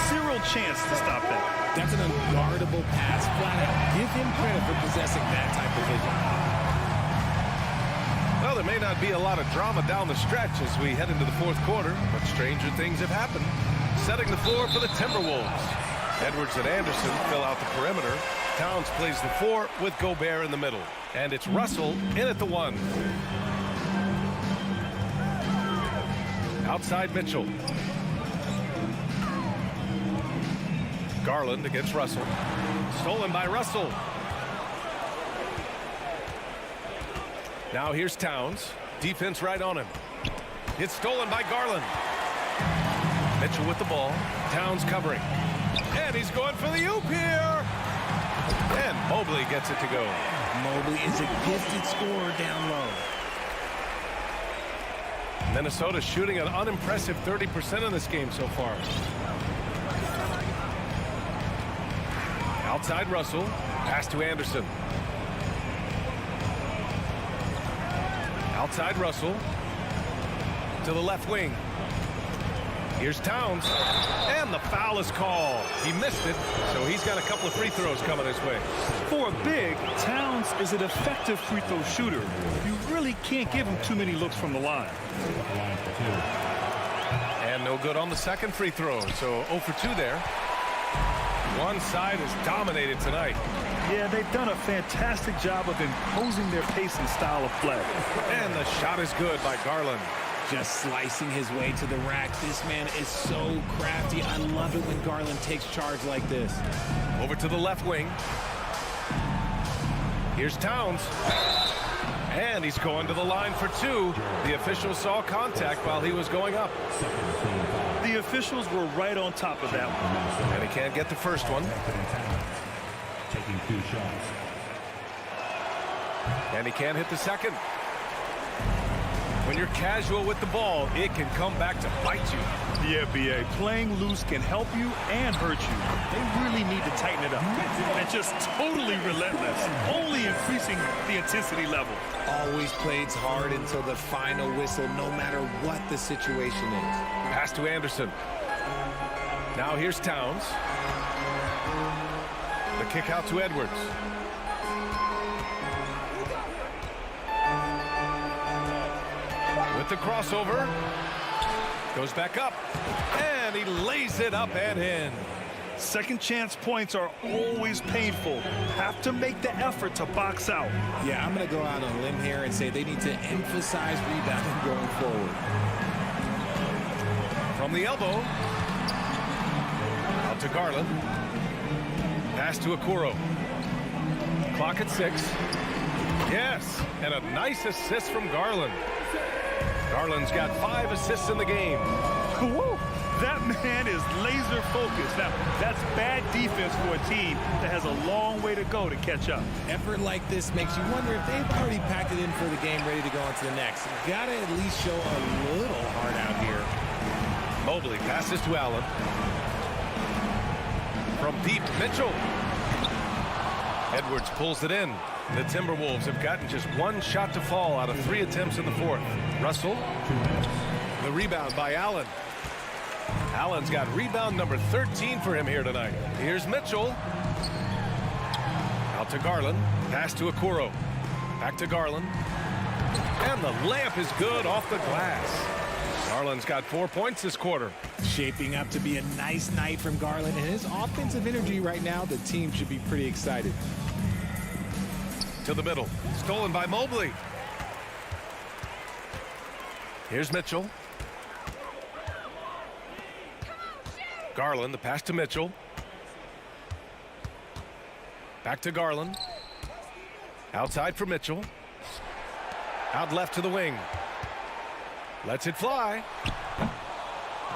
Zero chance to stop that. That's an unguardable pass, flat out. Give him credit for possessing that type of vision. Well, there may not be a lot of drama down the stretch as we head into the fourth quarter, but stranger things have happened. Setting the floor for the Timberwolves. Edwards and Anderson fill out the perimeter. Towns plays the 4 with Gobert in the middle. And it's Russell in at the 1. Outside Mitchell. Garland against Russell. Stolen by Russell. Now here's Towns. Defense right on him. It's stolen by Garland. Mitchell with the ball. Towns covering. And he's going for the oop here. And Mobley gets it to go. Mobley is a gifted scorer down low. Minnesota shooting an unimpressive 30% in this game so far. Outside Russell. Pass to Anderson. Outside Russell. To the left wing. Here's Towns. And the foul is called. He missed it, so he's got a couple of free throws coming his way. For a big, Towns is an effective free throw shooter. You really can't give him too many looks from the line. And no good on the second free throw, so 0 for 2 there. One side is dominated tonight. Yeah, they've done a fantastic job of imposing their pace and style of play. And the shot is good by Garland. Just slicing his way to the rack. This man is so crafty. I love it when Garland takes charge like this. Over to the left wing. Here's Towns. And he's going to the line for 2. The official saw contact while he was going up. The officials were right on top of that one. And he can't get the first one. Taking 2 shots. And he can't hit the second. When you're casual with the ball, it can come back to bite you. Yeah, B.A. Playing loose can help you and hurt you. They really need to tighten it up. And just totally relentless, only increasing the intensity level. Always plays hard until the final whistle, no matter what the situation is. Pass to Anderson. Now here's Towns. The kick out to Edwards. With the crossover. Goes back up. And he lays it up and in. Second chance points are always painful. Have to make the effort to box out. Yeah, I'm going to go out on a limb here and say they need to emphasize rebounding going forward. From the elbow. Out to Garland. Pass to Okoro. Clock at 6. Yes, and a nice assist from Garland. Garland's got 5 assists in the game. Woo! That man is laser focused. Now, that's bad defense for a team that has a long way to go to catch up. Effort like this makes you wonder if they've already packed it in for the game, ready to go on to the next. Gotta at least show a little heart out here. Mobley passes to Allen. From deep, Mitchell. Edwards pulls it in. The Timberwolves have gotten just 1 shot to fall out of 3 attempts in the fourth. Russell. The rebound by Allen. Allen's got rebound number 13 for him here tonight. Here's Mitchell. Out to Garland. Pass to Okoro. Back to Garland. And the layup is good off the glass. Garland's got 4 points this quarter. Shaping up to be a nice night from Garland, and his offensive energy right now, the team should be pretty excited. To the middle. Stolen by Mobley. Here's Mitchell. Garland, the pass to Mitchell. Back to Garland. Outside for Mitchell. Out left to the wing. Lets it fly.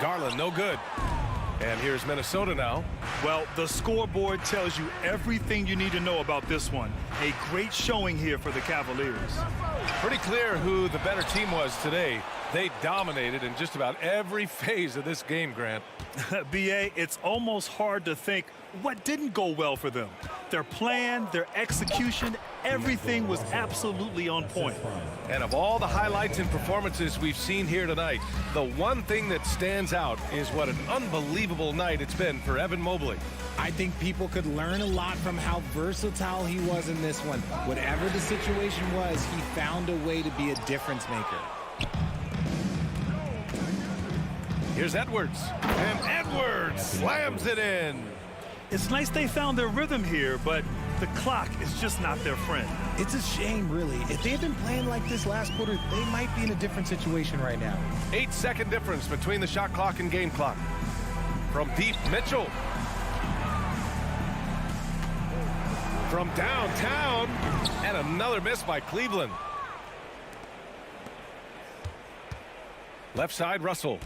Garland, no good. And here's Minnesota now. Well, the scoreboard tells you everything you need to know about this one. A great showing here for the Cavaliers. Pretty clear who the better team was today. They dominated in just about every phase of this game, Grant. B.A., it's almost hard to think what didn't go well for them. Their plan, their execution, everything was absolutely on point. And of all the highlights and performances we've seen here tonight, the one thing that stands out is what an unbelievable night it's been for Evan Mobley. I think people could learn a lot from how versatile he was in this one. Whatever the situation was, he found a way to be a difference maker. Here's Edwards. And Edwards slams it in. It's nice they found their rhythm here, but the clock is just not their friend. It's a shame, really. If they had been playing like this last quarter, they might be in a different situation right now. 8-second difference between the shot clock and game clock. From deep, Mitchell. From downtown. And another miss by Cleveland. Left side, Russell.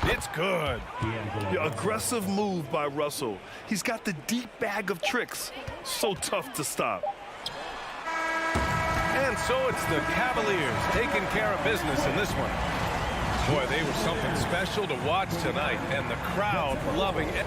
It's good. Yeah, aggressive move by Russell. He's got the deep bag of tricks. So tough to stop. And so it's the Cavaliers taking care of business in this one. Boy, they were something special to watch tonight, and the crowd loving it.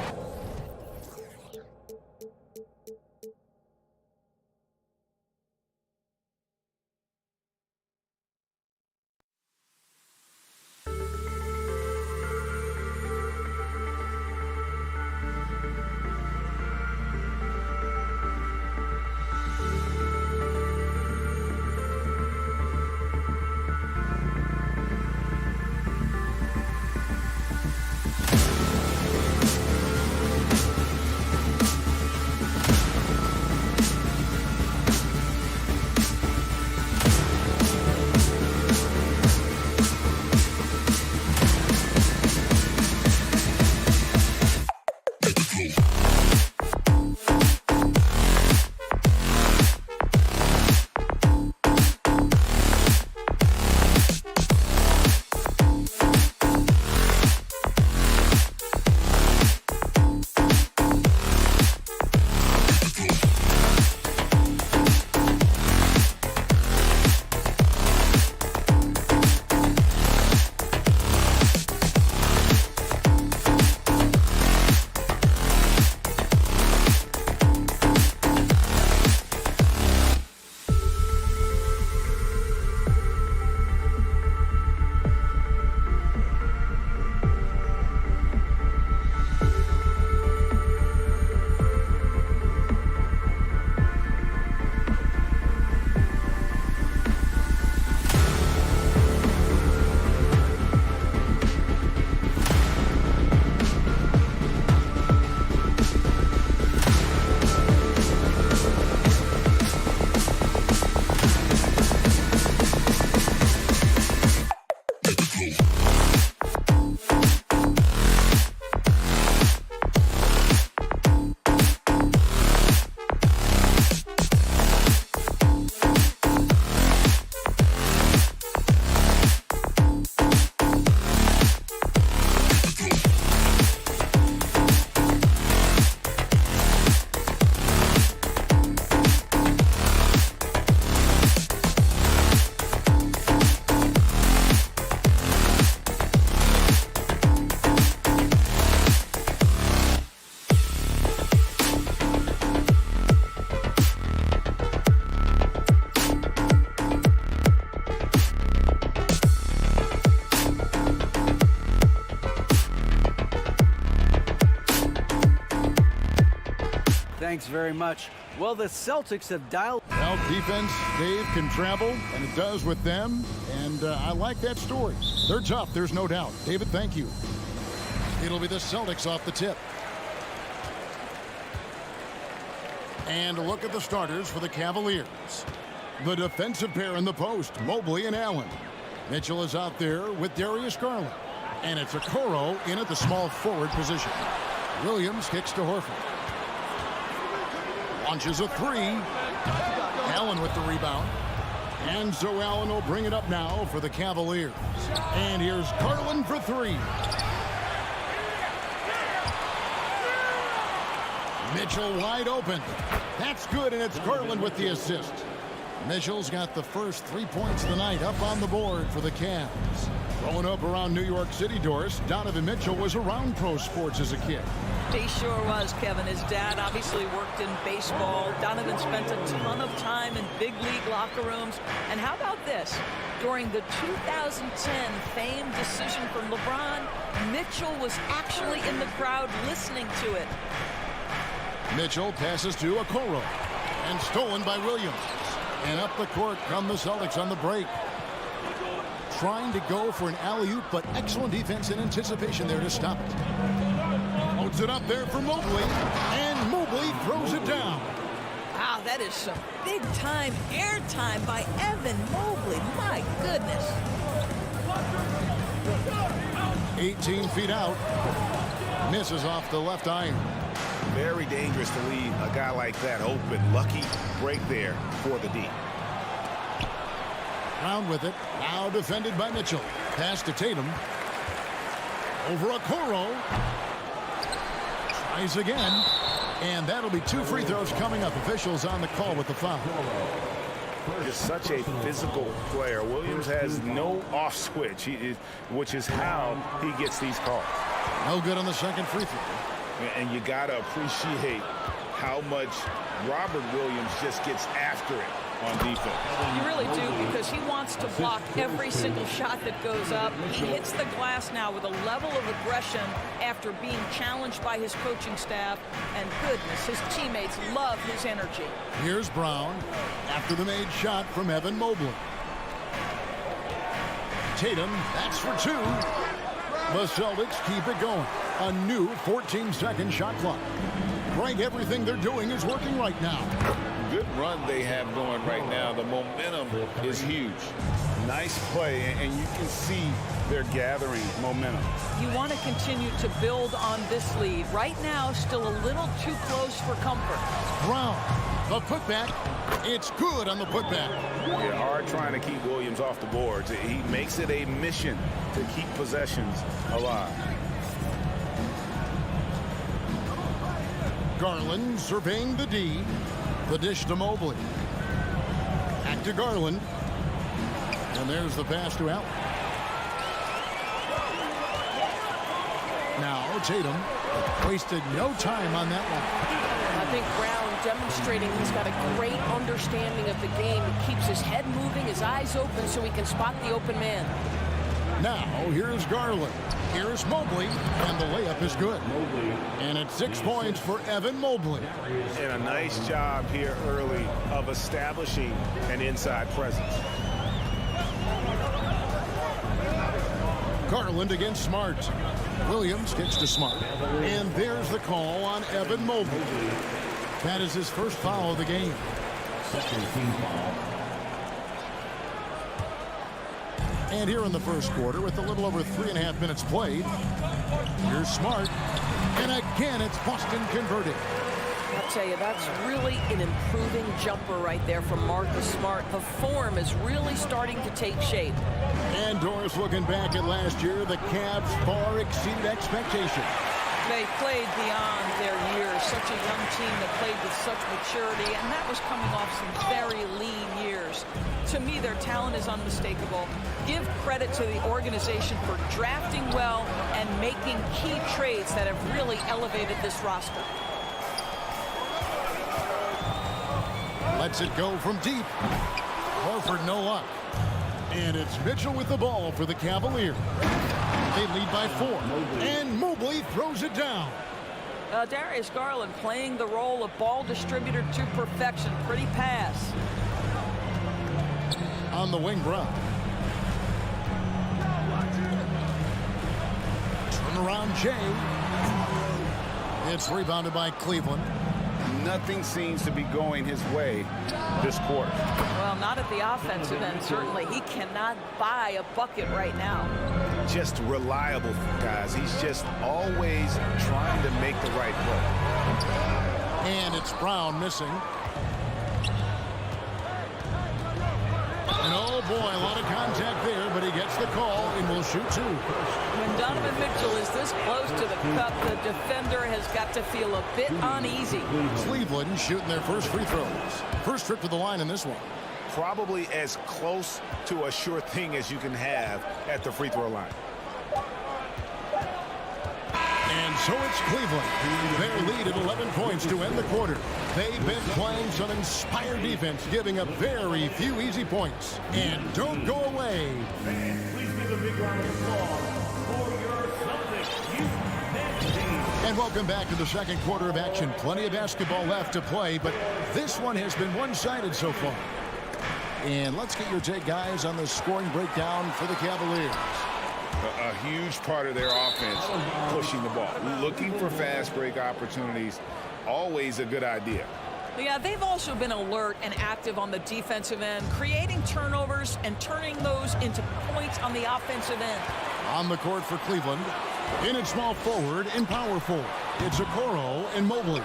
Thanks very much. Well, the Celtics have dialed. Well, defense, Dave, can travel, and it does with them. And I like that story. They're tough, there's no doubt. David, thank you. It'll be the Celtics off the tip. And a look at the starters for the Cavaliers. The defensive pair in the post, Mobley and Allen. Mitchell is out there with Darius Garland. And it's Okoro in at the small forward position. Williams kicks to Horford. Launches a three. Allen with the rebound. And so Allen will bring it up now for the Cavaliers. And here's Garland for three. Mitchell wide open. That's good, and it's Garland with the assist. Mitchell's got the first 3 points of the night up on the board for the Cavs. Growing up around New York City, Doris, Donovan Mitchell was around pro sports as a kid. He sure was, Kevin. His dad obviously worked in baseball. Donovan spent a ton of time in big league locker rooms. And how about this? During the 2010 famed decision from LeBron, Mitchell was actually in the crowd listening to it. Mitchell passes to Okoro. And stolen by Williams. And up the court come the Celtics on the break. Trying to go for an alley-oop, but excellent defense and anticipation there to stop it. Holds it up there for Mobley, and Mobley throws it down. Wow, that is some big-time airtime by Evan Mobley. My goodness. 18 feet out. Misses off the left iron. Very dangerous to leave a guy like that open. Lucky break there for the D. Brown with it. Now defended by Mitchell. Pass to Tatum. Over Okoro. Tries again. And that'll be 2 free throws coming up. Officials on the call with the foul. Just such a physical player. Williams has no off switch, which is how he gets these calls. No good on the second free throw. And you got to appreciate how much Robert Williams just gets after it on defense. You really do, because he wants to block every single shot that goes up. He hits the glass now with a level of aggression after being challenged by his coaching staff. And goodness, his teammates love his energy. Here's Brown after the made shot from Evan Mobley. Tatum, that's for 2. The Celtics keep it going. A new 14-second shot clock. Greg, everything they're doing is working right now. Good run they have going right now. The momentum is huge. Nice play, and you can see they're gathering momentum. You want to continue to build on this lead. Right now, still a little too close for comfort. Brown, the putback. It's good on the putback. Yeah, hard trying to keep Williams off the boards. He makes it a mission to keep possessions alive. Garland surveying the D. The dish to Mobley. Back to Garland. And there's the pass to Allen. Now Tatum wasted no time on that one. I think Brown demonstrating he's got a great understanding of the game. He keeps his head moving, his eyes open so he can spot the open man. Now here's Garland. Here's Mobley, and the layup is good. And it's 6 points for Evan Mobley. And a nice job here early of establishing an inside presence. Garland against Smart. Williams kicks to Smart. And there's the call on Evan Mobley. That is his first foul of the game. And here in the first quarter, with a little over 3.5 minutes played, here's Smart. And again, it's Boston converted. I'll tell you, that's really an improving jumper right there from Marcus Smart. The form is really starting to take shape. And Doris, looking back at last year, the Cavs far exceeded expectations. They played beyond their years. Such a young team that played with such maturity, and that was coming off some very lean years. To me, their talent is unmistakable. Give credit to the organization for drafting well and making key trades that have really elevated this roster. Lets it go from deep. Horford no luck. And it's Mitchell with the ball for the Cavaliers. They lead by 4. And Mobley throws it down. Darius Garland playing the role of ball distributor to perfection. Pretty pass. On the wing, Brown. Turnaround Jay. It's rebounded by Cleveland. Nothing seems to be going his way this quarter. Well, not at the offensive end, certainly. He cannot buy a bucket right now. Just reliable, guys. He's just always trying to make the right play. And it's Brown missing. And oh boy, a lot of contact there, but he gets the call and will shoot two. When Donovan Mitchell is this close to the cup, the defender has got to feel a bit uneasy. Cleveland shooting their first free throws. First trip to the line in this one. Probably as close to a sure thing as you can have at the free throw line. And so it's Cleveland. Their lead at 11 points to end the quarter. They've been playing some inspired defense, giving up very few easy points. And don't go away. Please give a big round of applause for your Celtics. And welcome back to the second quarter of action. Plenty of basketball left to play, but this one has been one-sided so far. And let's get your take, guys, on the scoring breakdown for the Cavaliers. A huge part of their offense, pushing the ball. Looking for fast break opportunities, always a good idea. Yeah, they've also been alert and active on the defensive end, creating turnovers and turning those into points on the offensive end. On the court for Cleveland, in at small forward and power forward, it's Okoro and Mobley.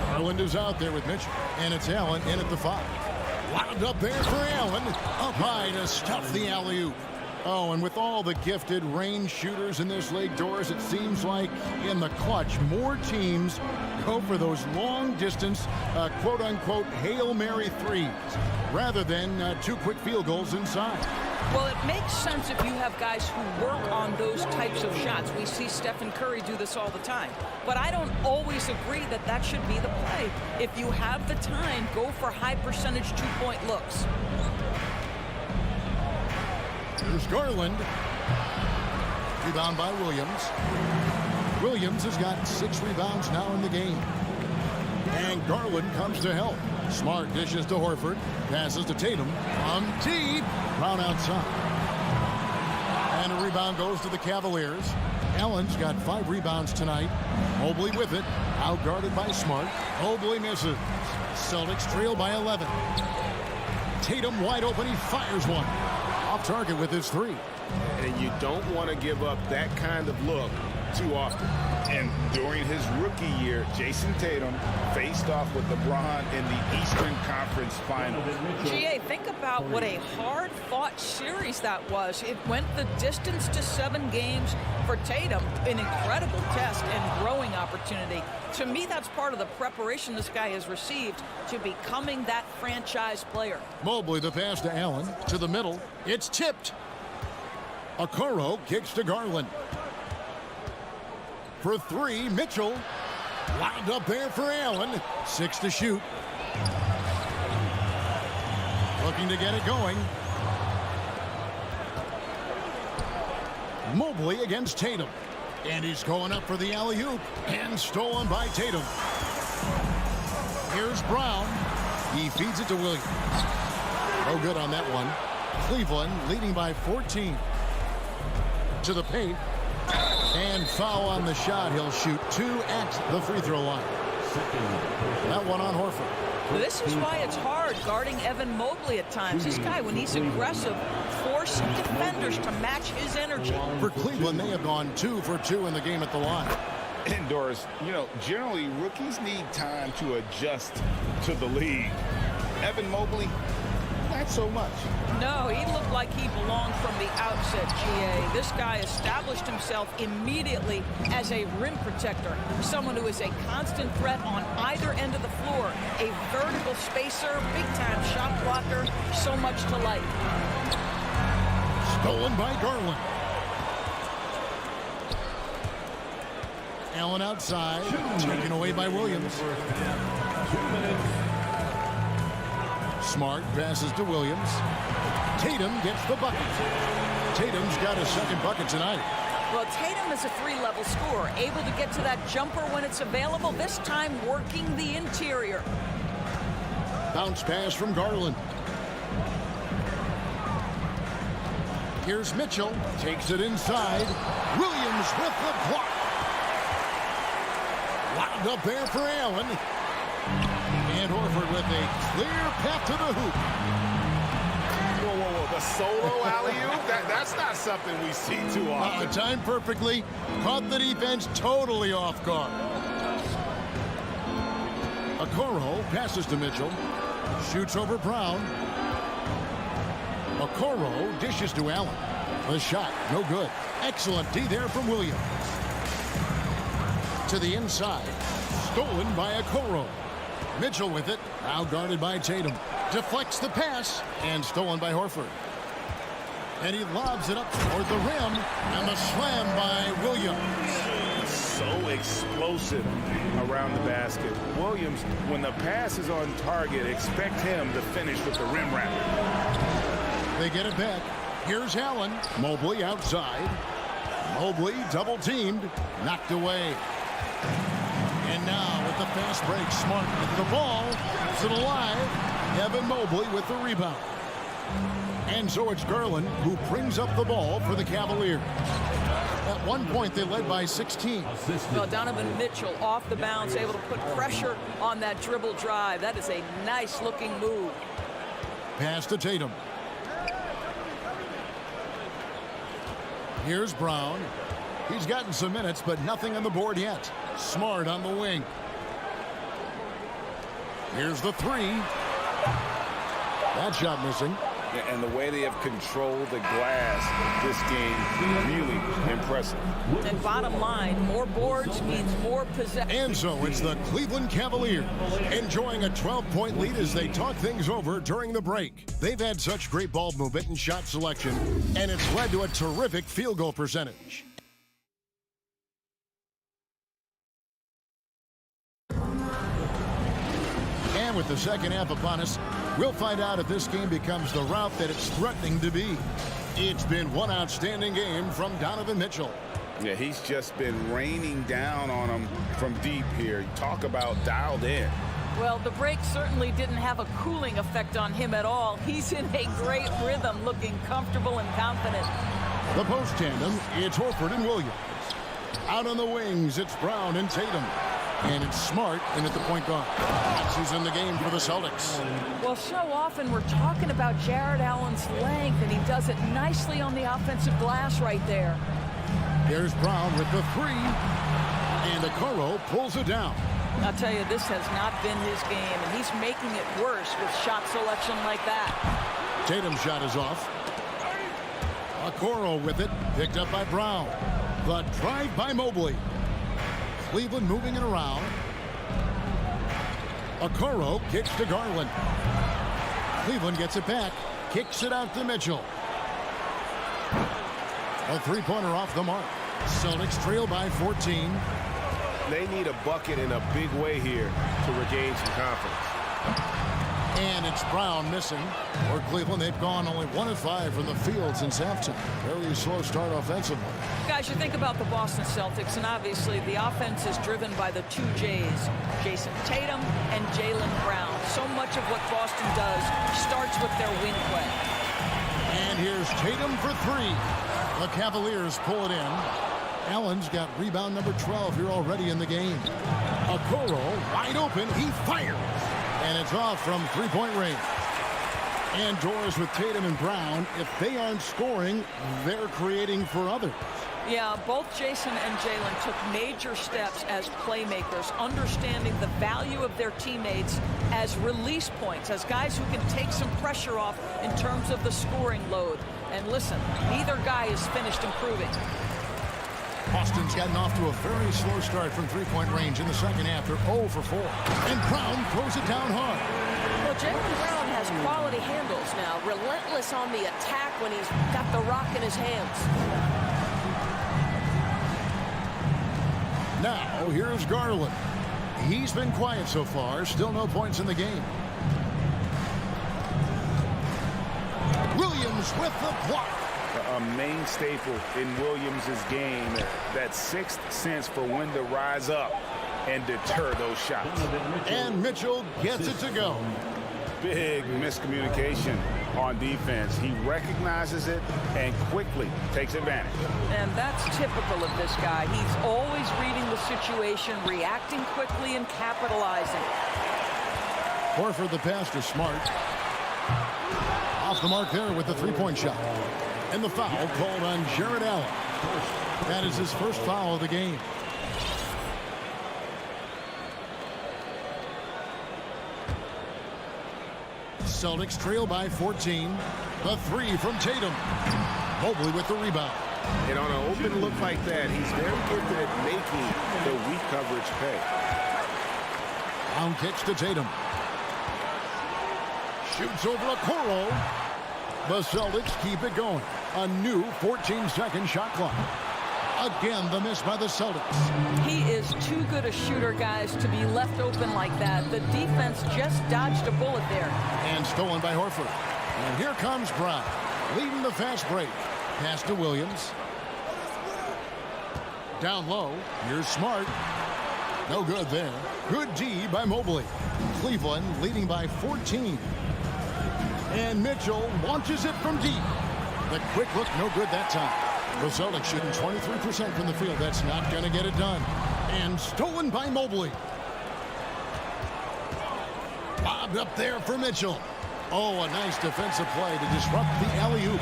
Garland is out there with Mitchell, and it's Allen in at the 5. Wound up there for Allen, up high to stuff the alley-oop. Oh, and with all the gifted range shooters in this league, Doris, it seems like in the clutch, more teams go for those long-distance, quote-unquote, Hail Mary threes, rather than 2 quick field goals inside. Well, it makes sense if you have guys who work on those types of shots. We see Stephen Curry do this all the time. But I don't always agree that that should be the play. If you have the time, go for high-percentage 2-point looks. Here's Garland. Rebound by Williams. Williams has got 6 rebounds now in the game. And Garland comes to help. Smart dishes to Horford. Passes to Tatum. On deep. Brown outside. And a rebound goes to the Cavaliers. Allen's got 5 rebounds tonight. Mobley with it. Outguarded by Smart. Mobley misses. Celtics trail by 11. Tatum wide open. He fires one. Off target with his 3. And you don't want to give up that kind of look too often. And during his rookie year, Jason Tatum faced off with LeBron in the Eastern Conference Finals. GA, think about what a hard-fought series that was. It went the distance to 7 games for Tatum. An incredible test and growing opportunity. To me, that's part of the preparation this guy has received to becoming that franchise player. Mobley, the pass to Allen. To the middle. It's tipped. Okoro kicks to Garland. For 3, Mitchell. Wound up there for Allen. 6 to shoot. Looking to get it going. Mobley against Tatum. And he's going up for the alley-oop. And stolen by Tatum. Here's Brown. He feeds it to Williams. No good on that one. Cleveland leading by 14. To the paint. And foul on the shot. He'll shoot 2 at the free throw line. That one on Horford. This is why it's hard guarding Evan Mobley at times. This guy, when he's aggressive, forces defenders to match his energy. For Cleveland, they have gone 2 for 2 in the game at the line. And Doris, you know, generally rookies need time to adjust to the league. Evan Mobley, not so much. No, he looked like he belonged from the outset, GA. This guy established himself immediately as a rim protector, someone who is a constant threat on either end of the floor, a vertical spacer, big-time shot blocker, so much to like. Stolen by Garland. Allen outside, taken away by Williams. Smart passes to Williams. Tatum gets the bucket. Tatum's got his second bucket tonight. Well, Tatum is a three-level scorer, able to get to that jumper when it's available, this time working the interior. Bounce pass from Garland. Here's Mitchell, takes it inside. Williams with the block. Wound up there for Allen. And Horford with a clear path to the hoop. Whoa, whoa, whoa, the solo alley-oop? That's not something we see too often. Timed perfectly, caught the defense totally off guard. Okoro passes to Mitchell, shoots over Brown. Okoro dishes to Allen. The shot, no good. Excellent D there from Williams. To the inside, stolen by Okoro. Mitchell with it, now guarded by Tatum. Deflects the pass, and stolen by Horford. And he lobs it up toward the rim, and the slam by Williams. So explosive around the basket. Williams, when the pass is on target, expect him to finish with the rim wrap. They get it back. Here's Allen. Mobley outside. Mobley double teamed. Knocked away. And now with the fast break, Smart with the ball. Keeps it alive. Evan Mobley with the rebound. And so it's Garland who brings up the ball for the Cavaliers. At one point, they led by 16. Well, Donovan Mitchell off the bounce, able to put pressure on that dribble drive. That is a nice-looking move. Pass to Tatum. Here's Brown. He's gotten some minutes, but nothing on the board yet. Smart on the wing. Here's the three. That shot missing. And the way they have controlled the glass this game, really impressive. And bottom line, more boards means more possession. And so it's the Cleveland Cavaliers enjoying a 12-point lead as they talk things over during the break. They've had such great ball movement and shot selection, and it's led to a terrific field goal percentage. And with the second half upon us, we'll find out if this game becomes the route that it's threatening to be. It's been one outstanding game from Donovan Mitchell. Yeah, he's just been raining down on him from deep here. Talk about dialed in. Well, the break certainly didn't have a cooling effect on him at all. He's in a great rhythm, looking comfortable and confident. The post tandem, it's Horford and Williams. Out on the wings, it's Brown and Tatum. And it's Smart in at the point guard. That's who's in the game for the Celtics. Well, so often we're talking about Jared Allen's length, and he does it nicely on the offensive glass right there. Here's Brown with the three. And Okoro pulls it down. I'll tell you, this has not been his game, and he's making it worse with shot selection like that. Tatum's shot is off. Okoro with it, picked up by Brown. The drive by Mobley. Cleveland moving it around. Okoro kicks to Garland. Cleveland gets it back, kicks it out to Mitchell. A three-pointer off the mark. Celtics trail by 14. They need a bucket in a big way here to regain some confidence. And it's Brown missing. For Cleveland, they've gone only 1 of 5 from the field since halftime. Very slow start offensively. Guys, you think about the Boston Celtics, and obviously the offense is driven by the two J's, Jason Tatum and Jaylen Brown. So much of what Boston does starts with their wing play. And here's Tatum for three. The Cavaliers pull it in. Allen's got rebound number 12 here already in the game. Okoro wide open. He fires. And it's off from three-point range. And doors with Tatum and Brown. If they aren't scoring, they're creating for others. Yeah, both Jason and Jaylen took major steps as playmakers, understanding the value of their teammates as release points, as guys who can take some pressure off in terms of the scoring load. And listen, neither guy is finished improving. Boston's gotten off to a very slow start from three-point range in the second half. They're 0 for 4. And Brown throws it down hard. Well, Jaylen Brown has quality handles now. Relentless on the attack when he's got the rock in his hands. Now, here's Garland. He's been quiet so far. Still no points in the game. Williams with the block. a main staple in Williams' game, that sixth sense for when to rise up and deter those shots. And Mitchell gets it to go. Big miscommunication on defense. He recognizes it and quickly takes advantage. And that's typical of this guy. He's always reading the situation, reacting quickly, and capitalizing. Horford the pass to Smart. Off the mark there with the three-point shot. And the foul called on Jared Allen. That is his first foul of the game. Celtics trail by 14. The three from Tatum. Mobley with the rebound. And on an open look like that, he's very gifted at making the weak coverage pay. Down kicks to Tatum. Shoots over a Okoro. The Celtics keep it going. A new 14-second shot clock. Again, the miss by the Celtics. He is too good a shooter, guys, to be left open like that. The defense just dodged a bullet there. And stolen by Horford. And here comes Brown, leading the fast break. Pass to Williams. Down low. Here's Smart. No good there. Good D by Mobley. Cleveland leading by 14. And Mitchell launches it from deep. The quick look, no good that time. The Celtics shooting 23% from the field. That's not going to get it done. And stolen by Mobley. Bobbed up there for Mitchell. Oh, a nice defensive play to disrupt the alley-oop.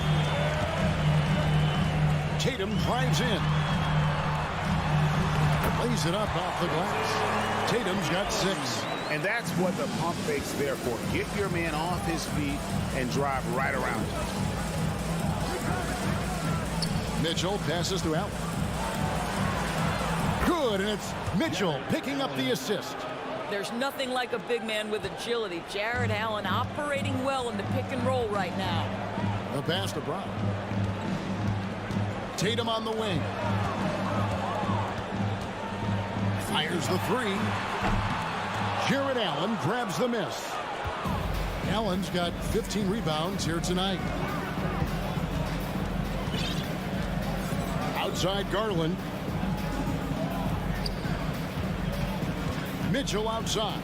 Tatum drives in. Lays it up off the glass. Tatum's got 6. And that's what the pump fake's there for. Get your man off his feet and drive right around him. Mitchell passes to Allen. Good, and it's Mitchell picking up the assist. There's nothing like a big man with agility. Jared Allen operating well in the pick and roll right now. The pass to Brown. Tatum on the wing. Fires the three. Jared Allen grabs the miss. Allen's got 15 rebounds here tonight. Outside Garland. Mitchell outside.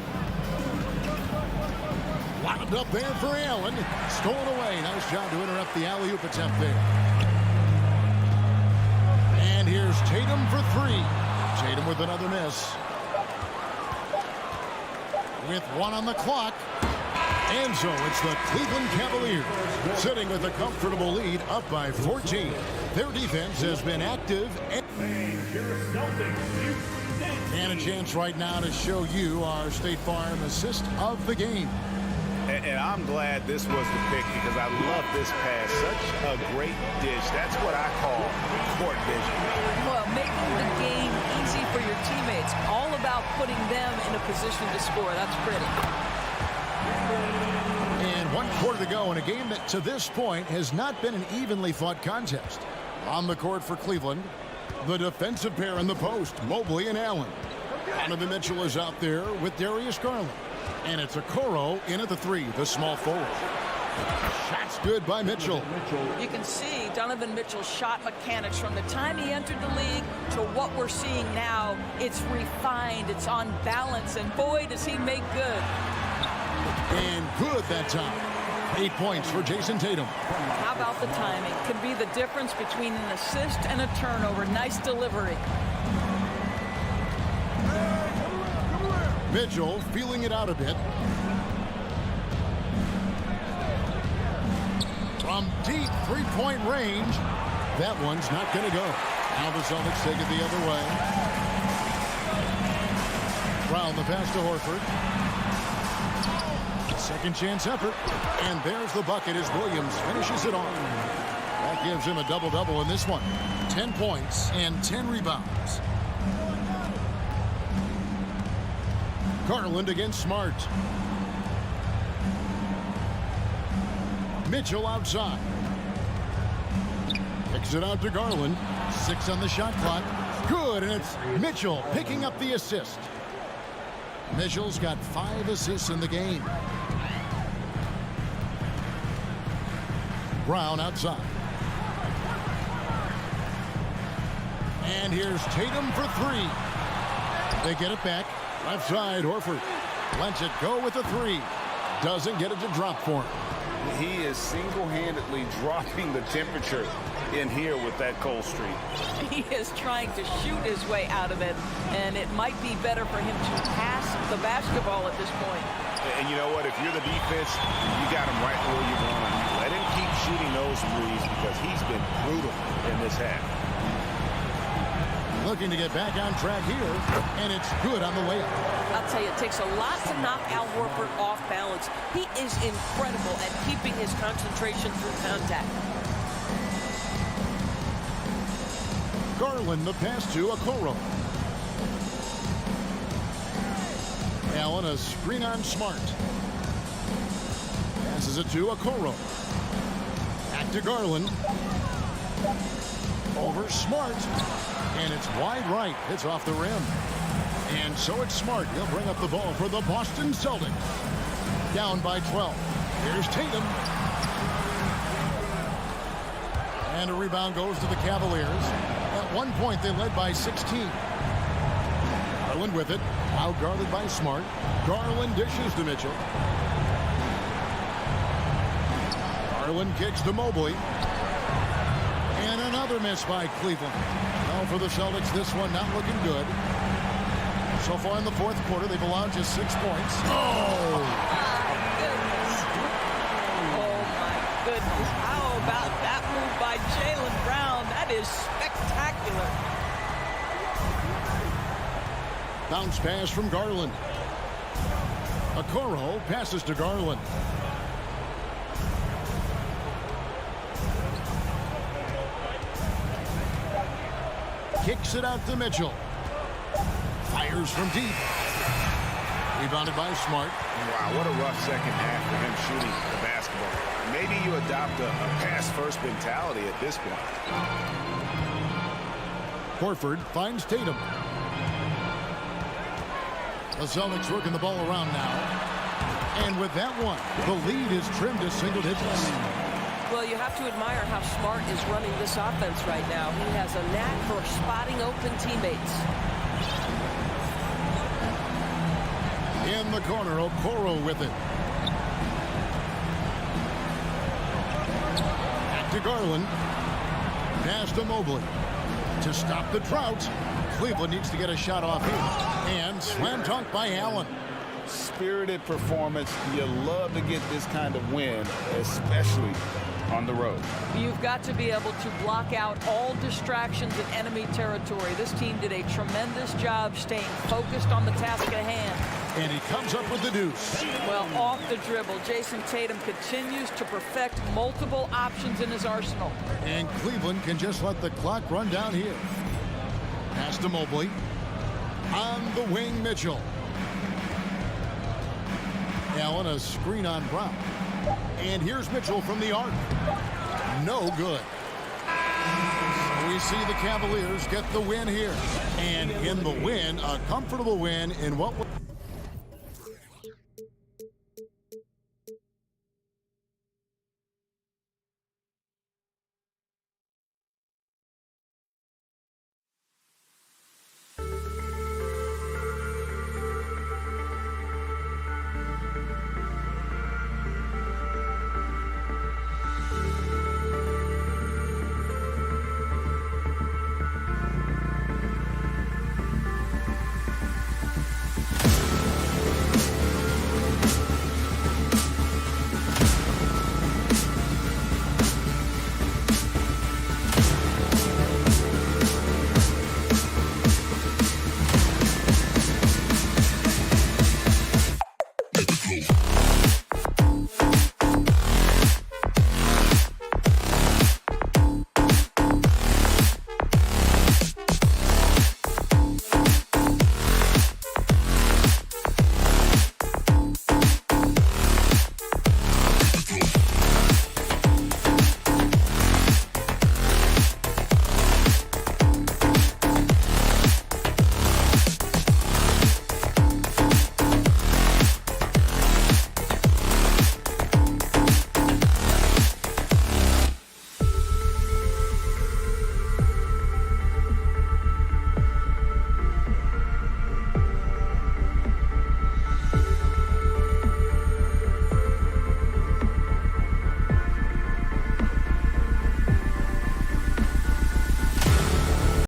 Lobbed up there for Allen. Stolen away. Nice job to interrupt the alley-oop attempt there. And here's Tatum for 3. Tatum with another miss. With 1 on the clock. And so it's the Cleveland Cavaliers sitting with a comfortable lead up by 14. Their defense has been active. And a chance right now to show you our State Farm assist of the game. And I'm glad this was the pick because I love this pass. Such a great dish. That's what I call court vision. Well, making the game easy for your teammates. All about putting them in a position to score. That's pretty. And 1 quarter to go in a game that to this point has not been an evenly fought contest. On the court for Cleveland, the defensive pair in the post, Mobley and Allen. Donovan Mitchell is out there with Darius Garland. And it's Okoro in at the 3, the small forward. Shot's good by Mitchell. You can see Donovan Mitchell's shot mechanics from the time he entered the league to what we're seeing now. It's refined, it's on balance, and boy, does he make good. And good that time. 8 points for Jason Tatum. How about the timing? Could be the difference between an assist and a turnover. Nice delivery. Mitchell feeling it out a bit. From deep three-point range. That one's not going to go. Now the Celtics take it the other way. Brown the pass to Horford. Second chance effort. And there's the bucket as Williams finishes it off. That gives him a double-double in this one. 10 points and 10 rebounds. Garland against Smart. Mitchell outside. Kicks it out to Garland. 6 on the shot clock. Good, and it's Mitchell picking up the assist. Mitchell's got 5 assists in the game. Brown outside. And here's Tatum for three. They get it back. Left side, Horford lets it go with the three. Doesn't get it to drop for him. He is single-handedly dropping the temperature in here with that cold streak. He is trying to shoot his way out of it, and it might be better for him to pass the basketball at this point. And you know what? If you're the defense, you got him right where you want him. Let him keep shooting those threes because he's been brutal in this half. Looking to get back on track here, and it's good on the layup. I'll tell you, it takes a lot to knock Al Horford off balance. He is incredible at keeping his concentration through contact. Garland the pass to Okoro. Allen a screen on Smart. Passes it to Okoro. Back to Garland. Over Smart. And it's wide right. It's off the rim. And so it's Smart. He'll bring up the ball for the Boston Celtics. Down by 12. Here's Tatum. And a rebound goes to the Cavaliers. At one point, they led by 16. Garland with it. Outguarded by Smart. Garland dishes to Mitchell. Garland kicks to Mobley. And another miss by Cleveland. Well, for the Celtics, this one not looking good. So far in the fourth quarter, they've allowed just 6 points. Oh, my goodness. How about that move by Jaylen Brown? That is spectacular. Bounce pass from Garland. Okoro passes to Garland. Kicks it out to Mitchell. Fires from deep. Rebounded by Smart. Wow, what a rough second half for him shooting the basketball. Maybe you adopt a pass-first mentality at this point. Horford finds Tatum. The Celtics working the ball around now. And with that one, the lead is trimmed to single digits. Well, you have to admire how Smart is running this offense right now. He has a knack for spotting open teammates. In the corner, Okoro with it. Back to Garland. Pass to Mobley. To stop the drought, Cleveland needs to get a shot off here. And slam dunk by Allen. Spirited performance. You love to get this kind of win, especially on the road. You've got to be able to block out all distractions in enemy territory. This team did a tremendous job staying focused on the task at hand. And he comes up with the deuce. Well, off the dribble, Jason Tatum continues to perfect multiple options in his arsenal. And Cleveland can just let the clock run down here. Pass to Mobley. On the wing, Mitchell. Allen a screen on Brown. And here's Mitchell from the arc. No good. We see the Cavaliers get the win here. And in the win, a comfortable win in what was